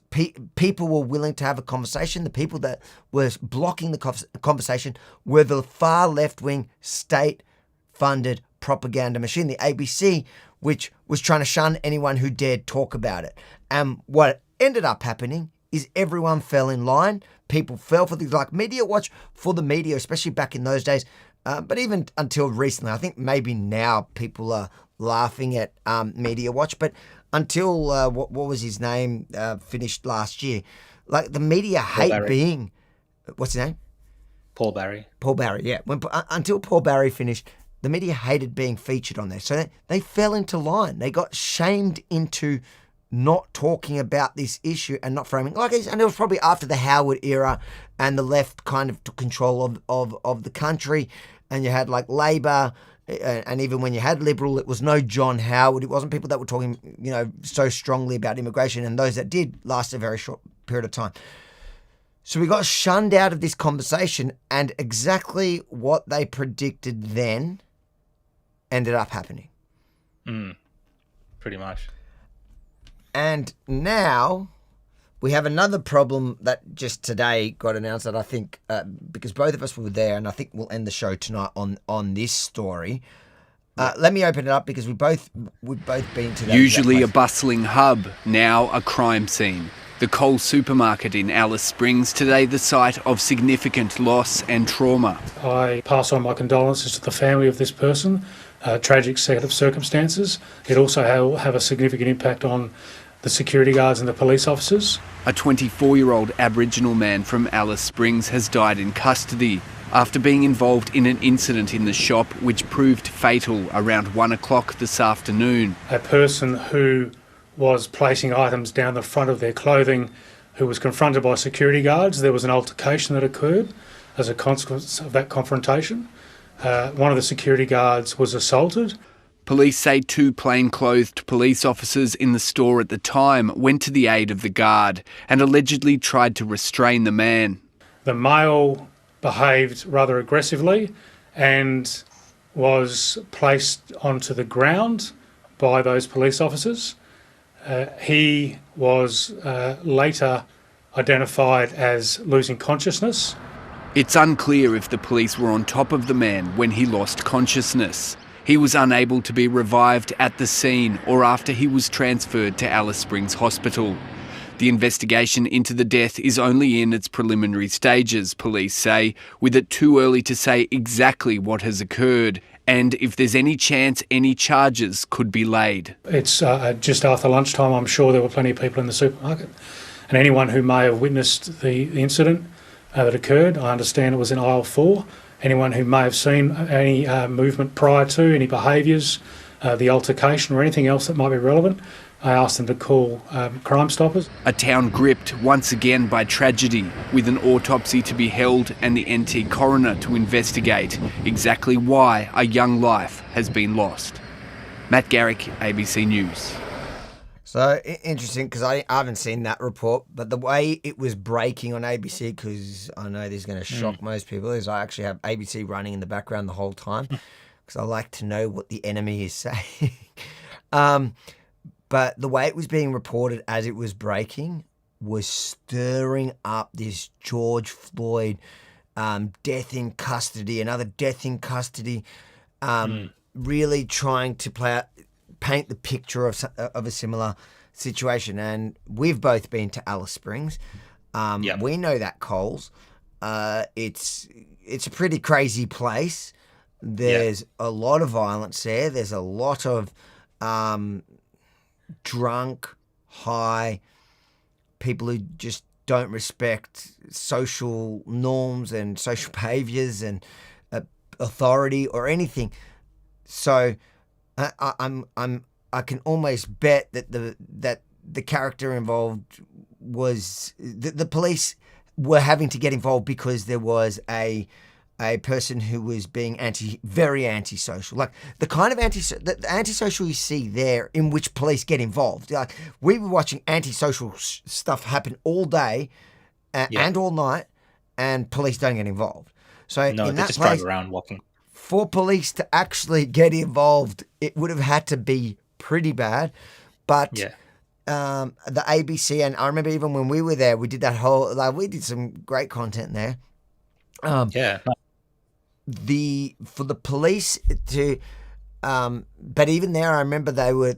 Speaker 1: people were willing to have a conversation. The people that were blocking the conversation were the far left-wing state-funded propaganda machine, the ABC, which was trying to shun anyone who dared talk about it. And what ended up happening is everyone fell in line. People fell for things like Media Watch for the media, especially back in those days. But even until recently, I think maybe now people are laughing at Media Watch, but until what was his name finished last year, like the media hate being, what's his name?
Speaker 2: Paul Barry.
Speaker 1: Paul Barry, yeah. Until Paul Barry finished, the media hated being featured on there. So they fell into line. They got shamed into not talking about this issue and not framing. And it was probably after the Howard era and the left kind of took control of the country, and you had like Labor. And even when you had Liberal, it was no John Howard. It wasn't people that were talking, so strongly about immigration. And those that did last a very short period of time. So we got shunned out of this conversation, and exactly what they predicted then ended up happening.
Speaker 2: Pretty much.
Speaker 1: And now we have another problem that just today got announced that I think, because both of us were there, and I think we'll end the show tonight on this story. Let me open it up because we've both been to that.
Speaker 7: Usually a bustling hub, now a crime scene. The Coles supermarket in Alice Springs, today the site of significant loss and trauma.
Speaker 8: I pass on my condolences to the family of this person. Tragic set of circumstances. It also will have a significant impact on the security guards and the police officers.
Speaker 7: A 24-year-old Aboriginal man from Alice Springs has died in custody after being involved in an incident in the shop which proved fatal around 1 o'clock this afternoon.
Speaker 8: A person who was placing items down the front of their clothing who was confronted by security guards. There was an altercation that occurred as a consequence of that confrontation. One of the security guards was assaulted.
Speaker 7: Police say 2 plainclothed police officers in the store at the time went to the aid of the guard and allegedly tried to restrain the man.
Speaker 8: The male behaved rather aggressively and was placed onto the ground by those police officers. He was later identified as losing consciousness.
Speaker 7: It's unclear if the police were on top of the man when he lost consciousness. He was unable to be revived at the scene or after he was transferred to Alice Springs Hospital. The investigation into the death is only in its preliminary stages, police say, with it too early to say exactly what has occurred and if there's any chance any charges could be laid.
Speaker 8: It's just after lunchtime. I'm sure there were plenty of people in the supermarket, and anyone who may have witnessed the incident that occurred, I understand it was in aisle 4. Anyone who may have seen any movement prior to, any behaviours, the altercation or anything else that might be relevant, I asked them to call Crime Stoppers.
Speaker 7: A town gripped once again by tragedy, with an autopsy to be held and the NT coroner to investigate exactly why a young life has been lost. Matt Garrick, ABC News.
Speaker 1: So interesting, because I haven't seen that report, but the way it was breaking on ABC, because I know this is going to shock most people, is I actually have ABC running in the background the whole time, because I like to know what the enemy is saying. But the way it was being reported as it was breaking was stirring up this George Floyd death in custody, another death in custody, really trying to paint the picture of a similar situation. And we've both been to Alice Springs. We know that Coles. It's a pretty crazy place. There's a lot of violence there. There's a lot of drunk, high people who just don't respect social norms and social behaviours and authority or anything. So I can almost bet that the character involved was the police were having to get involved because there was a a person who was being very antisocial, like the kind of antisocial you see there, in which police get involved. Like we were watching antisocial stuff happen all day and all night, and police don't get involved. So
Speaker 2: no,
Speaker 1: in
Speaker 2: they
Speaker 1: that
Speaker 2: just
Speaker 1: place,
Speaker 2: drive around walking.
Speaker 1: For police to actually get involved, it would have had to be pretty bad. But the ABC, and I remember even when we were there, we did that whole, we did some great content there. For the police to, but even there, I remember they were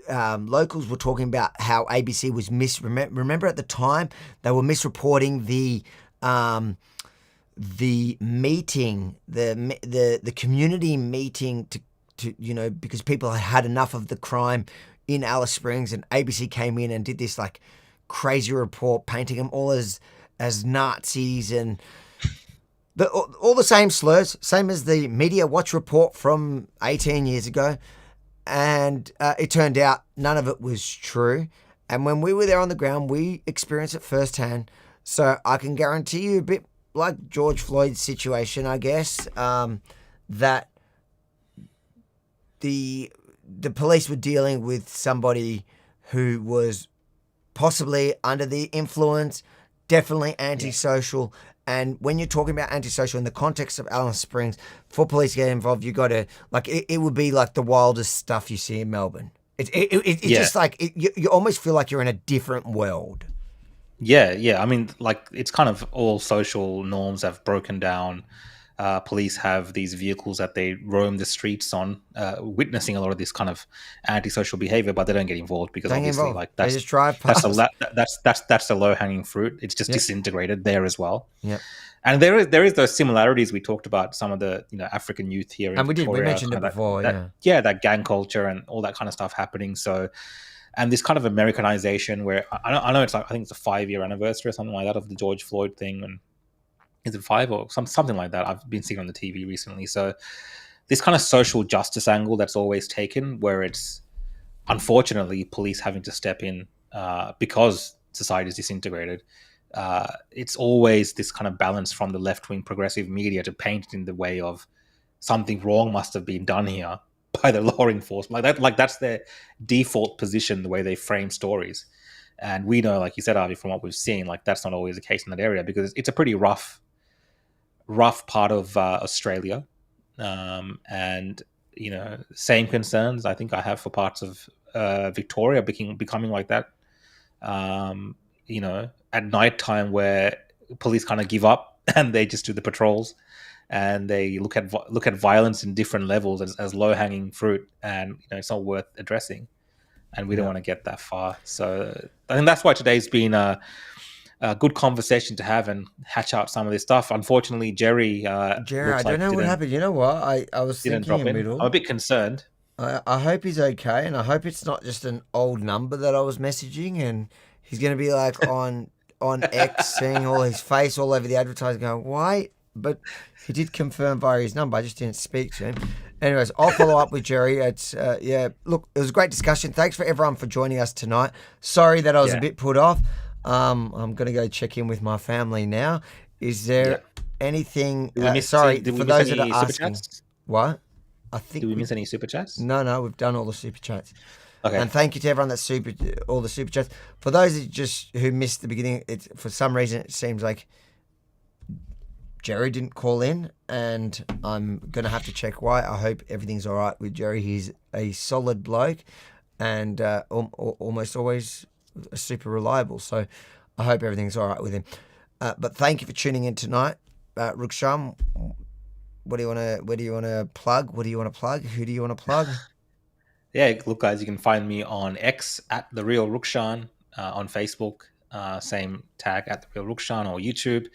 Speaker 1: locals were talking about how ABC was remember at the time they were misreporting the meeting, the community meeting to because people had enough of the crime in Alice Springs, and ABC came in and did this like crazy report painting them all as Nazis and all the same slurs, same as the Media Watch report from 18 years ago. And it turned out none of it was true. And when we were there on the ground, we experienced it firsthand. So I can guarantee you, a bit like George Floyd's situation, I guess, that the police were dealing with somebody who was possibly under the influence, definitely antisocial. And when you're talking about antisocial in the context of Alice Springs, for police to get involved, you got to, like, it would be like the wildest stuff you see in Melbourne. It's just like, you almost feel like you're in a different world.
Speaker 2: Yeah. I mean, like, it's kind of all social norms have broken down. Police have these vehicles that they roam the streets on, witnessing a lot of this kind of antisocial behavior, but they don't get involved because obviously, like,
Speaker 1: they just drive past.
Speaker 2: That's the low hanging fruit. It's just disintegrated there as well.
Speaker 1: Yeah.
Speaker 2: And there is those similarities we talked about, some of the African youth here in Victoria,
Speaker 1: we mentioned it before,
Speaker 2: that gang culture and all that kind of stuff happening. So, and this kind of Americanization where I know it's like, I think it's a 5-year anniversary or something like that of the George Floyd thing, and is it 5 or something like that? I've been seeing on the TV recently. So this kind of social justice angle that's always taken, where it's unfortunately police having to step in because society is disintegrated. It's always this kind of balance from the left-wing progressive media to paint it in the way of something wrong must have been done here by the law enforcement. Like that's their default position, the way they frame stories. And we know, like you said, Avi, from what we've seen, like that's not always the case in that area, because it's a pretty rough part of Australia. And, same concerns I think I have for parts of Victoria becoming like that. At night time where police kind of give up and they just do the patrols and they look at violence in different levels as low-hanging fruit, and it's not worth addressing, and we don't want to get that far. So I think that's why today's been a good conversation to have and hatch out some of this stuff. Unfortunately, Jerry,
Speaker 1: I don't know what happened. You know what? I was thinking in middle.
Speaker 2: I'm a bit concerned.
Speaker 1: I hope he's okay, and I hope it's not just an old number that I was messaging, and he's going to be like on X, seeing all his face all over the advertising, going, why? But he did confirm via his number. I just didn't speak to him. Anyways, I'll follow up with Jerry. It's look, it was a great discussion. Thanks for everyone for joining us tonight. Sorry that I was a bit put off. I'm going to go check in with my family now. Is there anything? Sorry, for those that are asking. What? I think.
Speaker 2: Did we miss any super chats?
Speaker 1: No, we've done all the super chats.
Speaker 2: Okay.
Speaker 1: And thank you to everyone that's all the super chats. For those who missed the beginning, for some reason it seems like Jerry didn't call in, and I'm gonna have to check why. I hope everything's all right with Jerry. He's a solid bloke, and almost always super reliable. So I hope everything's all right with him. But thank you for tuning in tonight, Rukshan. Where do you want to plug? What do you want to plug? Who do you want to plug?
Speaker 2: Yeah, look, guys, you can find me on X at The Real Rukshan, on Facebook, same tag at The Real Rukshan, or YouTube.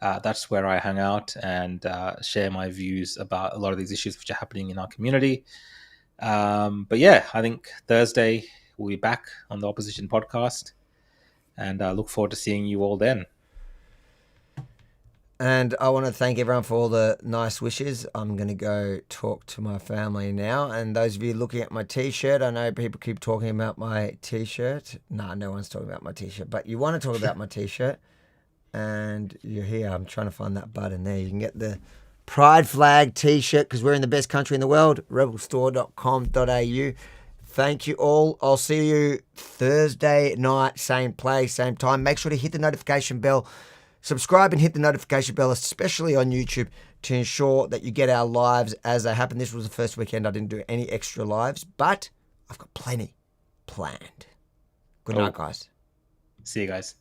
Speaker 2: That's where I hang out and share my views about a lot of these issues which are happening in our community. But yeah, I think Thursday we'll be back on the Opposition Podcast, and I look forward to seeing you all then.
Speaker 1: And I want to thank everyone for all the nice wishes. I'm going to go talk to my family now. And those of you looking at my T-shirt, I know people keep talking about my T-shirt. No one's talking about my T-shirt. But you want to talk about my T-shirt. and you're here. I'm trying to find that button there. You can get the Pride Flag t-shirt because we're in the best country in the world, rebelstore.com.au. Thank you all. I'll see you Thursday night, same place, same time. Make sure to hit the notification bell. Subscribe and hit the notification bell, especially on YouTube, to ensure that you get our lives as they happen. This was the first weekend I didn't do any extra lives, but I've got plenty planned. Good night, guys.
Speaker 2: See you guys.